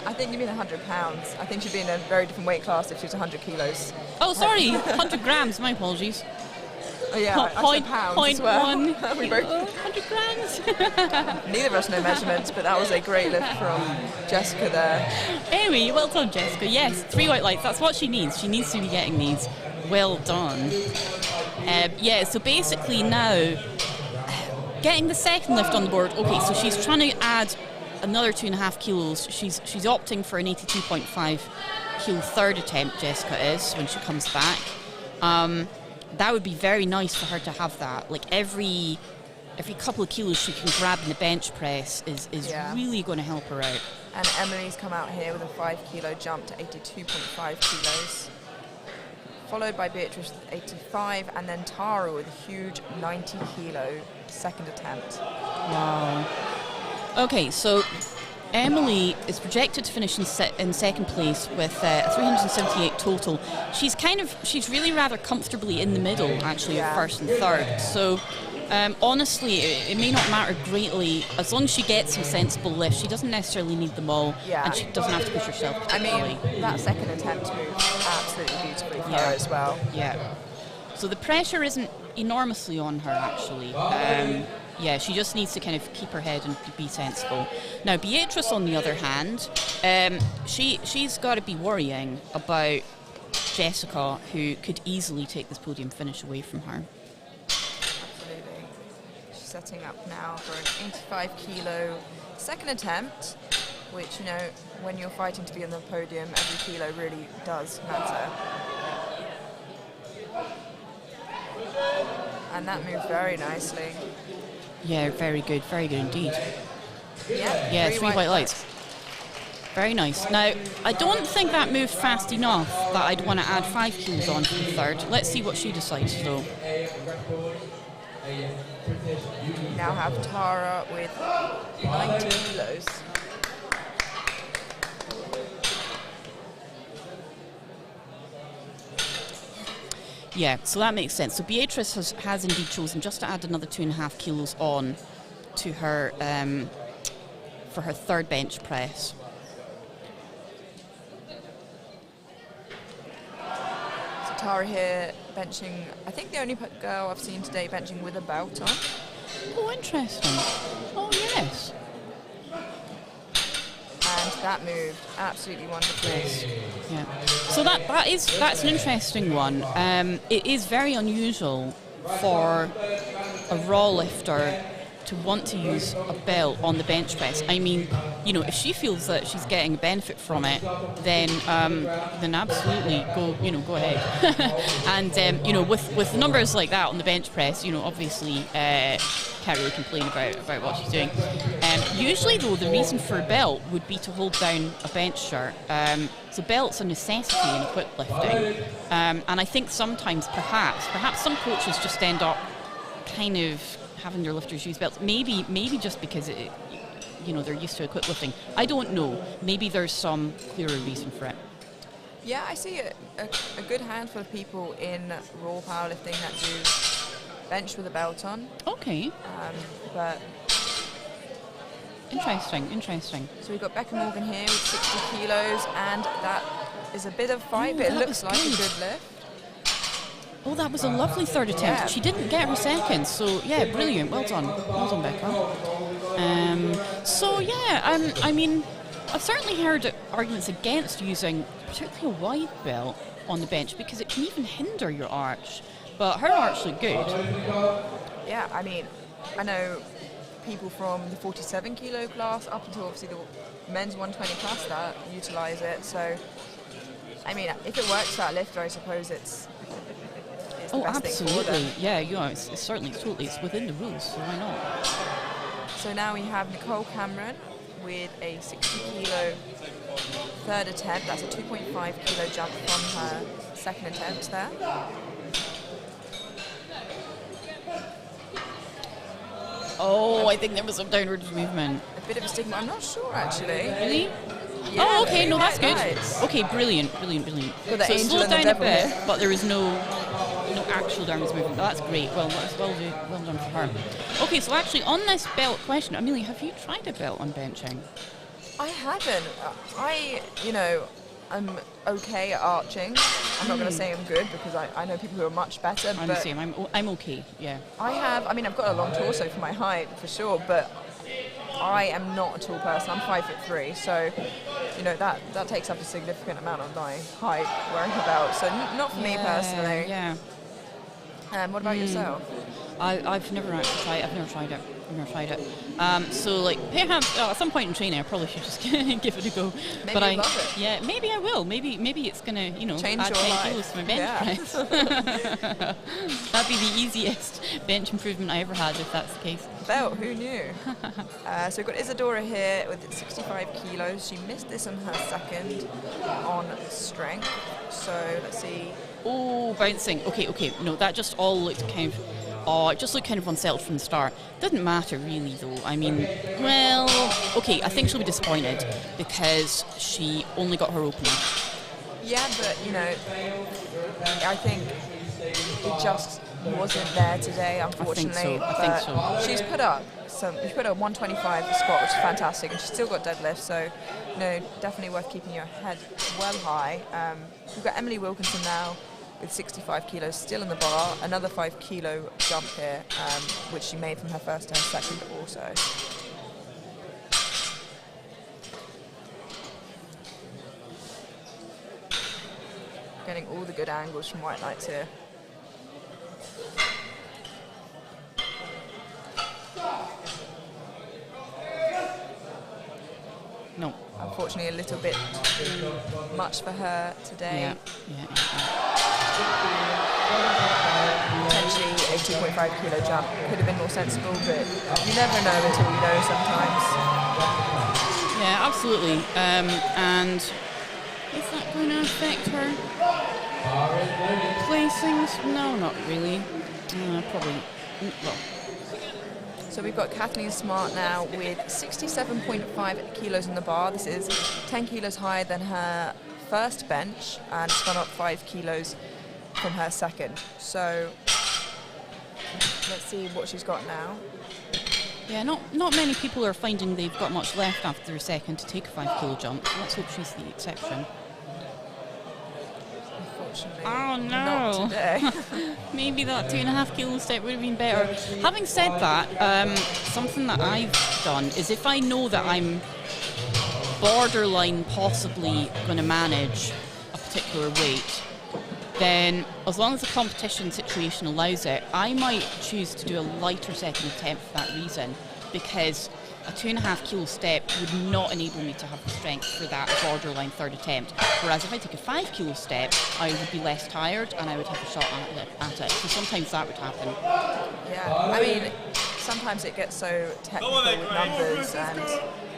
I think you mean 100 pounds. I think she'd be in a very different weight class if she was 100 kilos.
Oh, sorry, 100 grams, my apologies.
Oh, yeah, I said pounds as well. We both
100 grams.
Neither of us know measurements, but that was a great lift from Jessica there.
Anyway, well done, Jessica. Yes, 3 white lights, that's what she needs. She needs to be getting these. Well done. So basically now, getting the second lift on the board. Okay, so she's trying to add another 2.5 kilos. She's opting for an 82.5 kilo third attempt, Jessica is, when she comes back. That would be very nice for her to have that. Like every couple of kilos she can grab in the bench press is really going to help her out.
And Emily's come out here with a 5 kilo jump to 82.5 kilos. followed by Beatrice with 85, and then Tara with a huge 90 kilo second attempt.
Wow. Okay, so Emily is projected to finish in second place with 378 total. She's really rather comfortably in the middle, actually, of first and third. So honestly, it may not matter greatly as long as she gets some sensible lifts. She doesn't necessarily need them all, and she doesn't have to push herself particularly.
I mean, that second attempt moved absolutely beautifully for her as well.
Yeah. So the pressure isn't enormously on her, actually. She just needs to kind of keep her head and be sensible. Now, Beatrice, on the other hand, she's got to be worrying about Jessica, who could easily take this podium finish away from her.
Absolutely. She's setting up now for an 85 kilo second attempt, which, you know, when you're fighting to be on the podium, every kilo really does matter. And that moved very nicely.
Yeah, very good indeed.
Yeah,
three white lights. Very nice. Now, I don't think that moved fast enough that I'd want to add 5 kilos on for the third. Let's see what she decides, though.
We now have Tara with 90 kilos.
Yeah, so that makes sense. So Beatrice has indeed chosen just to add another 2.5 kilos on to her for her third bench press.
So Tara here benching, I think the only girl I've seen today benching with a belt on.
Oh, interesting. Oh, yes.
And that moved absolutely wonderfully.
Yeah. So that's an interesting one. It is very unusual for a raw lifter to want to use a belt on the bench press. I mean, you know, if she feels that she's getting a benefit from it, then absolutely go ahead. And you know, with numbers like that on the bench press, you know, obviously can't really complain about what she's doing. Usually, though, the reason for a belt would be to hold down a bench shirt. So belt's a necessity in equip lifting, and I think sometimes, perhaps some coaches just end up kind of having their lifters use belts. Maybe just because they're used to equip lifting. I don't know. Maybe there's some clearer reason for it.
Yeah, I see a good handful of people in raw powerlifting that do bench with a belt on.
Okay.
But
Interesting.
so we've got Becca Morgan here with 60 kilos, and that is a bit of fight, but it looks like a good lift.
Oh, that was a lovely third attempt.
Yeah.
She didn't get her second, so yeah, brilliant. Well done, Becca. I mean, I've certainly heard arguments against using particularly a wide belt on the bench because it can even hinder your arch. But her arch looked good.
Yeah, I mean, I know people from the 47 kilo class up until obviously the men's 120 plus that utilise it. So, I mean, if it works for that lifter, I suppose it's the best thing for them.
Yeah, it's certainly totally it's within the rules, so why not?
So now we have Nicole Cameron with a 60 kilo third attempt. That's a 2.5 kilo jump from her second attempt there.
Oh, I think there was some downwards movement.
A bit of a stigma. I'm not sure actually.
Really?
Yeah,
oh, okay. No, that's good.
Lights.
Okay, brilliant. So it slowed down a bit, but there was no actual downwards movement. Oh, that's great. Well done for her. Okay, so actually on this belt question, Amelia, have you tried a belt on benching?
I haven't. I'm okay at arching. I'm not going to say I'm good because I know people who are much better.
I'm the same. I'm okay. Yeah.
I've got a long torso for my height for sure, but I am not a tall person. I'm 5'3", so that takes up a significant amount of my height wearing a belt. So not for me personally.
Yeah.
What about yourself?
I've never actually tried it. I've never tried it. So like perhaps at some point in training I probably should just give it a go.
Maybe you'll love it.
Yeah, maybe I will. Maybe it's gonna
change
add
your
10
life.
kilos to my bench press. That'd be the easiest bench improvement I ever had if that's the case.
Belt, who knew? So we've got Isadora here with 65 kilos. She missed this on her second on strength. So let's see.
Oh, bouncing. Okay. No, that just all looked kind of... Oh, it just looked kind of unsettled from the start. Didn't matter really, though. I mean, well, okay, I think she'll be disappointed because she only got her opener.
Yeah, but, you know, I think it just wasn't there today, unfortunately.
I think so.
She's put up she put a 125 squat, which is fantastic, and she's still got deadlift, so, you know, definitely worth keeping your head well high. We've got Emily Wilkinson now with 65 kilos still in the bar, another 5 kilo jump here, which she made from her first to her second also. Getting all the good angles from White Knights here.
No.
Unfortunately, a little bit too much for her today.
Yeah.
Potentially a 2.5 kilo jump could have been more sensible, but you never know until you know sometimes.
Yeah, absolutely. And is that going to affect her placings? No, not really. Probably. Well.
So we've got Kathleen Smart now with 67.5 kilos in the bar. This is 10 kilos higher than her first bench, and it's gone up 5 kilos from her second. So let's see what she's got now.
Yeah, not many people are finding they've got much left after their second to take a 5 kilo jump. So let's hope she's the exception. Oh no!
Not today.
Maybe that 2.5 kilo step would have been better. Having said that, something that I've done is if I know that I'm borderline possibly going to manage a particular weight, then as long as the competition situation allows it, I might choose to do a lighter second attempt for that reason, because a 2.5 kilo step would not enable me to have the strength for that borderline third attempt. Whereas if I take a 5 kilo step, I would be less tired and I would have a shot at it. So sometimes that would happen.
Yeah, I mean, sometimes it gets so technical with numbers and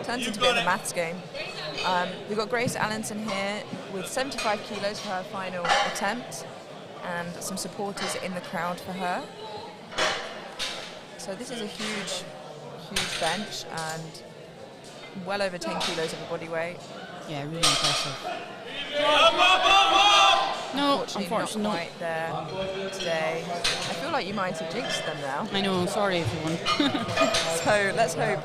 turns into a bit of a maths game. We've got Grace Allenson here with 75 kilos for her final attempt, and some supporters in the crowd for her. So this is a huge bench and well over 10 kilos of a body weight.
Yeah, really impressive. No, unfortunately
not quite there today. I feel like you might have jinxed them now.
I know, sorry everyone.
So let's hope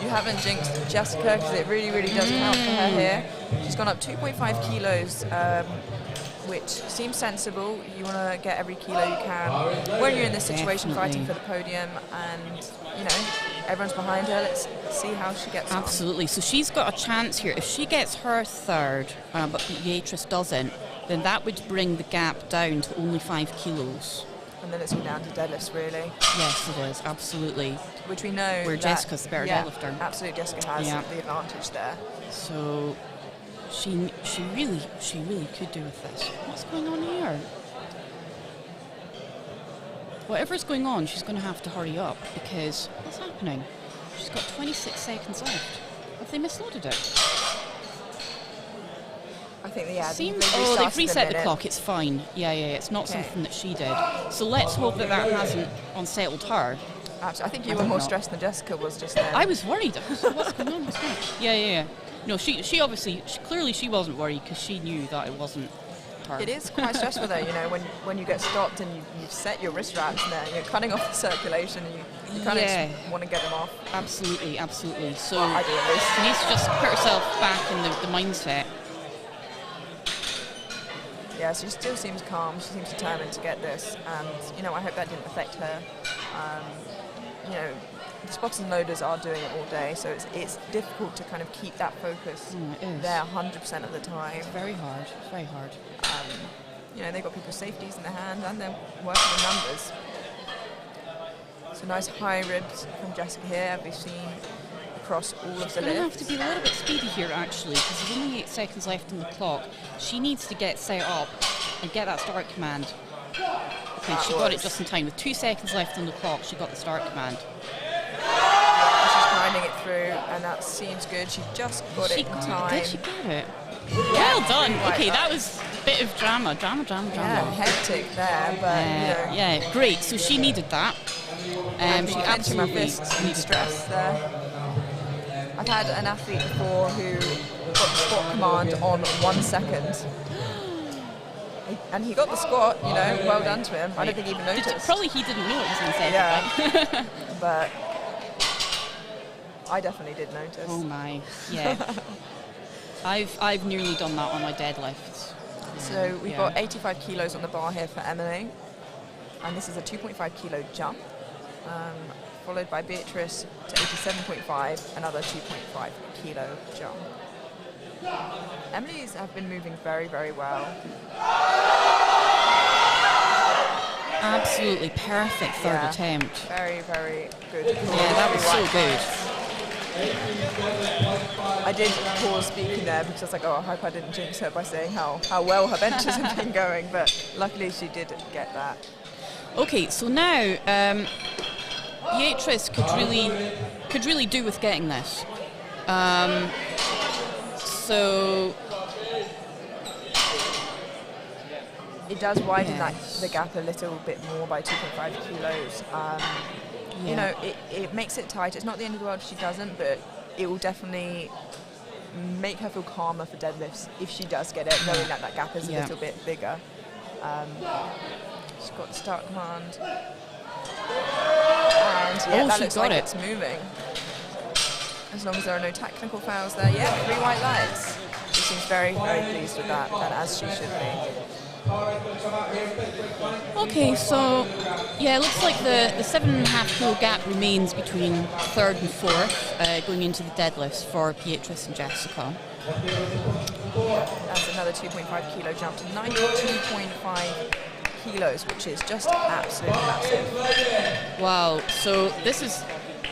you haven't jinxed Jessica, because it really does count for her here. She's gone up 2.5 kilos, which seems sensible. You want to get every kilo you can when you're in this situation.
Definitely.
Fighting for the podium, and you know, everyone's behind her. Let's see how she gets on.
Absolutely. So she's got a chance here. If she gets her third, but Beatrice doesn't, then that would bring the gap down to only 5 kilos.
And then it's all down to deadlifts, really.
Yes, it is, absolutely.
Which we know
where Jessica's the better deadlifter.
Absolutely, Jessica has the advantage there.
So she really could do with this. What's going on here? Whatever's going on, she's going to have to hurry up, because what's happening? She's got 26 seconds left. Have they misloaded it?
I think
they've reset the clock. It's fine. Yeah. It's not something that she did. So let's hope that hasn't unsettled her.
Absolutely. I think you were more stressed than Jessica was just then.
I was worried. What's going on? Yeah. No, she obviously, clearly she wasn't worried, because she knew that it wasn't her.
It is quite stressful though, you know, when you get stopped and you've set your wrist wraps and you're cutting off the circulation, and you kind of just want to get them off.
Absolutely. So
I do at least.
She needs to just put herself back in the mindset.
Yeah, she still seems calm. She seems determined to get this, and you know, I hope that didn't affect her. You know, the spotters and loaders are doing it all day, so it's difficult to kind of keep that focus there 100% of the time.
It's very hard.
You know, they've got people's safeties in their hand, and they're working the numbers. So nice high ribs from Jessica here, we've seen across all of the lifts.
She's going to have to be a little bit speedy here, actually, because there's only 8 seconds left on the clock. She needs to get set up and get that start command. Okay, she got it just in time. With 2 seconds left on the clock, she got the start command.
She's grinding it through, and that seems good. She just got it in time.
Did she get it? Well done. Okay, that was bit of drama.
Yeah, hectic there, but
Yeah, great. So she needed that. She
clenching my
absolutely
fists
needed
stress there. I've had an athlete before who got the squat command on 1 second. And he got the squat, well done to him. I don't think he even noticed.
Probably he didn't know it was in second.
Yeah. But I definitely did notice.
Oh my, yeah. I've nearly done that on my deadlifts.
So we've got 85 kilos on the bar here for Emily. And this is a 2.5 kilo jump. Followed by Beatrice to 87.5, another 2.5 kilo jump. Emily's have been moving very, very well.
Absolutely perfect third attempt.
Very, very good.
Yeah, that was so good.
I did pause speaking there because I was like, I hope I didn't jinx her by saying how well her benches have been going, but luckily she did get that.
Okay, so now Beatrice could really do with getting this. So
it does widen the gap a little bit more by 2.5 kilos. It makes it tight. It's not the end of the world if she doesn't, but it will definitely make her feel calmer for deadlifts if she does get it, knowing that gap is a little bit bigger. She's got the start command. And that looks like it's moving. As long as there are no technical fouls there. Yeah, 3 white lights. She seems very, very pleased with that, and as she should be.
Okay, so it looks like the 7.5 kilo gap remains between third and fourth going into the deadlifts for Beatrice and Jessica.
That's another 2.5 kilo jump to 92.5 kilos, which is just absolutely massive.
Wow, so this is,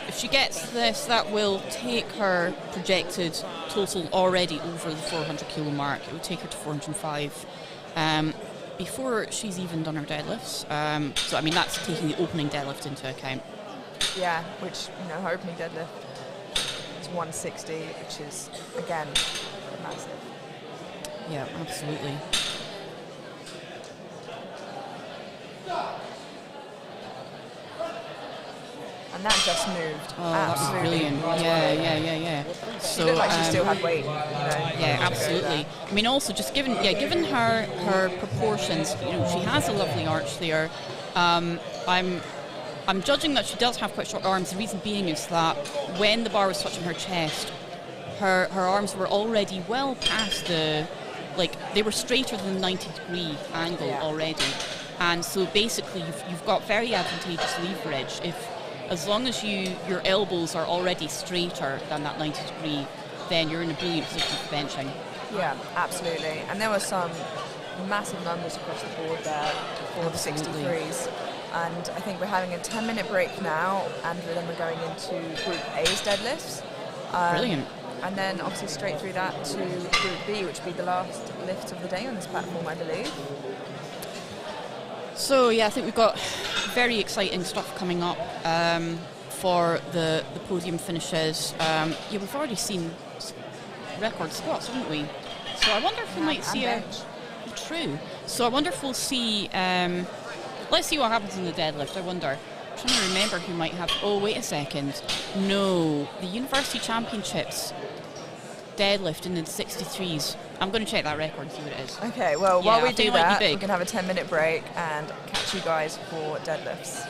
if she gets this, that will take her projected total already over the 400 kilo mark. It would take her to 405 before she's even done her deadlifts. So I mean, that's taking the opening deadlift into account.
Yeah, which, her opening deadlift is 160, which is, again, massive.
Yeah, absolutely.
And that just moved.
Oh, that was brilliant. Yeah.
So, she looked like she still had weight.
Yeah, absolutely. I mean, also just given her proportions, she has a lovely arch there. I'm judging that she does have quite short arms. The reason being is that when the bar was touching her chest, her arms were already well past they were straighter than the 90-degree angle already. And so basically you've got very advantageous leverage as long as your elbows are already straighter than that 90 degree, then you're in a brilliant position for benching.
Yeah, absolutely. And there were some massive numbers across the board there for the 63s. And I think we're having a 10-minute break now, and then we're going into Group A's deadlifts.
Brilliant.
And then obviously straight through that to Group B, which will be the last lift of the day on this platform, I believe.
So I think we've got very exciting stuff coming up for the podium finishes. We've already seen record squats, haven't we? So I wonder if we might see True. So I wonder if we'll see. Let's see what happens in the deadlift. I wonder. I'm trying to remember who might have. Oh, wait a second. No, the University Championships deadlift in the 63s. I'm going to check that record and see what it is.
Okay, well, while we do that, we can have a 10-minute break and catch you guys for deadlifts.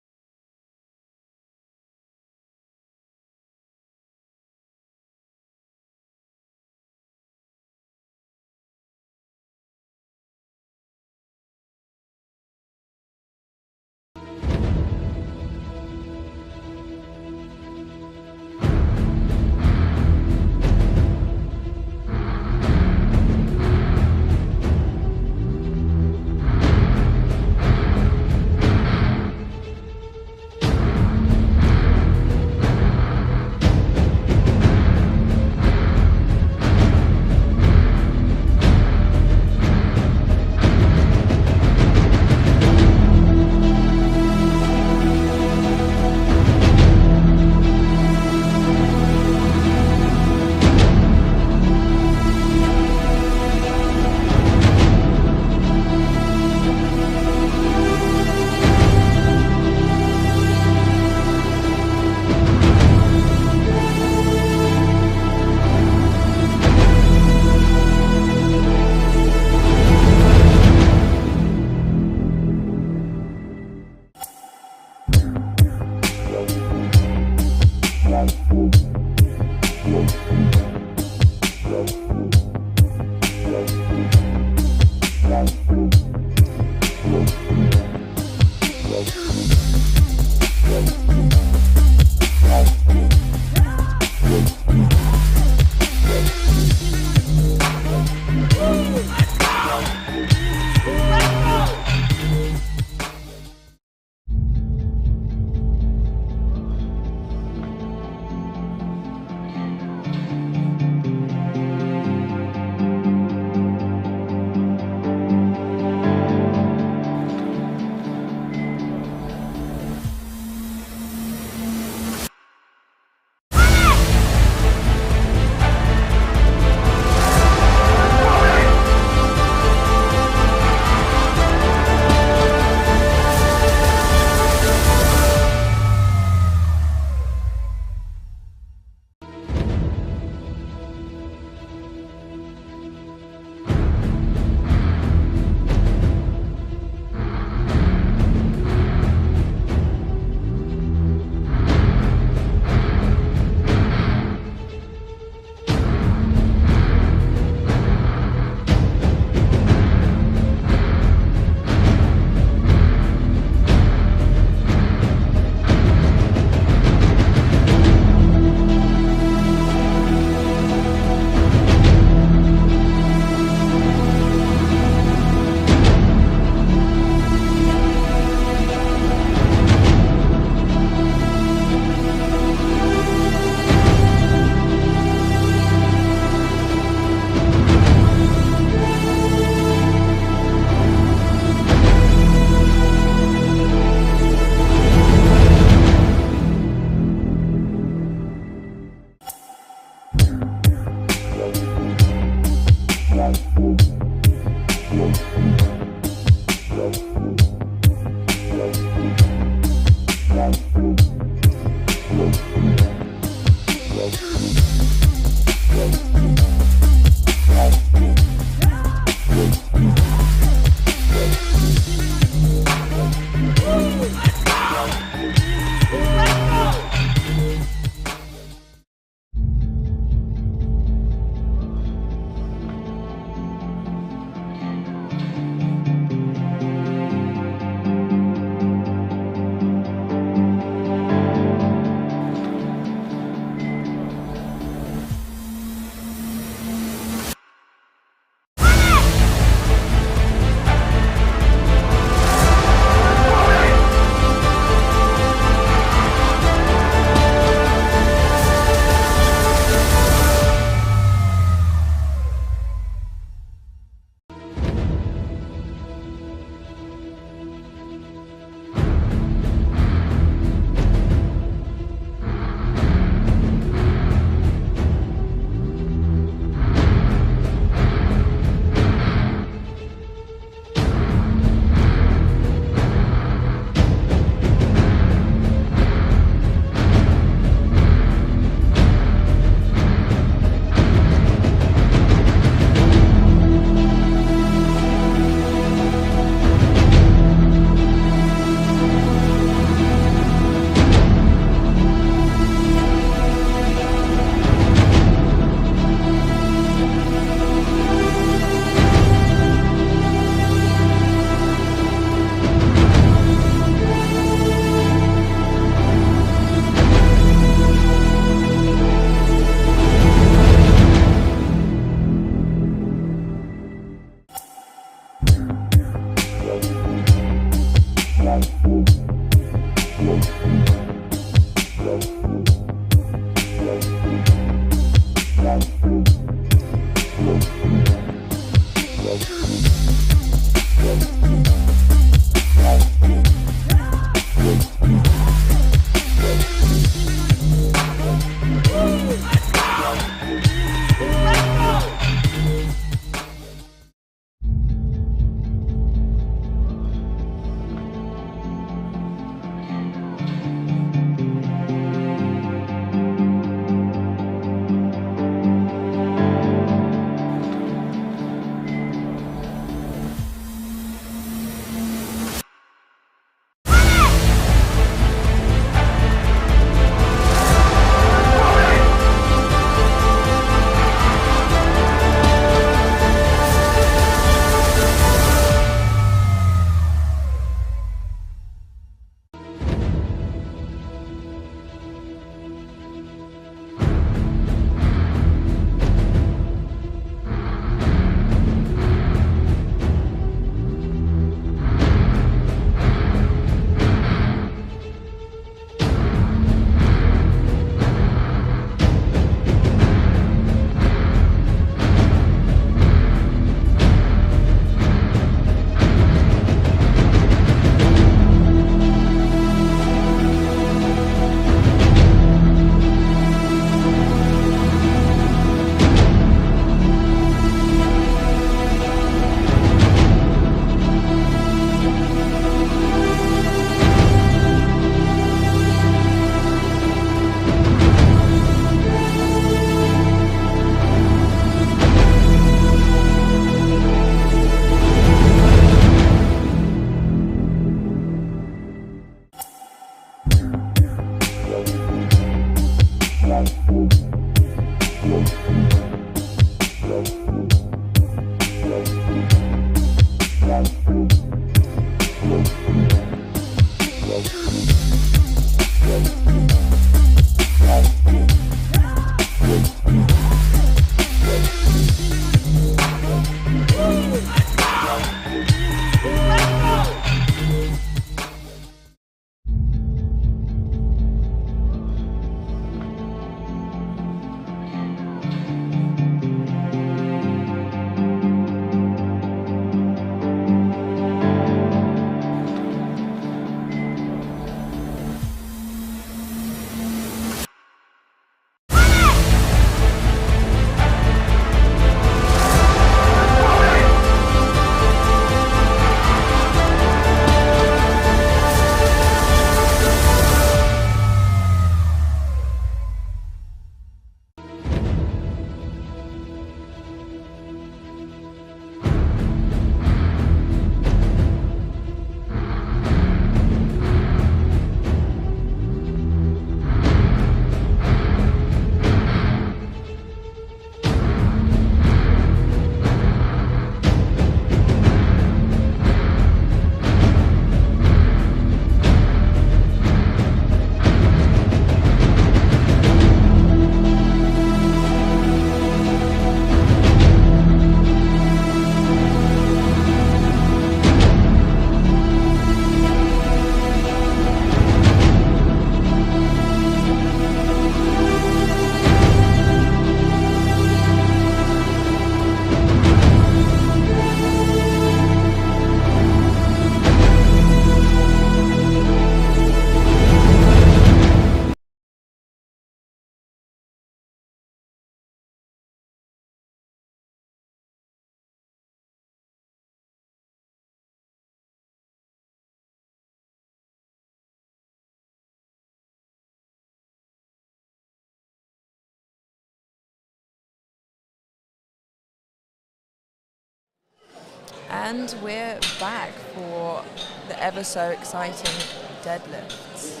And we're back for the ever so exciting deadlifts.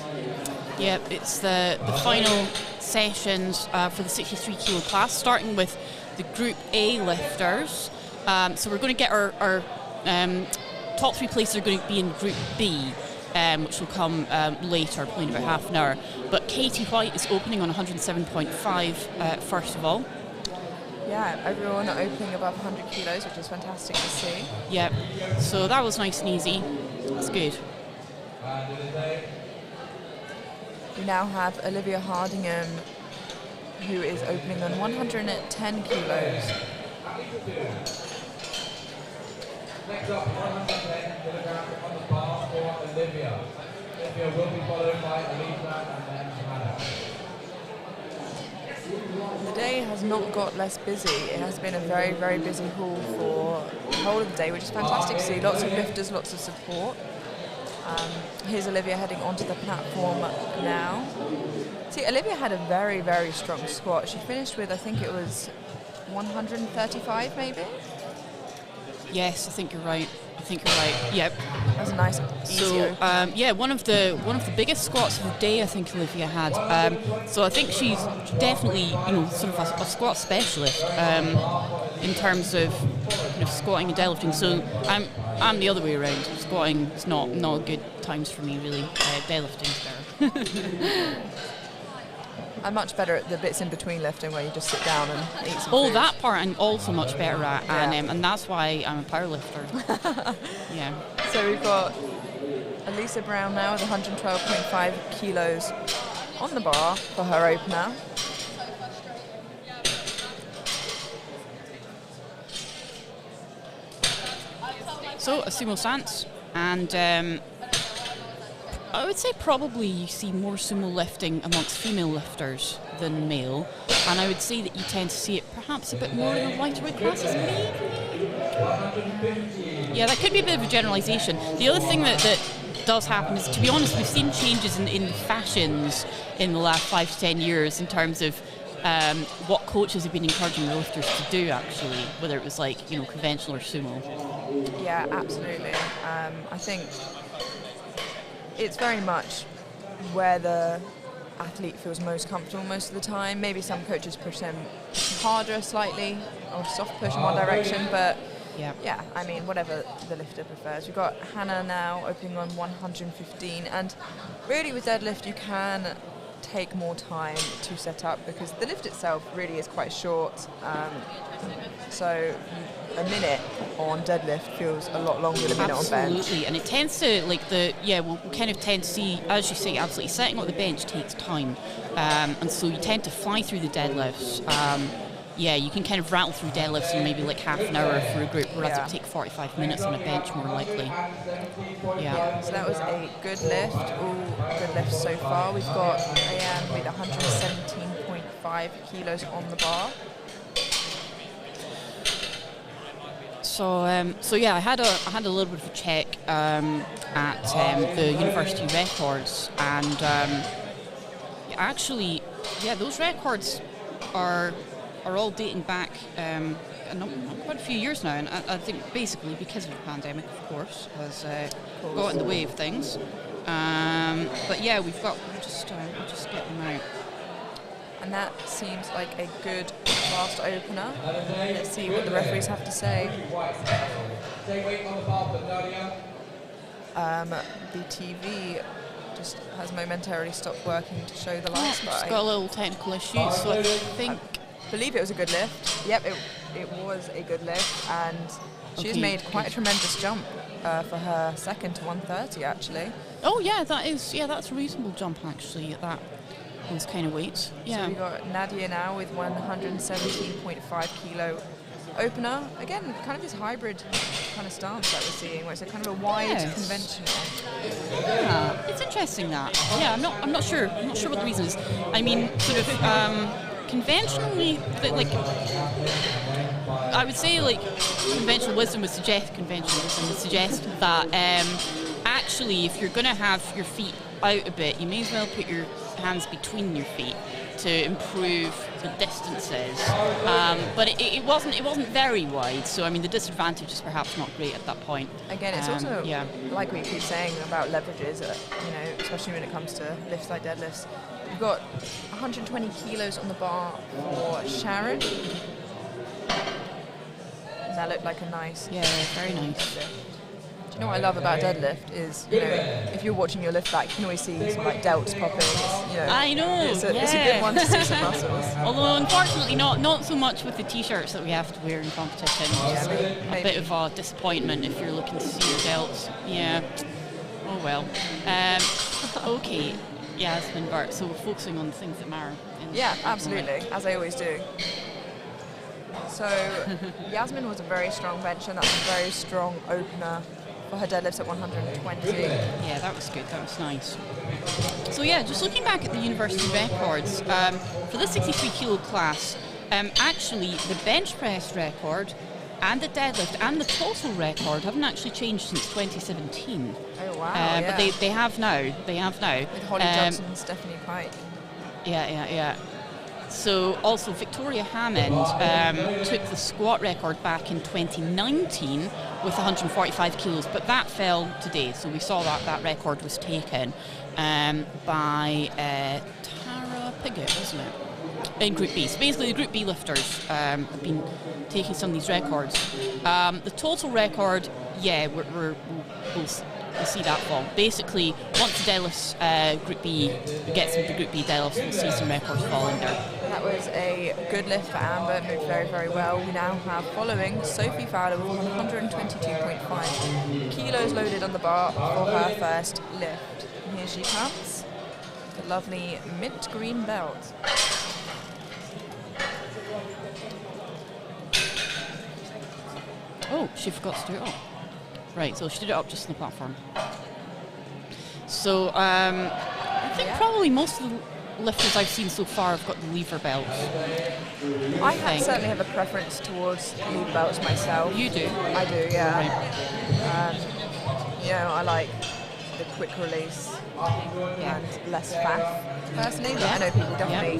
Yep, it's the final sessions for the 63 kilo class, starting with the Group A lifters. So we're going to get our top three places are going to be in Group B, which will come later, probably in about half an hour. But Katie White is opening on 107.5 first of all.
Yeah, everyone opening above 100 kilos, which is fantastic to see.
Yep, so that was nice and easy. That's good.
We now have Olivia Hardingham, who is opening on 110 kilos.
Next up, 110 kilograms on the bar for Olivia. Olivia will be followed by Elisa and then Hannah.
The day has not got less busy. It has been a very, very busy hall for the whole of the day, which is fantastic to see. Lots of lifters, lots of support. Here's Olivia heading onto the platform now. See, Olivia had a very, very strong squat. She finished with, I think it was 135 maybe?
Yes, I think you're right. Yep.
That was a nice, easy
So, yeah, one of the biggest squats of the day, I think Olivia had. So I think she's definitely, sort of a squat specialist in terms of squatting and deadlifting. So I'm the other way around. Squatting is not good times for me really. Deadlifting is better.
I'm much better at the bits in between lifting where you just sit down and eat some food.
That part I'm also much better at, and that's why I'm a powerlifter. Yeah.
So we've got Elisa Brown now with 112.5 kilos on the bar for her opener.
So a sumo stance, and I would say probably you see more sumo lifting amongst female lifters than male, and I would say that you tend to see it perhaps a bit more in the lighter weight classes, maybe? Yeah, that could be a bit of a generalisation. The other thing that does happen is, to be honest, we've seen changes in fashions in the last 5 to 10 years in terms of what coaches have been encouraging the lifters to do, actually, whether it was conventional or sumo.
Yeah, absolutely. I think it's very much where the athlete feels most comfortable most of the time. Maybe some coaches push them harder slightly or soft push in one direction, but yeah, I mean, whatever the lifter prefers. We've got Hannah now opening on 115, and really with deadlift you can take more time to set up because the lift itself really is quite short. So a minute on deadlift feels a lot longer than a minute on bench.
Absolutely, and it tends to, like we'll kind of tend to see, as you say, absolutely, setting up the bench takes time. And so you tend to fly through the deadlifts. You can kind of rattle through deadlifts in maybe like half an hour for a group, whereas it would take 45 minutes on a bench more likely. Yeah.
So that was a good lift, all good lifts so far. We've got Ayan with 117.5 kilos on the bar.
So I had a little bit of a check at the university records, and actually, those records are all dating back quite a few years now, and I think basically because of the pandemic, of course, has got in the way of things. But yeah, we've got. I'll just get them out.
And that seems like a good fast opener. Let's see what the referees have to say. The TV just has momentarily stopped working to show the lights.
It's got a little technical issue, so I think.
I believe it was a good lift. Yep, it was a good lift, and she's made quite a tremendous jump for her second to 130 actually.
Oh yeah, that's a reasonable jump actually at those kind of weights. Yeah.
So we got Nadia now with 117.5 kilo opener. Again, kind of this hybrid kind of stance that we're seeing, where it's a kind of a wide conventional.
Yeah, it's interesting that. Yeah, I'm not sure what the reason is. I mean, sort of. Conventionally, I would say conventional wisdom would suggest that actually if you're going to have your feet out a bit, you may as well put your hands between your feet to improve the distances. But it wasn't very wide, so I mean the disadvantage is perhaps not great at that point.
Again, it's also like we keep saying about leverages, especially when it comes to lifts like deadlifts. We've got 120 kilos on the bar for Sharon. Does that look like a nice?
Yeah, very nice.
Do you know what I love about deadlift is, if you're watching your lift back, you can always see some delts popping.
I know.
It's a good one to see some muscles.
Although unfortunately, not so much with the t-shirts that we have to wear in competition. It's a bit of a disappointment if you're looking to see your delts. Yeah. Oh well. Okay. Yasmin Bart, so we're focusing on the things that matter.
Yeah, absolutely, as I always do. So Yasmin was a very strong bencher, and that's a very strong opener for her deadlifts at 120.
Yeah, that was good, that was nice. So yeah, just looking back at the university records, for the 63 kilo class, actually the bench press record and the deadlift and the total record haven't actually changed since 2017.
Oh wow!
But they have now.
With Holly Johnson and Stephanie Pike.
Yeah. So also Victoria Hammond took the squat record back in 2019 with 145 kilos, but that fell today. So we saw that record was taken by Tara Piggott, wasn't it? In Group B. So basically the Group B lifters have been taking some of these records. The total record, we'll see that fall. Basically, once the deadlifts Group B gets into Group B deadlifts, we'll see some records falling there.
That was a good lift for Amber. It moved very, very well. We now have following Sophie Fowler with 122.5 kilos loaded on the bar for her first lift. And here she comes. The lovely mint green belt.
Oh, she forgot to do it up. Right, so she did it up just on the platform. So, I think probably most of the lifters I've seen so far have got the lever belts.
I certainly have a preference towards lever belts myself.
You do?
I do, yeah.
Right.
I like the quick release and less faff, personally. But I know people definitely,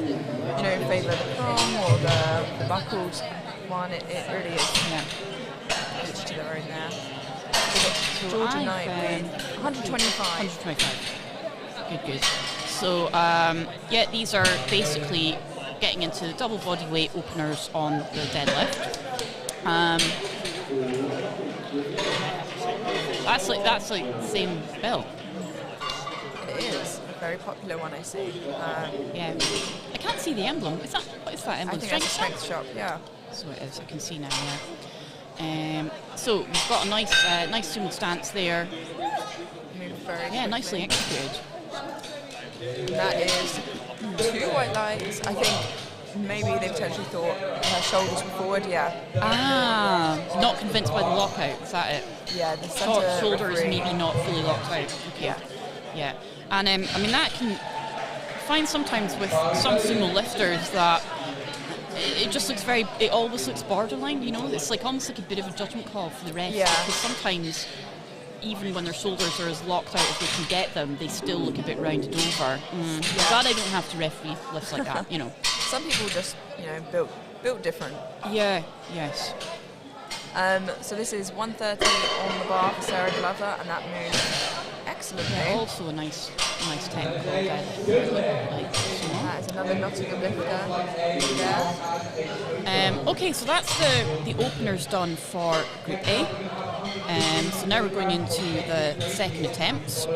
favour the prong or the buckled one. It really is.
Yeah.
Each to their own there. Georgia Knight with 125.
125. Good. So yeah, these are basically getting into double body weight openers on the deadlift. That's like the same belt.
It is a very popular one, I see.
Yeah, I can't see the emblem. What is that
I
emblem?
think that's a strength shop, yeah.
So it is. I can see now. Yeah. So we've got a nice sumo stance there.
Move very
Yeah,
quickly.
nicely executed.
And that is 2 white lights. I think maybe they potentially thought her shoulders were forward, yeah.
Not convinced by the lockout. Is that it?
Yeah, the centre
Shoulders
referee.
maybe not fully locked out. Okay.
Yeah.
Yeah. And I mean that can find sometimes with some sumo lifters that it just looks it always looks borderline, you know? It's like almost like a bit of a judgment call for the ref.
Yeah.
Because sometimes even when their shoulders are as locked out as they can get them, they still look a bit rounded over. Glad I don't have to referee lifts like that, you know.
Some people just, built different.
Yeah, yes.
So this is 130 on the bar for Sarah Glover, and that moves excellently.
Yeah, also a nice technical deadlift.
That is another Nottingham lifter there.
Okay, so that's the openers done for Group A. So now we're going into the second attempts.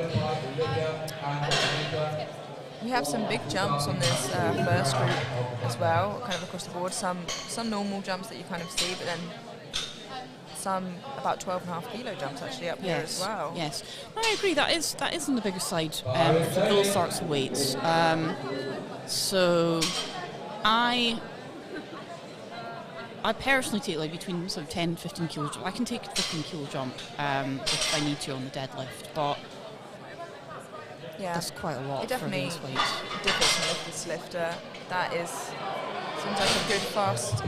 We have some big jumps on this first group as well, kind of across the board. Some normal jumps that you kind of see, but then some about 12.5 kilo jumps actually up here as well.
Yes, I agree. That is on the bigger side for those sorts of weights. So I personally take like between sort of 10 and 15 kilo jump. I can take a 15 kilo jump if I need to on the deadlift, but that's quite a lot
it
for
definitely
these weights.
differs from lifter to lifter. That seems like a good fast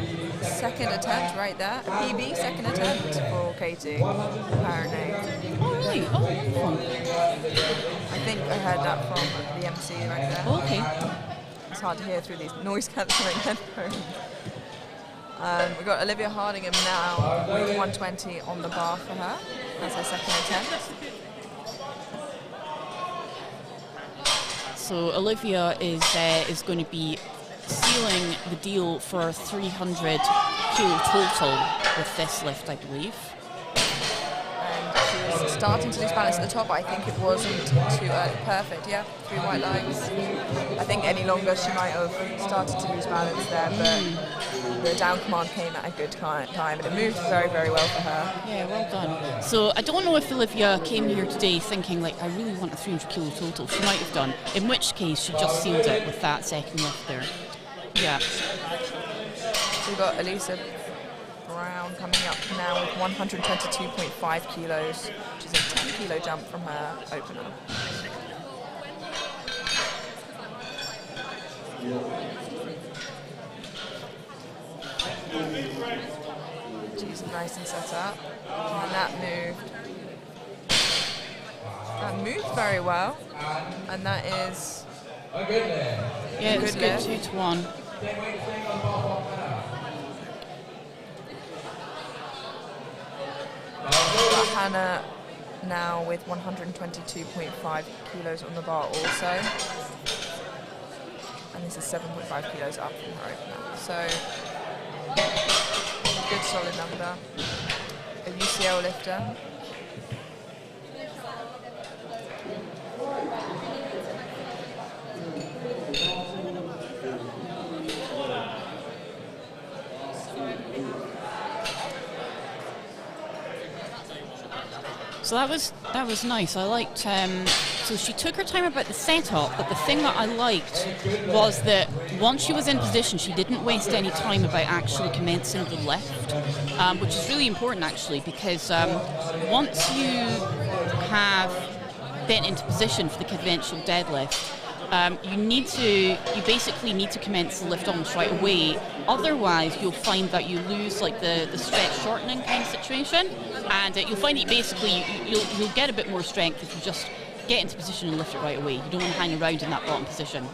second attempt right there. A PB second attempt for Katie, apparently.
Oh really? Oh, wonderful.
I think I heard that from the MC right there.
Okay.
It's hard to hear through these noise cancelling headphones. We've got Olivia Hardingham now with 120 on the bar for her. That's her second attempt.
So Olivia is going to be sealing the deal for 300 kilo total with this lift, I believe.
And she was starting to lose balance at the top, but I think it wasn't too perfect. Yeah, 3 white lines. I think any longer she might have started to lose balance there, but the down command came at a good time, and it moved very, very well for her.
Yeah, well done. So I don't know if Olivia came here today thinking like I really want a 300 kilo total. She might have done. In which case she just sealed it with that second lift there. Yeah.
So we've got Elisa Brown coming up now with 122.5 kilos, which is a 10 kilo jump from her opener. She's nice and set up, and that moved very well, and that is
yeah, it's good 2 to 1.
Hannah now with 122.5 kilos on the bar also, and this is 7.5 kilos up from her opener. So good solid number. A UCL lifter.
So that was nice. I liked. So she took her time about the setup, but the thing that I liked was that once she was in position, she didn't waste any time about actually commencing the lift, which is really important actually, because once you have been into position for the conventional deadlift, you basically need to commence the lift almost right away. Otherwise, you'll find that you lose like the stretch shortening kind of situation, and you'll find that basically you'll get a bit more strength if you just get into position and lift it right away. You don't want to hang around in that bottom position.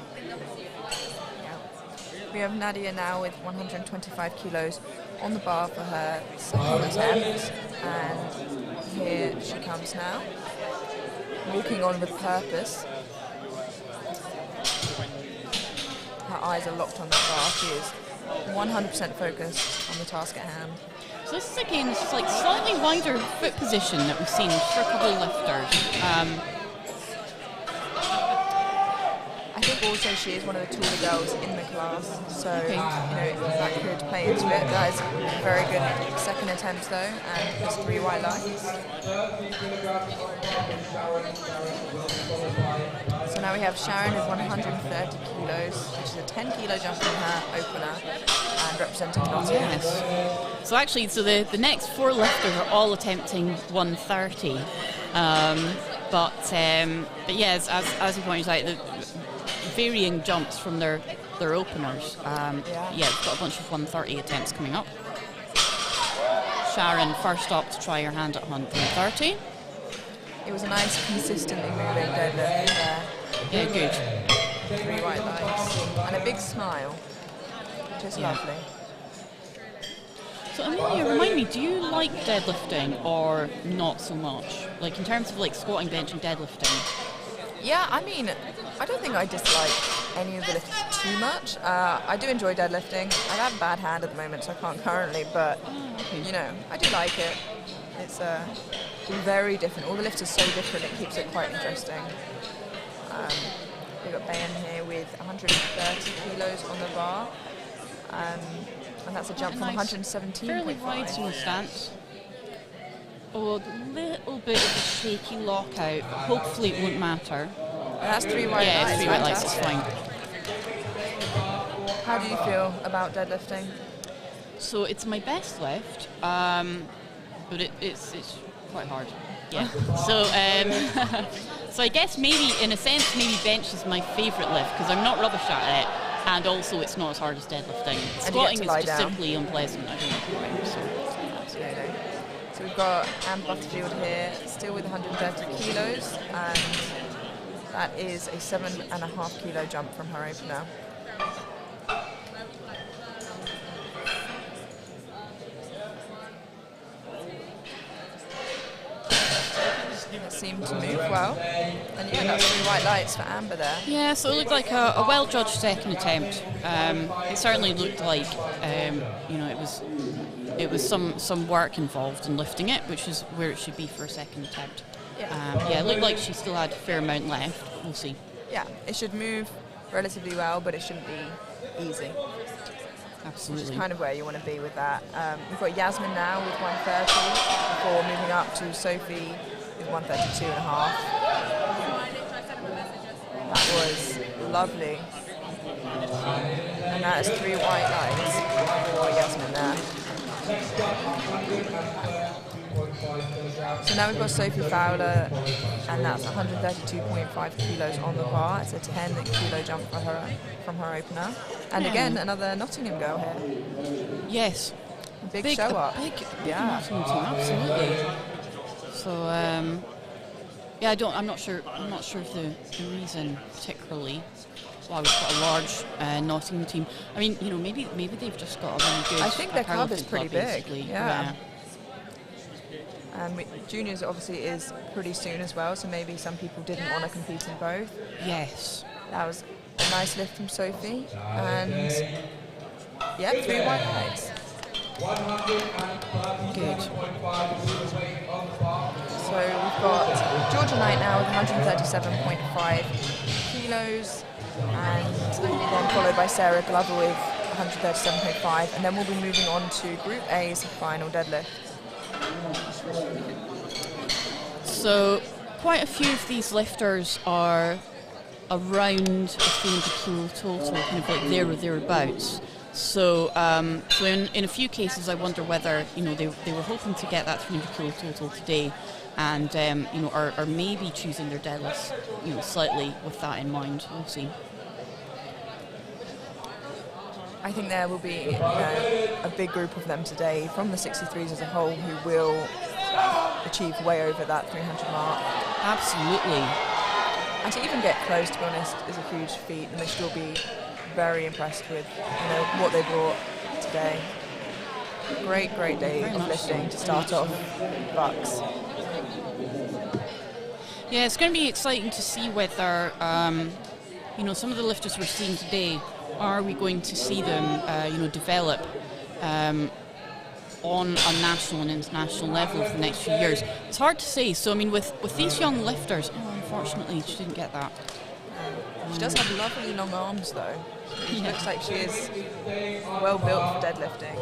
We have Nadia now with 125 kilos on the bar for her second attempt, and here she comes now, walking on with purpose. eyes are locked on that bar. She is 100% focused on the task at hand.
So this is again, this is like slightly wider foot position that we've seen for a couple of lifters.
I think also she is one of the taller girls in the class, so that could play into it. That is a very good second attempt though, and just 3 white lights. So now we have Sharon with 130 kilos, which is a 10 kilo jump from her opener, and representing Nottingham.
Yes. So actually, the next 4 lifters are all attempting 130, but yes, as you pointed out, the varying jumps from their openers. We've got a bunch of 130 attempts coming up. Sharon first up to try her hand at 130.
It was a nice, consistently moving deadlift there.
Yeah, good.
3 white lights and a big smile, which is lovely.
So Amelia, remind me, do you like deadlifting or not so much? Like in terms of like squatting, benching, deadlifting?
Yeah, I mean, I don't think I dislike any of the lifts too much. I do enjoy deadlifting. I have a bad hand at the moment, so I can't currently, but I do like it. It's very different. All the lifts are so different, it keeps it quite interesting. We've got Bayan here with 130 kilos on the bar, and that's a jump from 117.5.
Fairly wide in the stance. Oh, a little bit of a shaky lockout, but hopefully it won't matter.
That's 3 white lights.
Yeah, 3 white lights, it's fine.
How do you feel about deadlifting?
So it's my best lift, but it's quite hard. Yeah. So so I guess maybe in a sense bench is my favourite lift because I'm not rubbish at it, and also it's not as hard as deadlifting. Squatting is just simply unpleasant. I don't know why.
Absolutely. So we've got Anne Butterfield here, still with 130 kilos, and that is a 7.5 kilo jump from her opener. Seemed to move well, and that's 3 white lights for Amber there.
Yeah, so it looked like a well-judged second attempt. It certainly looked like it was some work involved in lifting it, which is where it should be for a second attempt. It looked like she still had a fair amount left. We'll see. Yeah,
it should move relatively well, but it shouldn't be easy.
Absolutely.
Which is kind of where you want to be with that. We've got Yasmin now with 130 before moving up to Sophie with 132.5. That was lovely. And that is 3 white lights for Yasmin there. So now we've got Sophie Fowler, and that's 132.5 kilos on the bar. It's a 10 kilo jump for her from her opener. And again, another Nottingham girl here.
Yes.
Big show up.
Big Nottingham team, absolutely. So I'm not sure of the reason particularly why we've got a large Nottingham team. I mean, maybe they've just got a really good.
I think their club is pretty big.
Basically.
Yeah. And juniors obviously is pretty soon as well, so maybe some people didn't want to compete in both.
Yes.
That was a nice lift from Sophie, and 3 white lights.
Good.
So we've got Georgia Knight now with 137.5 kilos, and then followed by Sarah Glover with 137.5, and then we'll be moving on to Group A's final deadlift.
So quite a few of these lifters are around 300 kilo total, kind of like there or thereabouts. So, in a few cases, I wonder whether they were hoping to get that 300 kilo total today, and are maybe choosing their deadlifts slightly with that in mind. We'll see.
I think there will be a big group of them today from the 63s as a whole who will achieve way over that 300 mark.
Absolutely.
And to even get close, to be honest, is a huge feat, and they should all be very impressed with what they brought today. Great day of lifting to start off BUCS.
Yeah, it's going to be exciting to see whether some of the lifters we're seeing today are we going to see them, develop on a national and international level for the next few years? It's hard to say. So, I mean, with these young lifters, unfortunately, she didn't get that.
She does have lovely long arms, though. She looks like she is well built for deadlifting.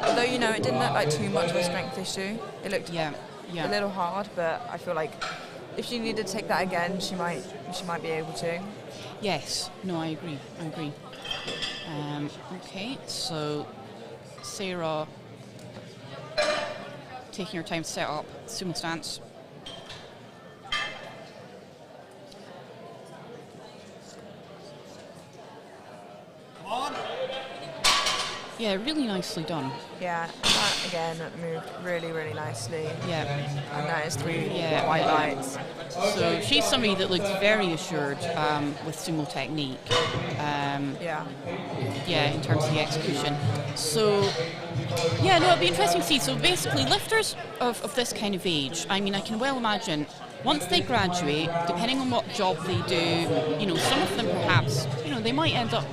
Although, it didn't look like too much of a strength issue. It looked a little hard, but I feel like if she needed to take that again, she might be able to.
Yes. No, I agree. Okay, so Sarah taking her time to set up sumo stance. Yeah, really nicely done.
Yeah, that again moved really, really nicely.
Yeah.
And that is 3 white lights.
So she's somebody that looks very assured with sumo technique. In terms of the execution. So, it'd be interesting to see. So basically, lifters of this kind of age, I mean, I can well imagine, once they graduate, depending on what job they do, some of them perhaps, they might end up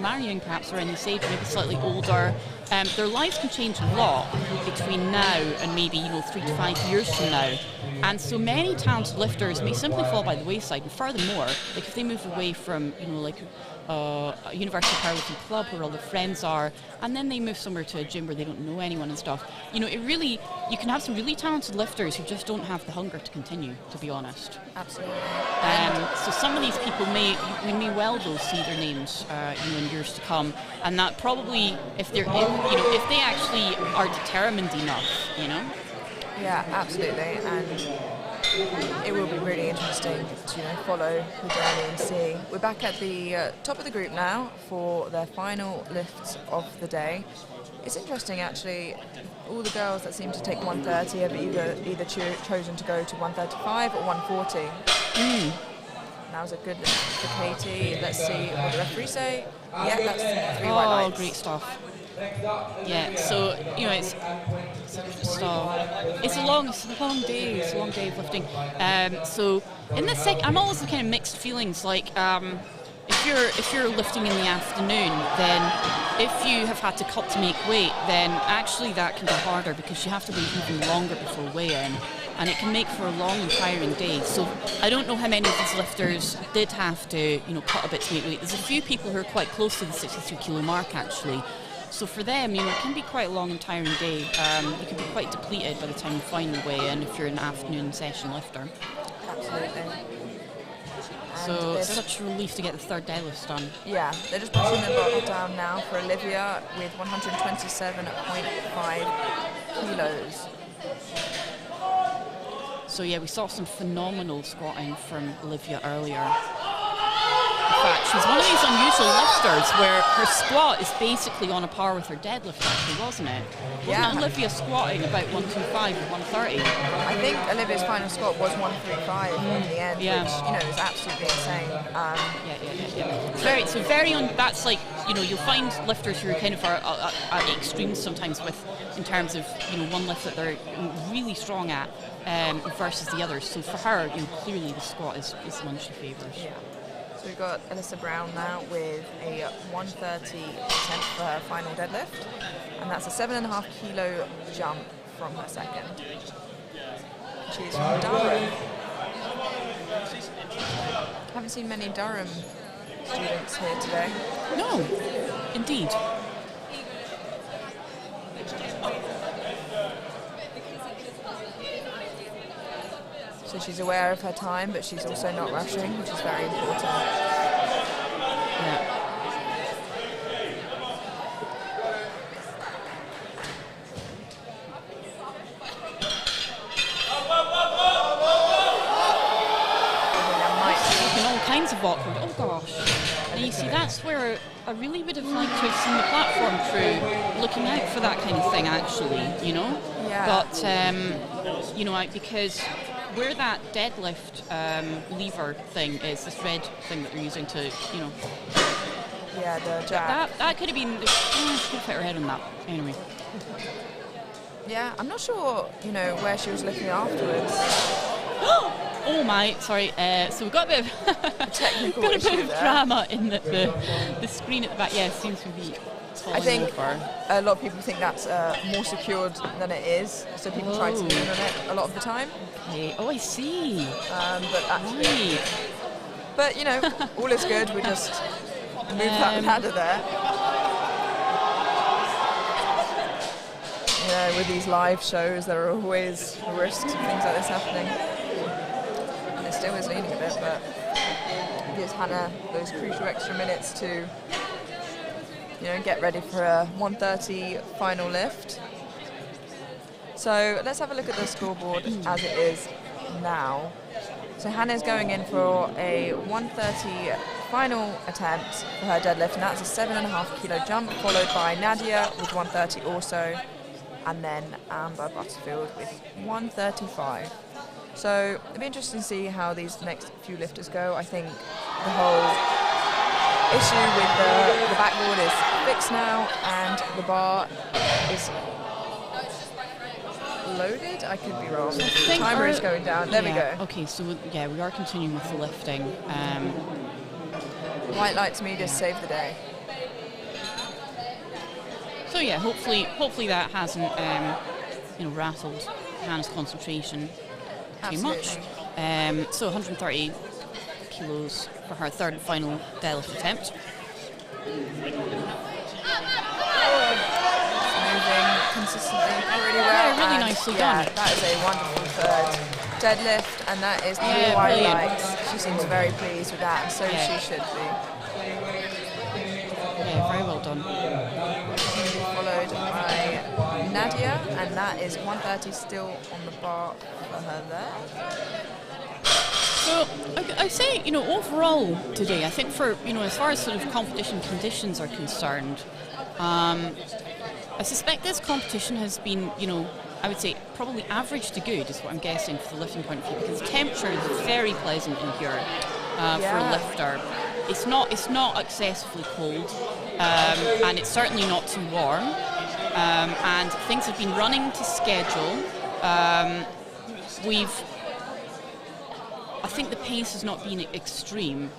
marrying perhaps around this age, maybe slightly older. Their lives can change a lot between now and maybe 3 to 5 years from now. And so many talented lifters may simply fall by the wayside. And furthermore, like if they move away from a university powerlifting club where all their friends are, and then they move somewhere to a gym where they don't know anyone and stuff, you can have some really talented lifters who just don't have the hunger to continue, to be honest.
Absolutely.
So some of these people we may well though see their names in years to come, and that probably if they actually are determined enough,
Yeah, absolutely, and it will be really interesting to follow the journey and see. We're back at the top of the group now for their final lifts of the day. It's interesting actually, all the girls that seem to take 130 have either chosen to go to 135 or 140. That was a good lift for Katie. Let's see what the referee say. Yeah, that's 3 white lights.
Oh, great stuff. Yeah, so it's a long day. It's a long day of lifting. So in this I'm always kind of mixed feelings. Like if you're lifting in the afternoon, then if you have had to cut to make weight, then actually that can be harder because you have to wait even longer before weigh-in, and it can make for a long and tiring day. So I don't know how many of these lifters did have to cut a bit to make weight. There's a few people who are quite close to the 63 kilo mark actually. So for them, it can be quite a long and tiring day. You can be quite depleted by the time you finally weigh in if you're an afternoon session lifter.
Absolutely.
So it's such a relief to get the third deadlift done.
Yeah, they're just pushing the bottle down now for Olivia with 127.5 kilos.
So we saw some phenomenal squatting from Olivia earlier. In fact, she's one of these unusual lifters where her squat is basically on a par with her deadlift, actually, wasn't it? Wasn't Olivia squatting about 125 or 130?
I think Olivia's final squat was 135 in the end, which is absolutely insane.
That's like you'll find lifters who kind of are at extremes sometimes in terms of one lift that they're really strong at versus the others. So for her, clearly the squat is the one she favours.
Yeah. So we've got Alyssa Brown now with a 130 attempt for her final deadlift, and that's a 7.5 kilo jump from her second. She's from Durham. Haven't seen many Durham students here today.
No, indeed.
So she's aware of her time, but she's also not rushing, which is very important.
Yeah. All kinds of awkward. Oh gosh. And you see, that's where I really would have liked to have seen the platform crew looking out for that kind of thing, actually,
Yeah.
But, because where that deadlift lever thing is, this red thing that they're using to,
Yeah, the jack.
That could have been, could have hit her head on that, anyway.
Yeah, I'm not sure, where she was looking afterwards.
Oh my, sorry. So we've got a bit of
Technical
got a
issue
bit of
there.
drama in the screen at the back. Yeah, it seems to be falling
I think
over.
a lot of people think that's more secured than it is, so people try to lean on it a lot of the time.
Okay. Oh, I see.
But actually,
Right.
but you know, all is good. We just move that ladder there. You know, with these live shows, there are always risks of things like this happening. And it still is leaning a bit, but it gives Hannah those crucial extra minutes to, you know, get ready for a 1:30 final lift. So let's have a look at the scoreboard as it is now. So Hannah's going in for a 1:30 final attempt for her deadlift, and that's a 7.5 kilo jump, followed by Nadia with 1:30 also, and then Amber Butterfield with 1:35. So it'll be interesting to see how these next few lifters go. I think the whole issue with the backboard is fixed now, and the bar is loaded. I could be wrong. The timer is going down. There we go.
Okay, so we are continuing with the lifting.
White lights media saved the day.
So yeah, hopefully that hasn't rattled Hannah's concentration too much. So 130 kilos for her third and final deadlift attempt.
Moving consistently pretty well.
Yeah, really
and
nicely
yeah,
done.
that is a wonderful third deadlift, and that is 3 white
brilliant.
lights. She seems very pleased with that, and so she should be.
Yeah, very well done.
Followed by Nadia, and that is 1:30 still on the bar for her there.
So I'd say, overall today, I think for, as far as sort of competition conditions are concerned, I suspect this competition has been, I would say probably average to good is what I'm guessing for the lifting point of view, because the temperature is very pleasant in here for a lifter. It's not excessively cold, and it's certainly not too warm, and things have been running to schedule. I think the pace has not been extreme.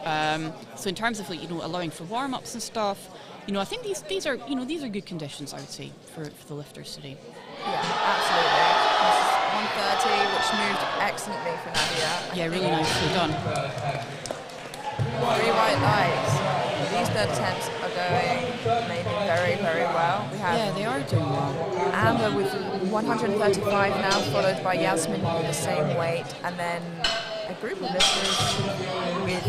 So in terms of allowing for warm-ups and stuff, I think these are good conditions, I would say, for the lifters today.
Yeah, absolutely. This is 1:30, which moved excellently for Nadia.
Yeah, really nicely done.
3 white lights. These third attempts are going maybe very, very well. We have
They are doing well.
Amber with 135 now, followed by Yasmin with the same weight, and then a group of lifters with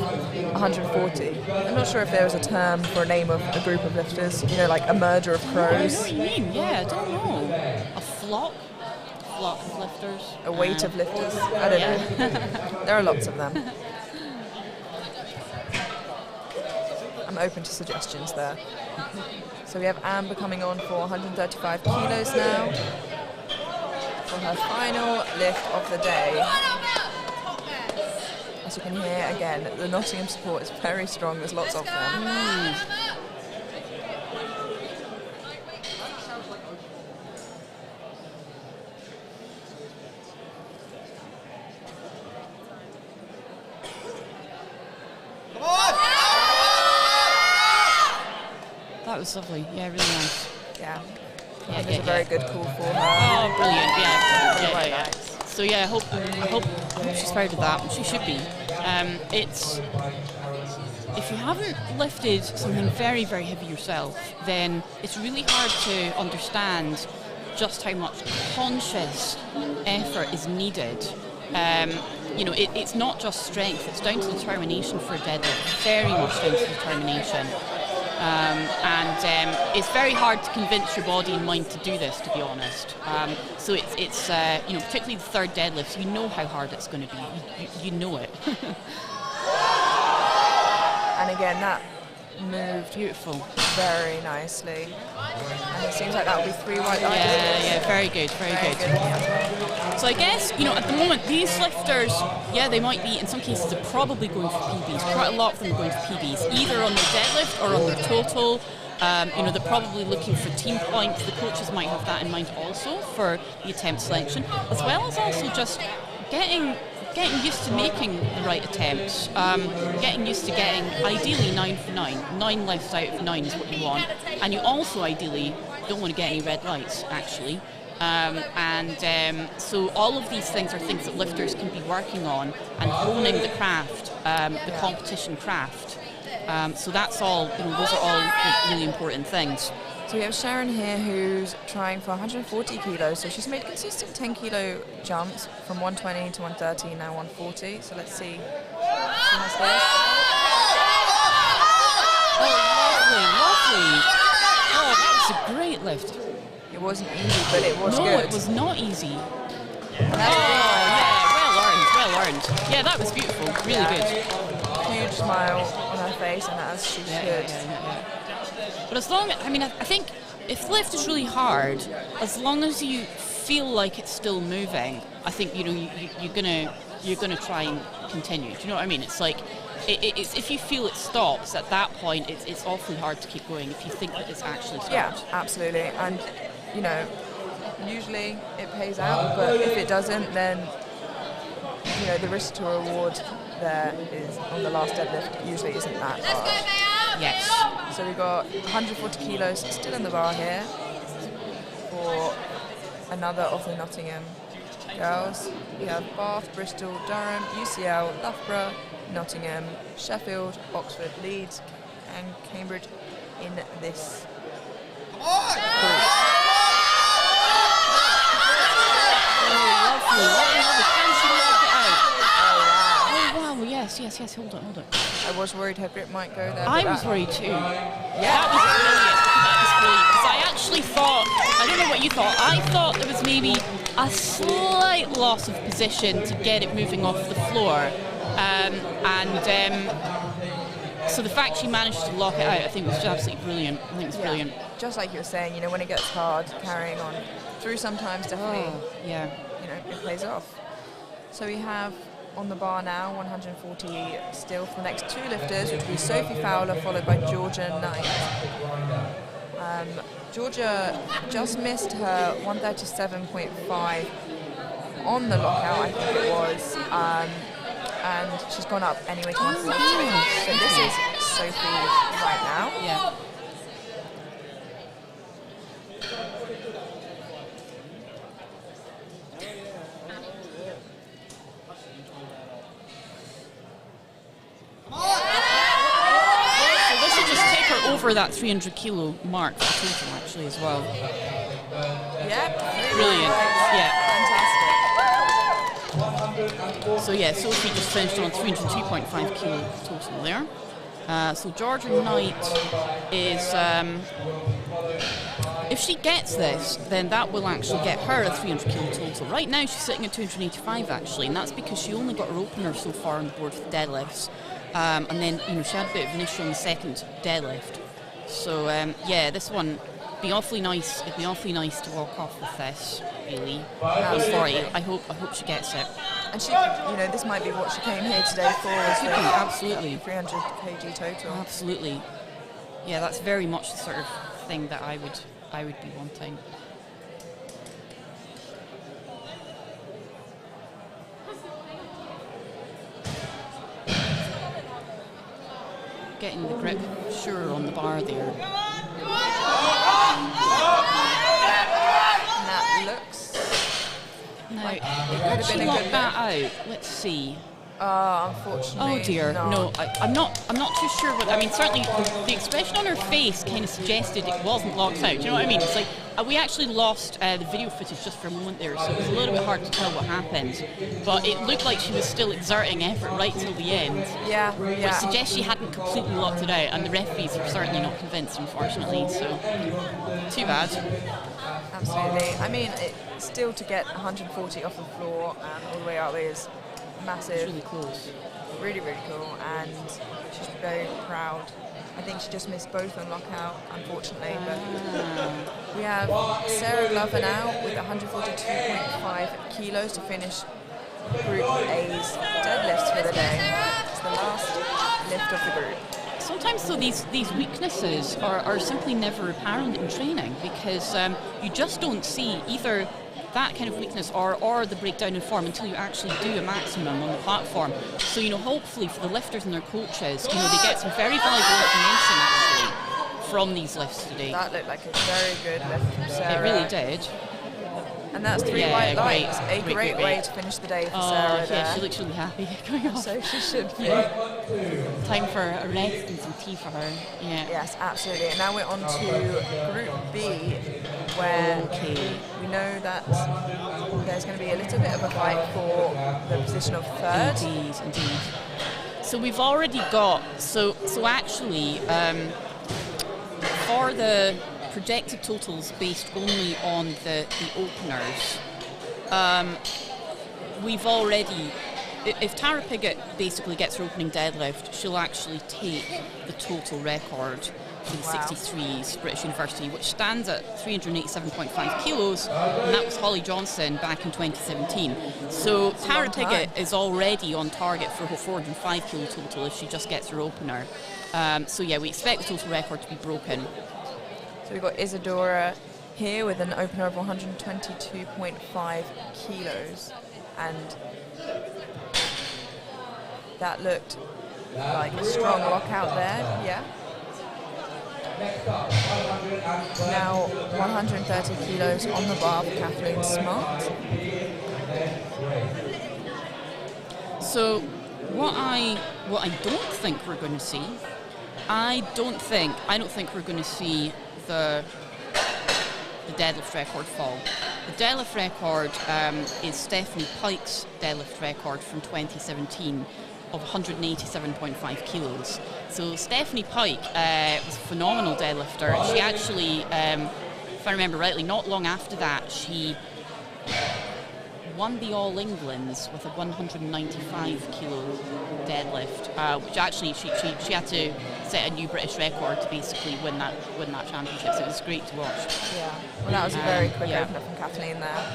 140. I'm not sure if there was a term for a name of a group of lifters, like a merger of
I know
crows,
what you mean, yeah, I don't know. A flock of lifters.
a weight of lifters. I don't know. There are lots of them. I'm open to suggestions there. So we have Amber coming on for 135 kilos now for her final lift of the day. As you can hear, again, the Nottingham support is very strong. There's lots of them.
That was lovely. Yeah, really nice.
Yeah.
Yeah,
It was a very good call for her.
Oh, brilliant! Yeah,
Quite
yeah.
nice.
So yeah, I hope she's proud of that. She should be. It's if you haven't lifted something very, very heavy yourself, then it's really hard to understand just how much conscious effort is needed. It's not just strength; it's down to determination for a deadlift. Very much down to determination. It's very hard to convince your body and mind to do this, to be honest. So it's particularly the third deadlift, you know how hard it's going to be. You know it.
And again, that moved
Beautiful.
very nicely. And it seems like that will be 3 white lights.
Yeah, very good, very good. So I guess, at the moment, these lifters, they might be, in some cases, they're probably going for PBs. Quite a lot of them are going for PBs, either on their deadlift or on their total. They're probably looking for team points. The coaches might have that in mind also for the attempt selection, as well as also just getting used to making the right attempts, getting used to getting ideally 9 for 9. 9 lifts out of 9 is what you want, and you also ideally don't want to get any red lights actually. So all of these things are things that lifters can be working on and honing the craft, the competition craft. So that's all. Those are all like, really important things.
So we have Sharon here who's trying for 140 kilos. So she's made consistent 10 kilo jumps from 120 to 130, now 140. So let's see. She has this.
Oh, lovely. Oh, that was a great lift.
It wasn't easy, but it was good.
No, it was not easy.
Well
earned. Yeah, that was beautiful. Really good.
Huge smile on her face, and as she should.
Yeah. But as long, I think if the lift is really hard, as long as you feel like it's still moving, I think you're gonna try and continue. Do you know what I mean? It's like it's if you feel it stops at that point, it's awfully hard to keep going if you think that it's actually stopped.
Yeah, absolutely. And usually it pays out, but if it doesn't, then the risk to reward there is on the last deadlift usually isn't that large.
Yes.
So we've got 140 kilos still in the bar here for another of the Nottingham girls. We have Bath, Bristol, Durham, UCL, Loughborough, Nottingham, Sheffield, Oxford, Leeds and Cambridge in this group. Yes, hold on. I was worried her grip might go there.
I was worried too.
Yeah.
That was brilliant. Because I actually thought, I don't know what you thought, I thought there was maybe a slight loss of position to get it moving off the floor. So the fact she managed to lock it out, I think was just absolutely brilliant. I think it was brilliant.
Just like you were saying, when it gets hard, carrying on through sometimes definitely, it plays off. So we have on the bar now, 140 still for the next two lifters, which will be Sophie Fowler followed by Georgia Knight. Georgia just missed her 137.5 on the lockout, I think it was, and she's gone up anyway to 140. So this is Sophie right now.
Yeah. Over that 300 kilo mark for total actually as well.
Yeah.
Brilliant.
Yeah.
Fantastic. So Sophie just finished on 302.5 kilo total there. So Georgia Knight is, if she gets this, then that will actually get her a 300 kilo total. Right now she's sitting at 285 actually, and that's because she only got her opener so far on the board for the deadlifts. And then, she had a bit of an issue on the second deadlift. So, this one, be awfully nice. It'd be awfully nice to walk off with this, really. I'm sorry. I hope she gets it.
And she, this might be what she came here today for.
Absolutely.
300 kg total.
Absolutely. Yeah, that's very much the sort of thing that I would be wanting. Getting the grip sure on the bar there.
And that looks like it could have been a good
that out. Let's see.
Unfortunately.
Oh dear. No, I'm not too sure what. Certainly the expression on her face kind of suggested it wasn't locked out. Do you know what I mean? It's like we actually lost the video footage just for a moment there, so it was a little bit hard to tell what happened. But it looked like she was still exerting effort right till the end.
Yeah.
Which suggests she hadn't completely locked it out, and the referees were certainly not convinced, unfortunately. So too bad.
Absolutely. Still to get 140 off the floor and all the way up is massive.
It's really close.
Really, really cool, and she's very proud. I think she just missed both on lockout, unfortunately. But we have Sarah Glover now with 142.5 kilos to finish Group A's deadlifts for the day. It's the last lift of the group.
Sometimes, though, these weaknesses are simply never apparent in training because you just don't see either that kind of weakness or the breakdown in form until you actually do a maximum on the platform. So, hopefully for the lifters and their coaches, they get some very valuable information actually from these lifts today.
That looked like a very good lift from Sarah.
It really did.
And that's 3 white lights. A great way to finish the day for Sarah there.
Yeah, she looks really happy going off.
So she should be.
Time for a rest and some tea for her. Yeah.
Yes, absolutely. And now we're on to Group B, where we know that there's going to be a little bit of a fight for the position of third.
Indeed. So we've already got, so actually, for the projected totals based only on the openers, we've already, if Tara Piggott basically gets her opening deadlift, she'll actually take the total record for the 63s British University, which stands at 387.5 kilos, and that was Holly Johnson back in 2017. So Tara Piggott is already on target for her 405 kilo total if she just gets her opener. So yeah, we expect the total record to be broken.
So we've got Isadora here with an opener of 122.5 kilos, and that looked like a strong lockout there, yeah. Now 130 kilos on the bar for Kathleen Smart. So
what I don't think we're going to see, I don't think we're going to see the deadlift record fall. The deadlift record is Stephanie Pike's deadlift record from 2017 of 187.5 kilos. So Stephanie Pike was a phenomenal deadlifter. She actually, if I remember rightly, not long after that, she won the All Englands with a 195 kilo deadlift, which actually she had to set a new British record to basically win that championship. So it was great to watch.
Yeah, well, that was a very quick opener from Kathleen there.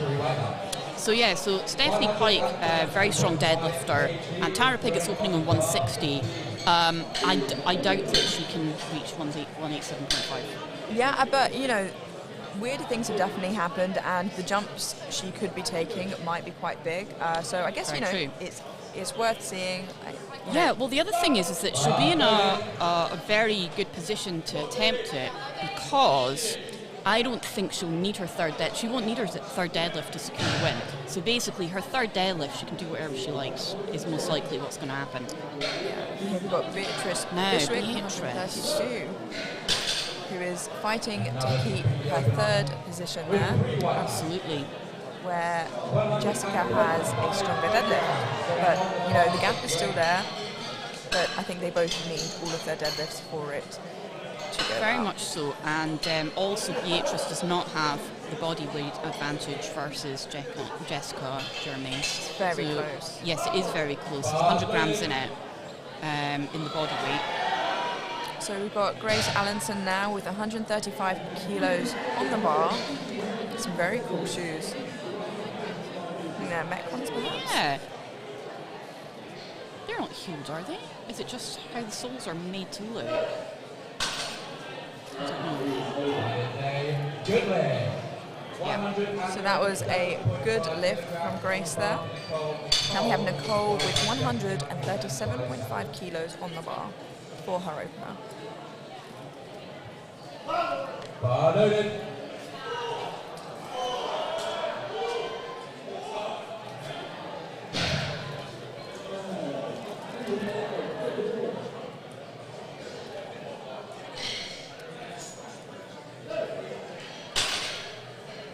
So yeah, so Stephanie Pike, very strong deadlifter, and Tara Piggott's opening on 160. I doubt that she can reach 187.5.
Yeah, but weird things have definitely happened, and the jumps she could be taking might be quite big. So I guess it's worth seeing.
Yeah, well, the other thing is that she'll be in a very good position to attempt it, because I don't think she'll need her she won't need her third deadlift to secure the win. So basically, her third deadlift, she can do whatever she likes, is most likely what's going to happen.
Here we've got Beatrice Bishwick, 132, who is fighting to keep her third position there.
Absolutely.
Where Jessica has a stronger deadlift. But, the gap is still there. But I think they both need all of their deadlifts for it to go
Very
up.
much so. And also Beatrice does not have the body weight advantage versus Jessica Germain.
It's very close.
Yes, it is very close. There's 100 grams in it, in the body weight.
So we've got Grace Allenson now with 135 kilos on the bar. Some very cool shoes. Yeah, Metcons perhaps?
Yeah. They're not heeled, are they? Is it just how the soles are made to look? I don't know.
Yeah. So that was a good lift from Grace there. Now we have Nicole with 137.5 kilos on the bar for her opener.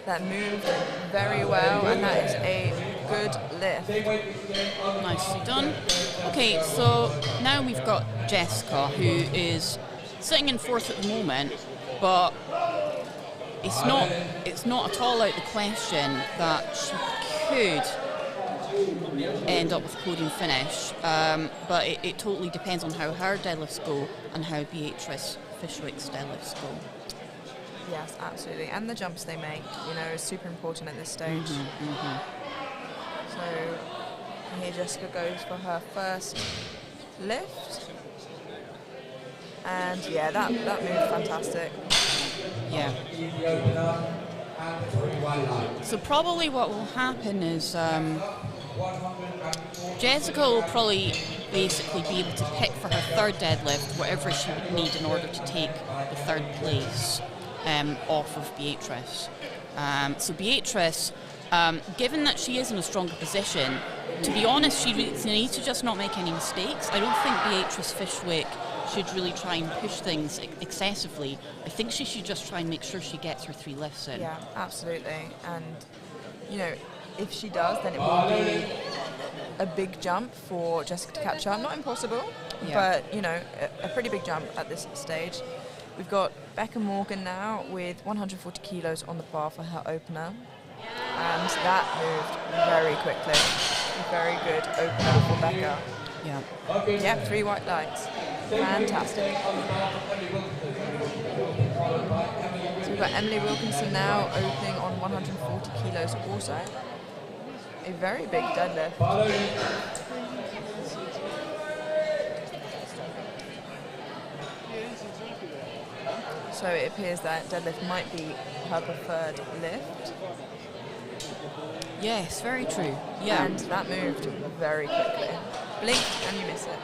That moved very well, and that is a good lift.
Nicely done. Okay, so now we've got Jessica, who is sitting in fourth at the moment, but it's not at all out of the question that she could end up with a podium finish, but it totally depends on how her deadlifts go and how Beatrice Fishwick's deadlifts go.
Yes, absolutely. And the jumps they make, is super important at this stage. So here Jessica goes for her first lift. And yeah, that moved fantastic.
Yeah. So probably what will happen is Jessica will probably basically be able to pick for her third deadlift whatever she would need in order to take the third place off of Beatrice. So Beatrice, given that she is in a stronger position, to be honest, she needs to just not make any mistakes. I don't think Beatrice Fishwick should really try and push things excessively. I think she should just try and make sure she gets her 3 lifts in.
Yeah, absolutely. And, you know, if she does, then it will be a big jump for Jessica to catch up. Not impossible, but, you know, a pretty big jump at this stage. We've got Becca Morgan now with 140 kilos on the bar for her opener. And that moved very quickly. Very good opener for Becca.
Yeah.
Yep, 3 white lights. Fantastic. So we've got Emily Wilkinson now opening on 140 kilos also. A very big deadlift. So it appears that deadlift might be her preferred lift.
Yes, very true. Yeah.
And that moved very quickly. Blink and you miss it.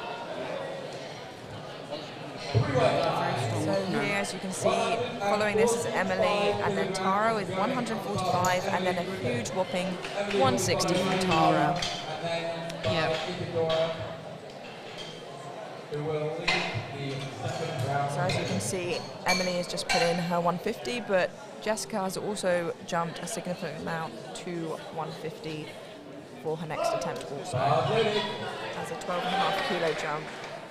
So here, as you can see, following this is Emily and then Tara with 145 and then a huge whopping 160 from Tara.
Yeah.
So as you can see, Emily has just put in her 150, but Jessica has also jumped a significant amount to 150 for her next attempt also. As a 12.5 kilo jump.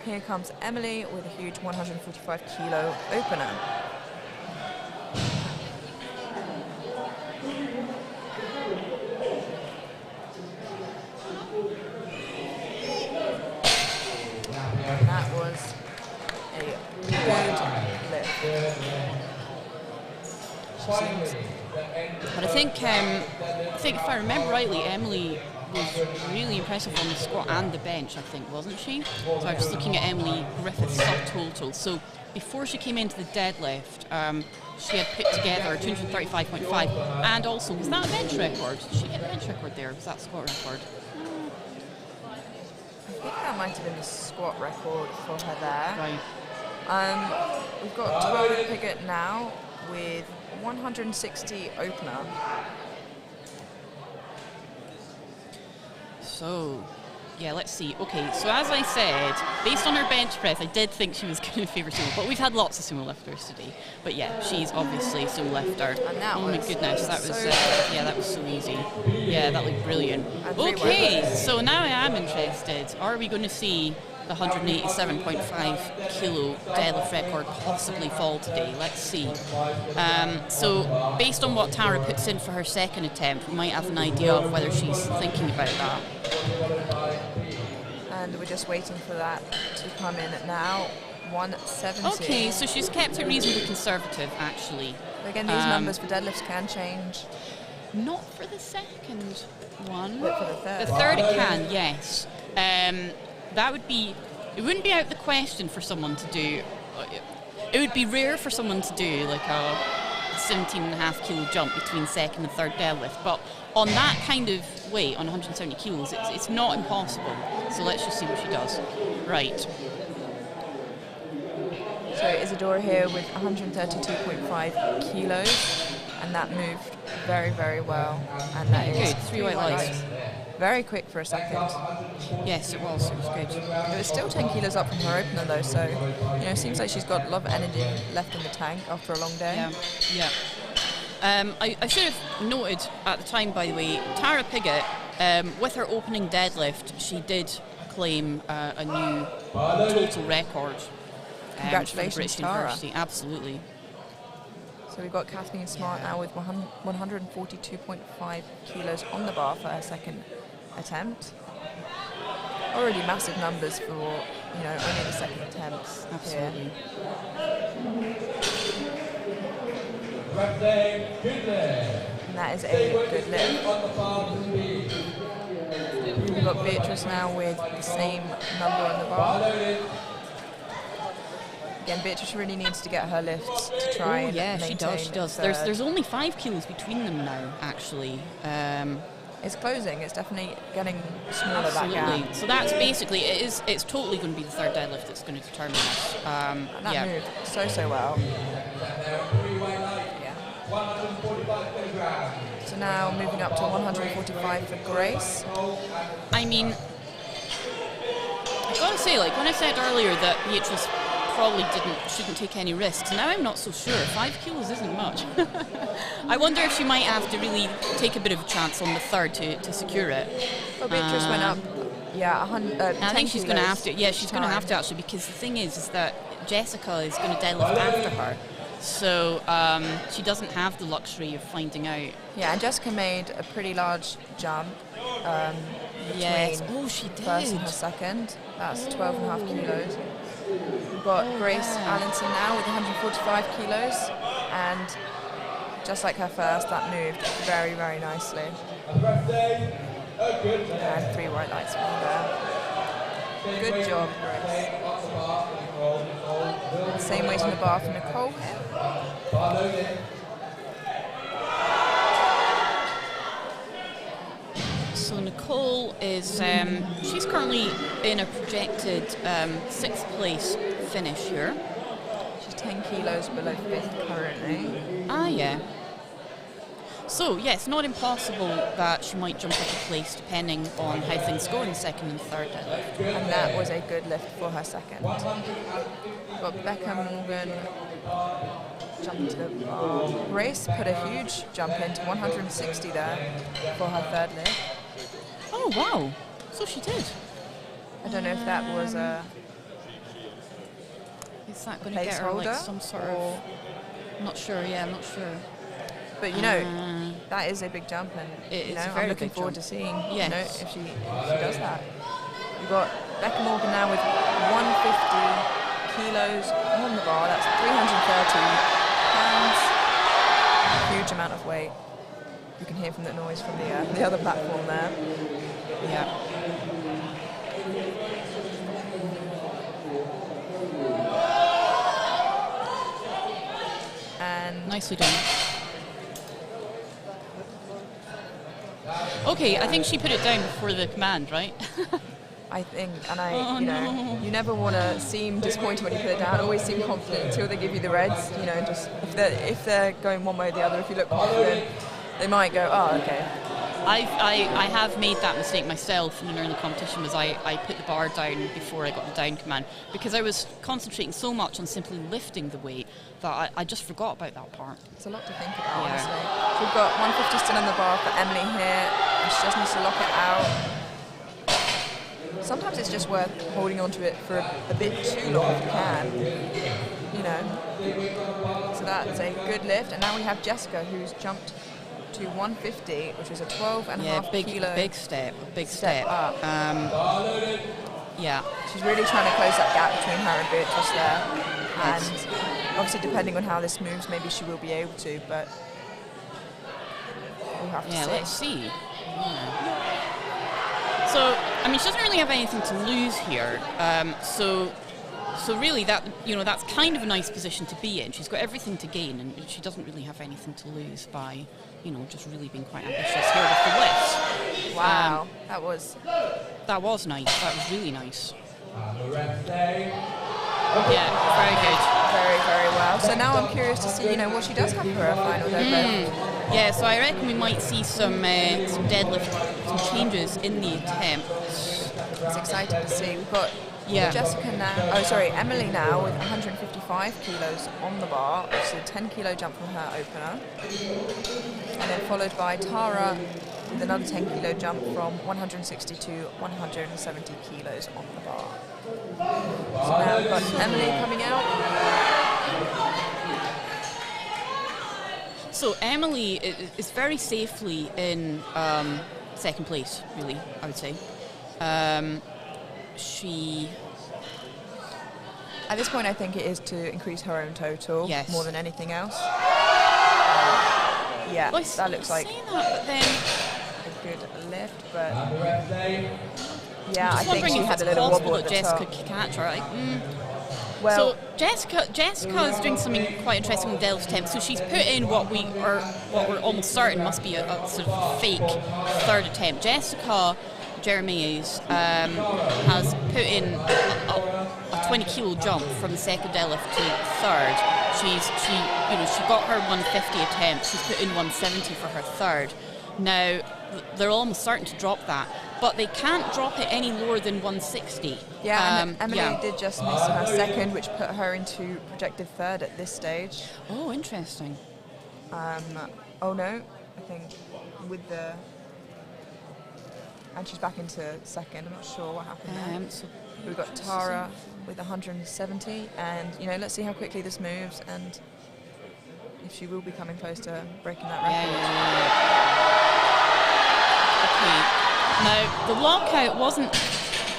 Here comes Emily with a huge 145 kilo opener. And that was a good lift.
But I think if I remember rightly, Emily was really impressive on the squat and the bench, I think, wasn't she? So I was just looking at Emily Griffith's subtotal. So before she came into the deadlift, she had put together 235.5, and also, was that a bench record? Did she hit a bench record there? Was that a squat record?
I think that might have been the squat record for her there.
Right.
We've got Tara Piggott now with 160 opener.
So, yeah, let's see. Okay, so as I said, based on her bench press, I did think she was going to favour sumo, but we've had lots of sumo lifters today. But yeah, she's obviously a sumo lifter.
And that
oh my
was
goodness, that was
so
yeah, that was so easy. Yeah, that looked brilliant. Okay, so now I am interested. Are we going to see the 187.5 kilo deadlift record possibly fall today? Let's see. So based on what Tara puts in for her second attempt, we might have an idea of whether she's thinking about that.
And we're just waiting for that to come in now. 170.
Okay, so she's kept it reasonably conservative, actually.
But again, these numbers for deadlifts can change.
Not for the second one.
But for the third.
The third it can, yes. That would be, it wouldn't be out of the question for someone to do, it would be rare for someone to do like a 17.5 kilo jump between second and third deadlift, but on that kind of weight, on 170 kilos, it's not impossible. So let's just see what she does. Right.
So Isadora here with 132.5 kilos, and that moved very, very well. And that is
good. 3 white lights.
Very quick for a second.
Yes, it was. It was good.
It was still 10 kilos up from her opener though, so you know, it seems like she's got a lot of energy left in the tank after a long day.
Yeah. I should have noted at the time, by the way, Tara Piggott, with her opening deadlift, she did claim a new total record.
Congratulations,
for the British
Tara.
University. Absolutely.
So we've got Kathleen Smart now with 142.5 kilos on the bar for her second attempt. Already massive numbers for, you know, only the second attempts.
Absolutely.
And that is a good lift. We've got Beatrice now with the same number on the bar. Again, Beatrice really needs to get her lifts to try and
yeah, she
maintain
does.
third.
There's only 5 kilos between them now, actually.
It's closing. It's definitely getting smaller,
Absolutely.
that gap.
So that's basically, it's totally going to be the third deadlift that's going to determine this.
And that moved so well. Yeah.
145 kilograms.
So now moving up to 145 for Grace.
I mean, I've got to say, like when I said earlier that Beatrice probably shouldn't take any risks, now I'm not so sure. 5 kilos isn't much. I wonder if she might have to really take a bit of a chance on the third to secure it.
But Beatrice went up, yeah, 100.
I think she's going to have to. Yeah, she's going to have to actually, because the thing is that Jessica is going to deadlift after her, so she doesn't have the luxury of finding out.
Yeah, and Jessica made a pretty large jump.
Yes.
Between
Oh, she did.
first and her second. That's 12.5 kilos. We've got Grace Allenson now with 145 kilos, and just like her first, that moved very, very nicely. And 3 white lights from there. Good job, Grace. Same weight on the bar for Nicole here.
So Nicole is, she's currently in a projected 6th place finish here.
She's 10 kilos below 5th currently.
Ah, yeah. So, yeah, it's not impossible that she might jump up a place depending on how things go in the second and third deadlift.
And that was a good lift for her second. We've got Becca Morgan jumping to the bar. Grace put a huge jump into 160 there for her third lift.
Oh, wow. So she did.
I don't know if that was a
Is that going to get her like
placeholder
some sort of... I'm not sure, yeah, I'm not sure.
But you know, that is a big jump, and
It
you
is
know,
a very
I'm looking
big
forward
jump.
to seeing
Yes.
you know, if she does that. We've got Becca Morgan now with 150 kilos on the bar. That's 330 pounds. Huge amount of weight. You can hear from the noise from the other platform there.
Yeah.
And
Nicely done. Okay, I think she put it down before the command, right?
I think, you know, you never want to seem disappointed when you put it down. Always seem confident until they give you the reds. You know, just if they're going one way or the other, if you look confident, they might go, oh, okay.
I have made that mistake myself in an early competition, was I put the bar down before I got the down command, because I was concentrating so much on simply lifting the weight that I just forgot about that part.
It's a lot to think about, honestly. So we've got 150 still on the bar for Emily here, and she just needs to lock it out. Sometimes it's just worth holding on to it for a bit too long if you can, you know. So that's a good lift, and now we have Jessica, who's jumped to 150, which is a 12.5 kilo
big step
up.
Yeah.
She's really trying to close that gap between her and Beatrice there. And obviously, depending on how this moves, maybe she will be able to, but we'll have to see.
Let's see. Yeah. So, I mean, she doesn't really have anything to lose here. So really, that's kind of a nice position to be in. She's got everything to gain, and she doesn't really have anything to lose by, just really being quite ambitious here with the lifts.
Wow, that was
nice. That was really nice.
Okay.
Yeah, very good.
very, very well. So now I'm curious to see, what she does have for her final deadlift.
Yeah, so I reckon we might see some deadlift, some changes in the attempt.
It's exciting to see. We've got Emily now with 155 kilos on the bar, which is a 10 kilo jump from her opener. And then followed by Tara with another 10 kilo jump from 160 to 170 kilos on the bar. So now we've got Emily coming out.
So Emily is very safely in second place, really, I would say. She...
At this point, I think it is to increase her own total more than anything else. That looks like
but then
a good lift, but
I
think she had a little wobble at the
Jessica
top.
could catch her.
Well,
so Jessica's doing something quite interesting with deadlift attempt. So she's put in what we're almost certain must be a sort of fake third attempt. Jessica Jeremias has put in a 20 kilo jump from the second deadlift to third. She got her 150 attempt. She's put in 170 for her third. Now they're almost certain to drop that, but they can't drop it any lower than 160.
Yeah, and Emily did just miss her second, which put her into projected third at this stage.
Oh, interesting.
Oh no, I think with the... And she's back into second. I'm not sure what happened there.
So
we've got Tara with 170, and let's see how quickly this moves and if she will be coming close to breaking that record.
Okay. Now the lockout wasn't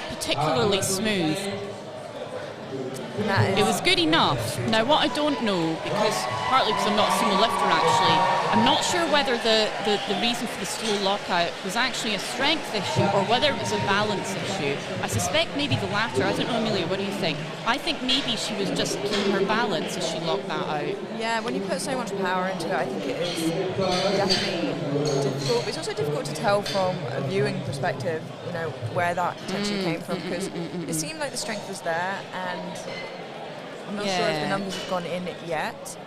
particularly smooth. It was good enough. Now what I don't know, partly because I'm not a sumo lifter actually, I'm not sure whether the reason for the slow lockout was actually a strength issue or whether it was a balance issue. I suspect maybe the latter. I don't know, Amelia, what do you think? I think maybe she was just keeping her balance as she locked that out.
Yeah, when you put so much power into it, I think it is definitely difficult. It's also difficult to tell from a viewing perspective, where that potentially came from, because it seemed like the strength was there, and I'm not sure if the numbers have gone in yet,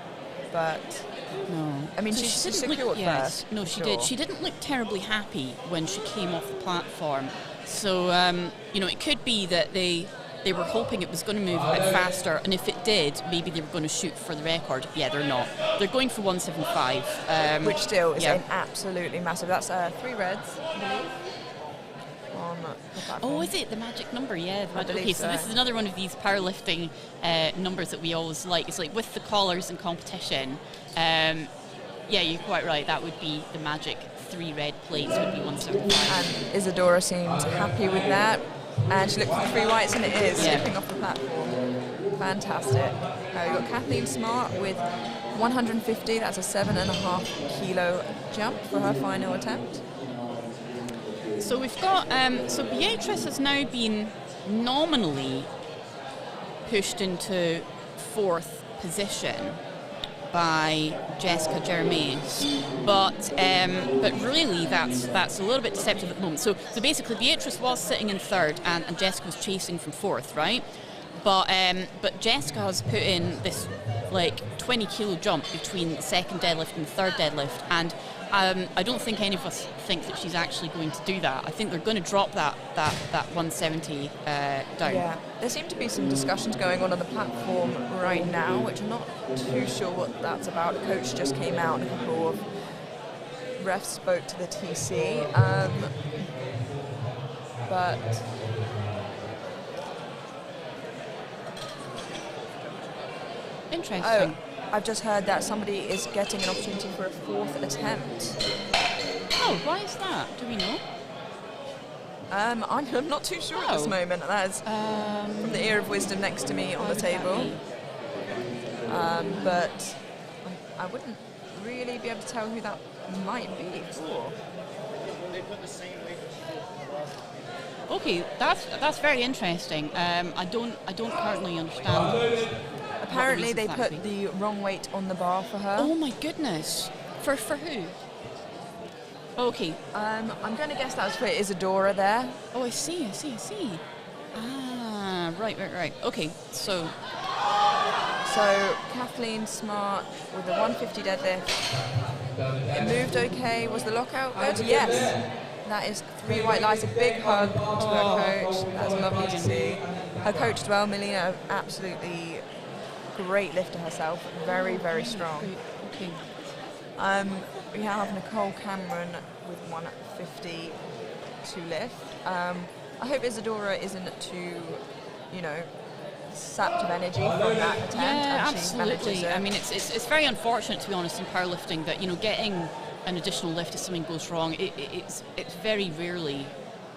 but
no.
I mean,
so
she
didn't
secured
look,
first.
No, she
sure.
did. She didn't look terribly happy when she came off the platform. So it could be that they were hoping it was going to move a bit faster, and if it did, maybe they were going to shoot for the record. Yeah, they're not. They're going for 175,
which still is absolutely massive. That's 3 reds, I believe.
Oh, is it the magic number? Yeah.
Okay,
so this is another one of these powerlifting numbers that we always like. It's like with the collars in competition. Yeah, you're quite right. That would be the magic 3 red plates would be 175.
And Isadora seemed happy with that, and she looked for the 3 whites, and it is slipping off the platform. Fantastic. We've got Kathleen Smart with 150. That's a 7.5 kilo jump for her final attempt.
So we've got, so Beatrice has now been nominally pushed into 4th position by Jessica Germain, but really that's a little bit deceptive at the moment. So basically Beatrice was sitting in 3rd and Jessica was chasing from 4th, right? But Jessica has put in this 20 kilo jump between the 2nd deadlift and 3rd deadlift, and I don't think any of us think that she's actually going to do that. I think they're going to drop that 170 down.
Yeah, there seem to be some discussions going on the platform right now, which I'm not too sure what that's about. The coach just came out and a couple of refs spoke to the TC, but
interesting.
Oh, I've just heard that somebody is getting an opportunity for a 4th attempt.
Oh, why is that? Do we know?
I'm not too sure at this moment. That is from the ear of wisdom next to me on the table. But I wouldn't really be able to tell who that might be for.
Okay, that's very interesting. I don't currently understand.
Apparently they put the wrong weight on the bar for her.
Oh my goodness. For who? Okay.
I'm going to guess that was for Isadora there.
Oh, I see. Ah, right. Okay, so
Kathleen Smart with the 150 deadlift. It moved okay. Was the lockout good? Yes. That is 3 white lights. A big hug to her coach. That's lovely to see. Her coach as well, Melina, absolutely great lifter herself. Very, very strong.
Okay.
We have Nicole Cameron with 150 to lift. I hope Isadora isn't too, sapped of energy from that attempt.
Yeah, absolutely. I mean, it's very unfortunate, to be honest, in powerlifting that getting an additional lift if something goes wrong. It's very rarely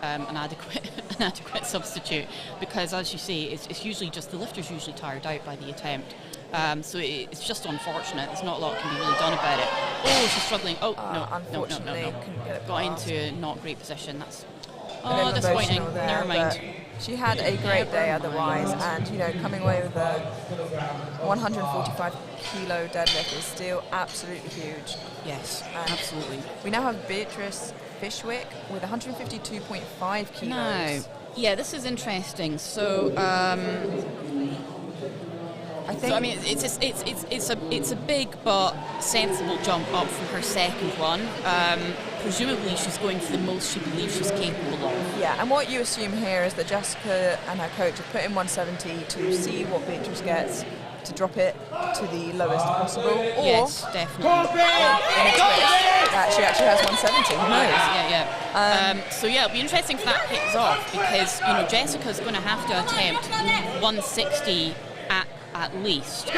an adequate substitute, because, as you say, it's usually just the lifter's usually tired out by the attempt. So it's just unfortunate. There's not a lot can be really done about it. Oh, she's struggling. Oh, no.
Unfortunately, couldn't get it
got
past.
into a not great position. That's Oh, disappointing.
emotional there.
Never mind.
But she had a great day otherwise, and coming away with a 145 kilo deadlift is still absolutely huge.
Yes,
And
absolutely.
we now have Beatrice Fishwick with 152.5 kilos.
Now, yeah, this is interesting. So,
I think.
so I mean, it's a big but sensible jump up from her second one. Presumably, she's going for the most she believes she's capable of.
Yeah, and what you assume here is that Jessica and her coach have put in 170 to see what Beatrice gets, to drop it to the lowest possible, or
Yes, definitely.
in a twist that she actually has 170. Who knows?
Yeah. So yeah, it'll be interesting if that hits off, because Jessica's going to have to attempt 160 at least.
And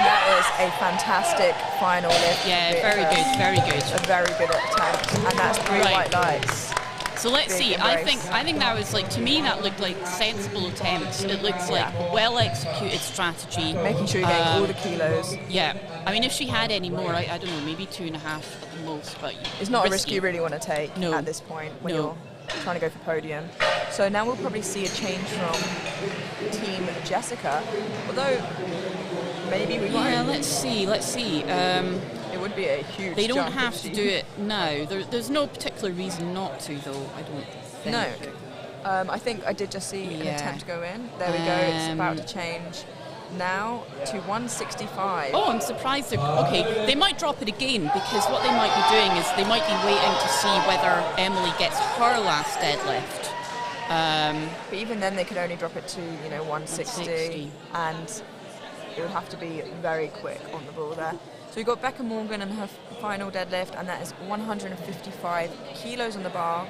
that was a fantastic final lift.
Yeah, very good, very good.
A very good attempt, and that's 3
Right.
white lights.
So let's
Big
see.
embrace.
I think that was to me that looked like sensible attempts. It looks like well executed strategy.
Making sure you're getting all the kilos.
Yeah, I mean, if she had any more, I don't know, maybe 2.5 at the most, but
It's not a risk you really want to take
No.
at this point when
No.
you're trying to go for podium. So now we'll probably see a change from Team Jessica, although maybe we won't.
Yeah, let's see.
It would be a huge
They don't
jump
have
if
to
she-
do it now. There's no particular reason not to, though, I don't think.
No. I think I did just see an
Yeah.
attempt go in. There we go. It's about to change now to 165.
Oh, I'm surprised they might drop it again, because what they might be doing is they might be waiting to see whether Emily gets her last deadlift.
But even then, they could only drop it to 160,
160.
and it would have to be very quick on the ball there. So we've got Becca Morgan and her final deadlift, and that is 155 kilos on the bar.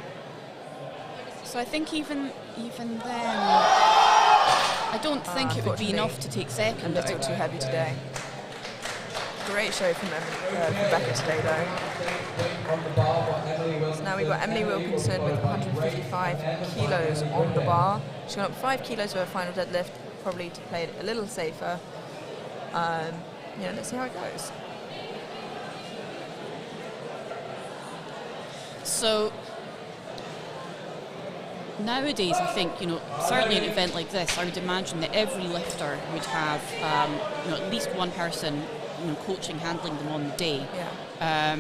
So I think even then, I don't think it would be
unfortunately,
enough to take
A
second.
little too heavy today. Great show from Becca today, though.
On the bar, but Emily Wilson.
So now we've got Emily Wilkinson with 155 kilos on the bar. She's gone up 5 kilos for her final deadlift, probably to play it a little safer. Let's see how it goes.
So nowadays, I think, certainly an event like this, I would imagine that every lifter would have, at least one person, coaching, handling them on the day.
Yeah.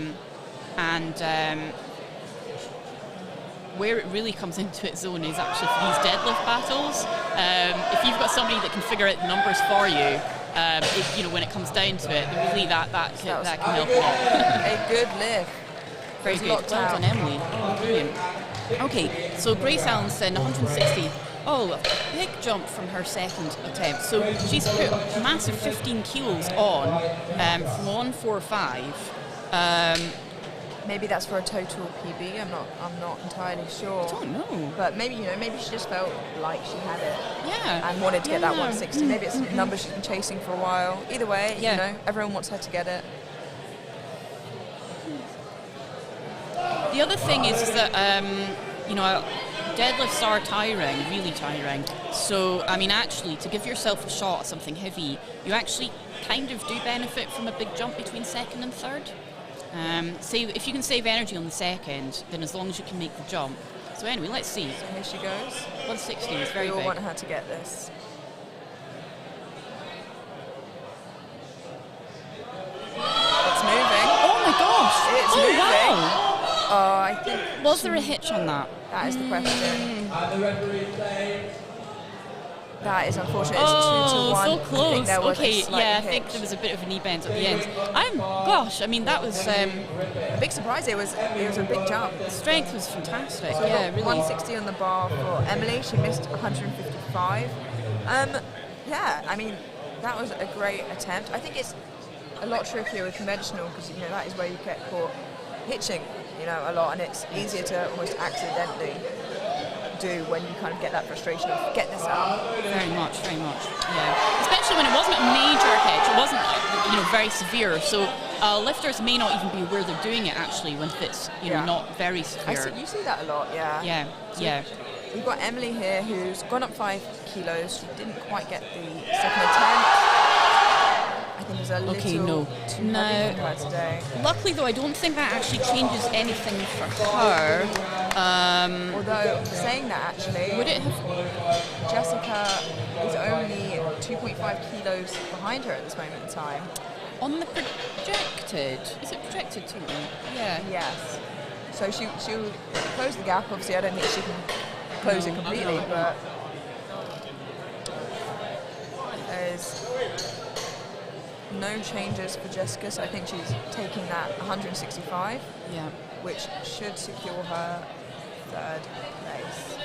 Where it really comes into its own is actually for these deadlift battles. If you've got somebody that can figure out the numbers for you, when it comes down to it, then really that can help a lot.
A good lift.
Very
It's
good.
locked
Well
out.
done, Emily. Brilliant. Okay, so Grace Allenson, 160. Oh, a big jump from her second attempt. So she's put a massive 15 kilos on from 145.
Maybe that's for a total PB. I'm not entirely sure.
I don't know.
But maybe she just felt like she had it
Yeah.
and wanted to get that
Yeah.
160. Maybe it's a number she's been chasing for a while. Either way,
Yeah.
everyone wants her to get it.
The other thing is that, deadlifts are tiring, really tiring. So, I mean, actually, to give yourself a shot at something heavy, you actually kind of do benefit from a big jump between second and third. If you can save energy on the second, then as long as you can make the jump. So anyway, let's see.
So here she goes.
160 is very
We all
big.
want her to get this. It's moving.
Oh my gosh!
It's
oh
moving.
wow!
Oh, I think
Was there a hitch on that?
that is the question.
And the referee says
That is unfortunate. It's 2 to 1.
Oh, so
I think
close.
there was
Okay,
a slight
yeah, I
hitch.
think there was a bit of a knee bend at the end. That was
Big surprise. It was a big jump.
strength was fantastic.
So
Yeah, really.
160 on the bar for Emily. She missed 155. Yeah, I mean, that was a great attempt. I think it's a lot trickier with conventional because that is where you get caught hitching, a lot, and it's easier to almost accidentally do when you kind of get that frustration of get this out.
Very much. Yeah, especially when it wasn't a major hitch. It wasn't, very severe. So lifters may not even be aware they're doing it actually when it's, not very severe.
You see that a lot, yeah.
Yeah.
We've got Emily here who's gone up 5 kilos. She didn't quite get the second attempt. I think it was a little
Okay, no.
too heavy for her today.
Luckily, though, I don't think that actually changes anything for her.
Although, saying that actually,
Would it have?
Jessica is only 2.5 kilos behind her at this moment in time.
On the projected? Is it projected to me? Yeah.
Yes. So she'll close the gap. Obviously, I don't think she can close it completely, but there's no changes for Jessica. So I think she's taking that 165,
Yeah.
which should secure her third place.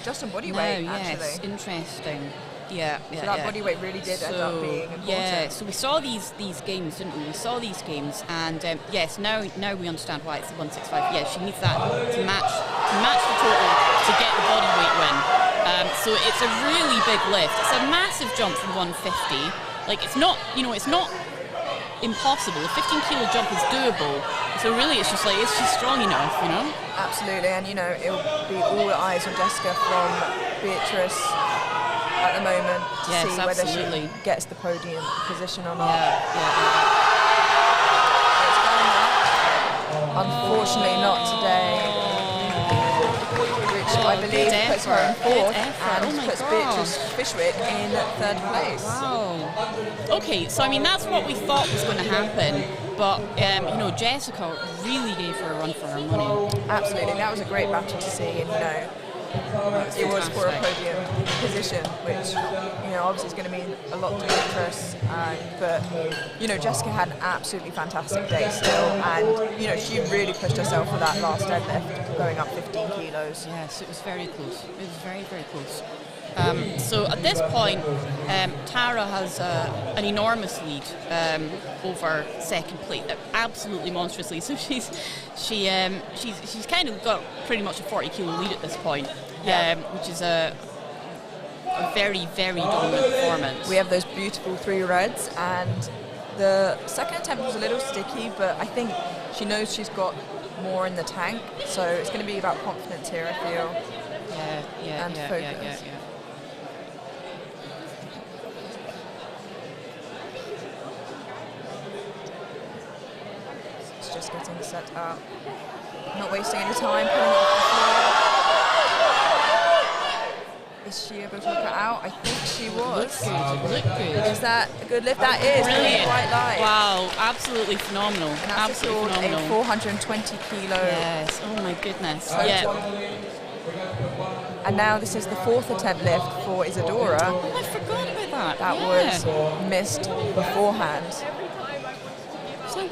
Just on body weight,
yes,
actually.
interesting. Yeah,
So that body weight really did end up being important.
Yeah, so we saw these games, didn't we? We saw these games, and yes, now we understand why it's the 165. Yeah, she needs that to match the total to get the body weight win. So it's a really big lift. It's a massive jump from 150. Like it's not impossible. A 15 kilo jump is doable. So really, it's just like, is she strong enough? You know?
Absolutely, and it'll be all eyes on Jessica from Beatrice at the moment to see whether she gets the podium position or not. It's going up. Unfortunately, not today. Which I believe puts her in fourth and puts Beatrice Fishwick in third place.
Wow. Okay, so I mean that's what we thought was going to happen, but Jessica really gave her a run for her money.
Absolutely, that was a great battle to see, and it was for a podium position, which obviously is going to mean a lot to Beatrice. But Jessica had an absolutely fantastic day still, and she really pushed herself for that last deadlift, going up 15 kilos.
Yes, it was very close. It was very, very close. So at this point, Tara has an enormous lead over second place, absolutely monstrously. So she's kind of got pretty much a 40 kilo lead at this point, which is a very, very dominant performance.
We have those beautiful 3 reds, and the second attempt was a little sticky, but I think she knows she's got more in the tank, so it's going to be about confidence here, I feel. And focus. It's just getting set up. Not wasting any time, putting it off the floor. Is she able to knock it out? I think she was.
Look good.
Is that a good lift? That is.
Brilliant.
Quite light.
Wow, absolutely phenomenal.
And that's
absolutely phenomenal.
A 420 kilo.
Yes. Oh my goodness.
And now this is the 4th attempt lift for Isadora.
Oh, I forgot about that.
That was missed beforehand.
So I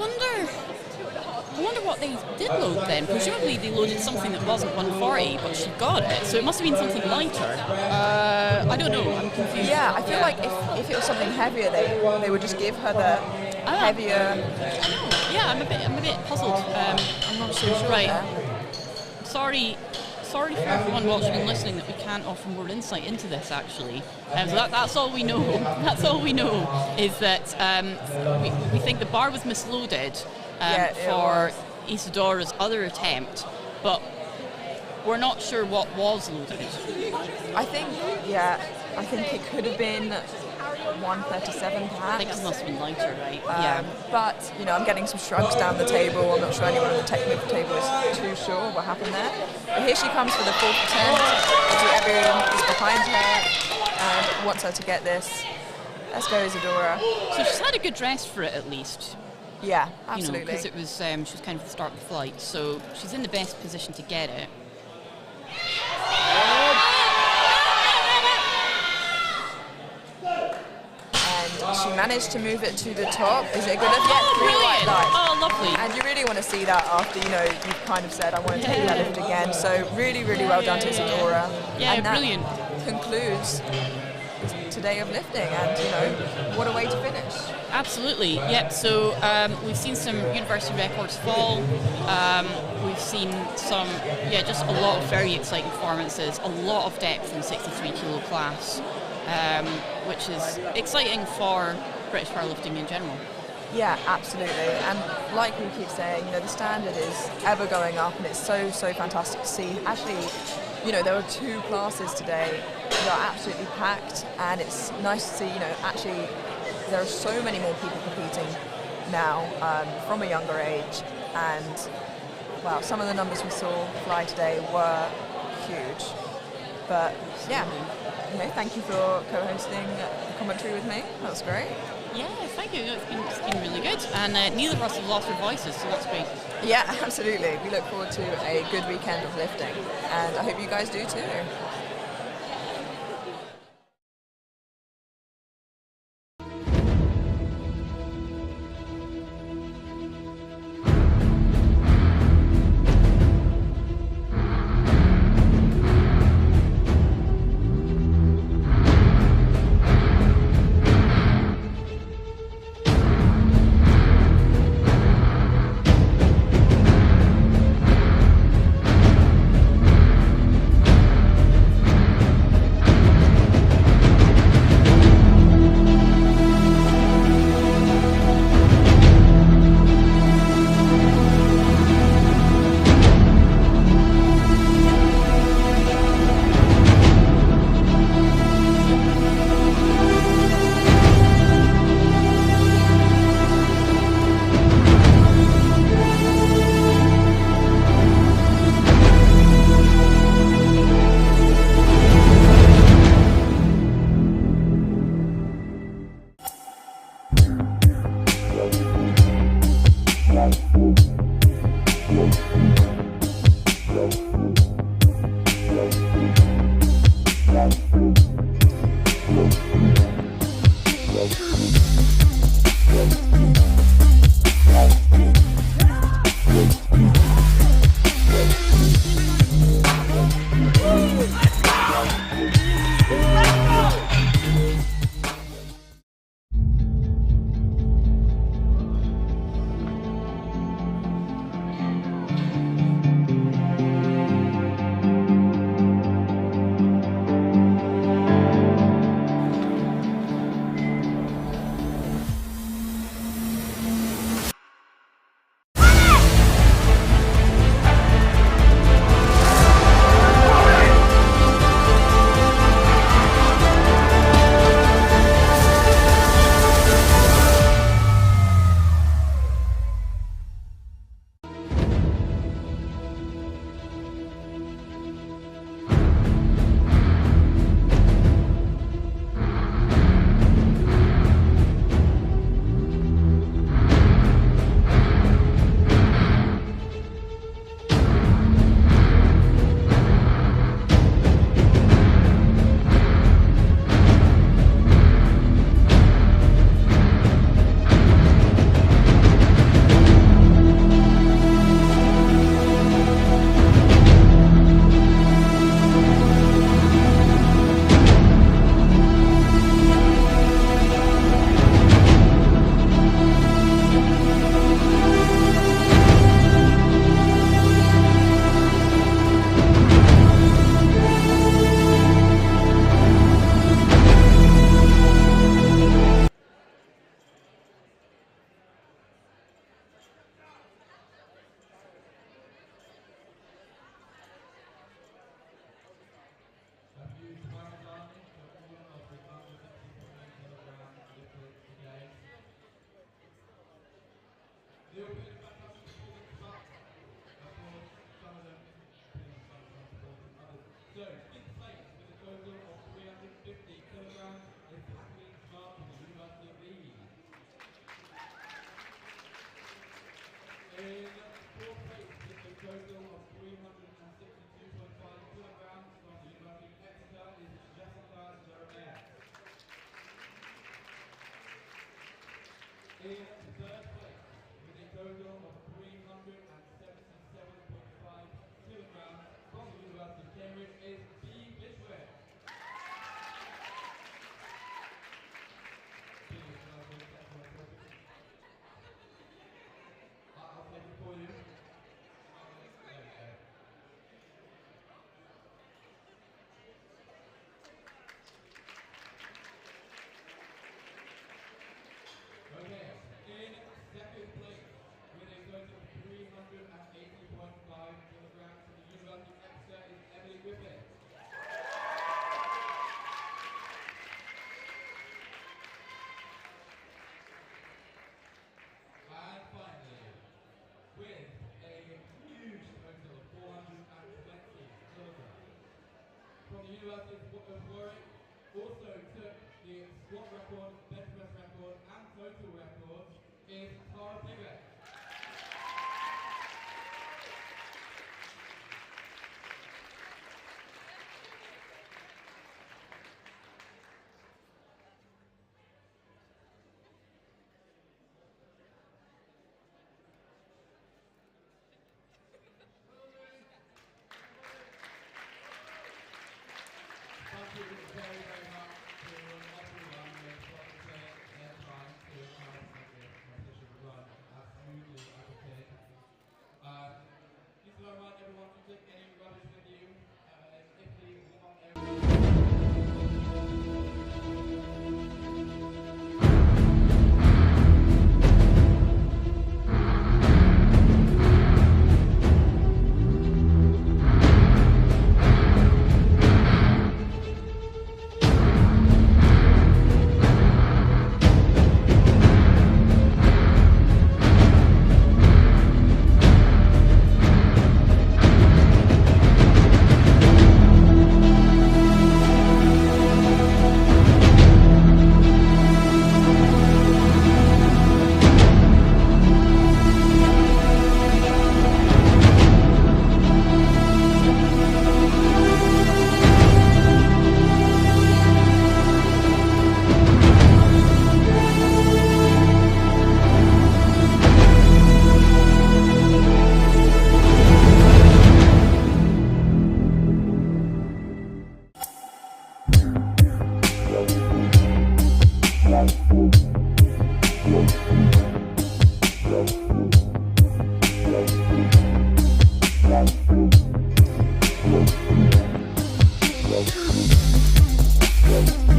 wonder what they did load then. Presumably they loaded something that wasn't 140, but she got it. So it must have been something lighter. I don't know. I'm confused.
Yeah, I feel like if it was something heavier, they would just give her the heavier.
I know. Yeah, I'm a bit puzzled.
I'm not so sure.
Right.
There.
Sorry for everyone watching and listening that we can't offer more insight into this actually. So that's all we know. That's all we know is that we think the bar was misloaded for Isadora's other attempt, but we're not sure what was loaded.
I think it could have been 137 perhaps.
I think it must have been lighter, right?
But I'm getting some shrugs down the table. I'm not sure anyone on the technical table is too sure what happened there. But here she comes for the 4th attempt. Everyone is behind her and wants her to get this. Let's go, Isadora.
So she's had a good rest for it at least.
Yeah, absolutely.
Because it was she was kind of the start of the flight, so she's in the best position to get it.
And she managed to move it to the top. Is it good?
Oh, brilliant! Oh, lovely.
And you really want to see that after you've kind of said I want to take that lift again. So really, really well done to Isadora.
Yeah,
and that
brilliant.
Concludes today of lifting, and what a way to finish.
Absolutely, yep. So we've seen some university records fall. We've seen some, just a lot of very exciting performances, a lot of depth in the 63 kilo class, which is exciting for British powerlifting in general.
Yeah, absolutely. And like we keep saying, the standard is ever going up, and it's so fantastic to see. Actually, there were 2 classes today that are absolutely packed, and it's nice to see, actually there are so many more people competing now from a younger age, and wow, some of the numbers we saw fly today were huge. But yeah, thank you for co-hosting the commentary with me. That was great.
Yeah, thank you. It's been really good. And neither of us have lost our voices, so that's great.
Yeah, absolutely. We look forward to a good weekend of lifting, and I hope you guys do too.
the University of Warwick also took the squat record, bench press record, and total record is Tara Pigott. Thank you very, very much to everyone who has got to take their time to help make this competition run as smoothly as it did. Please don't remind everyone to take any rubbish with you. If you want
Yeah.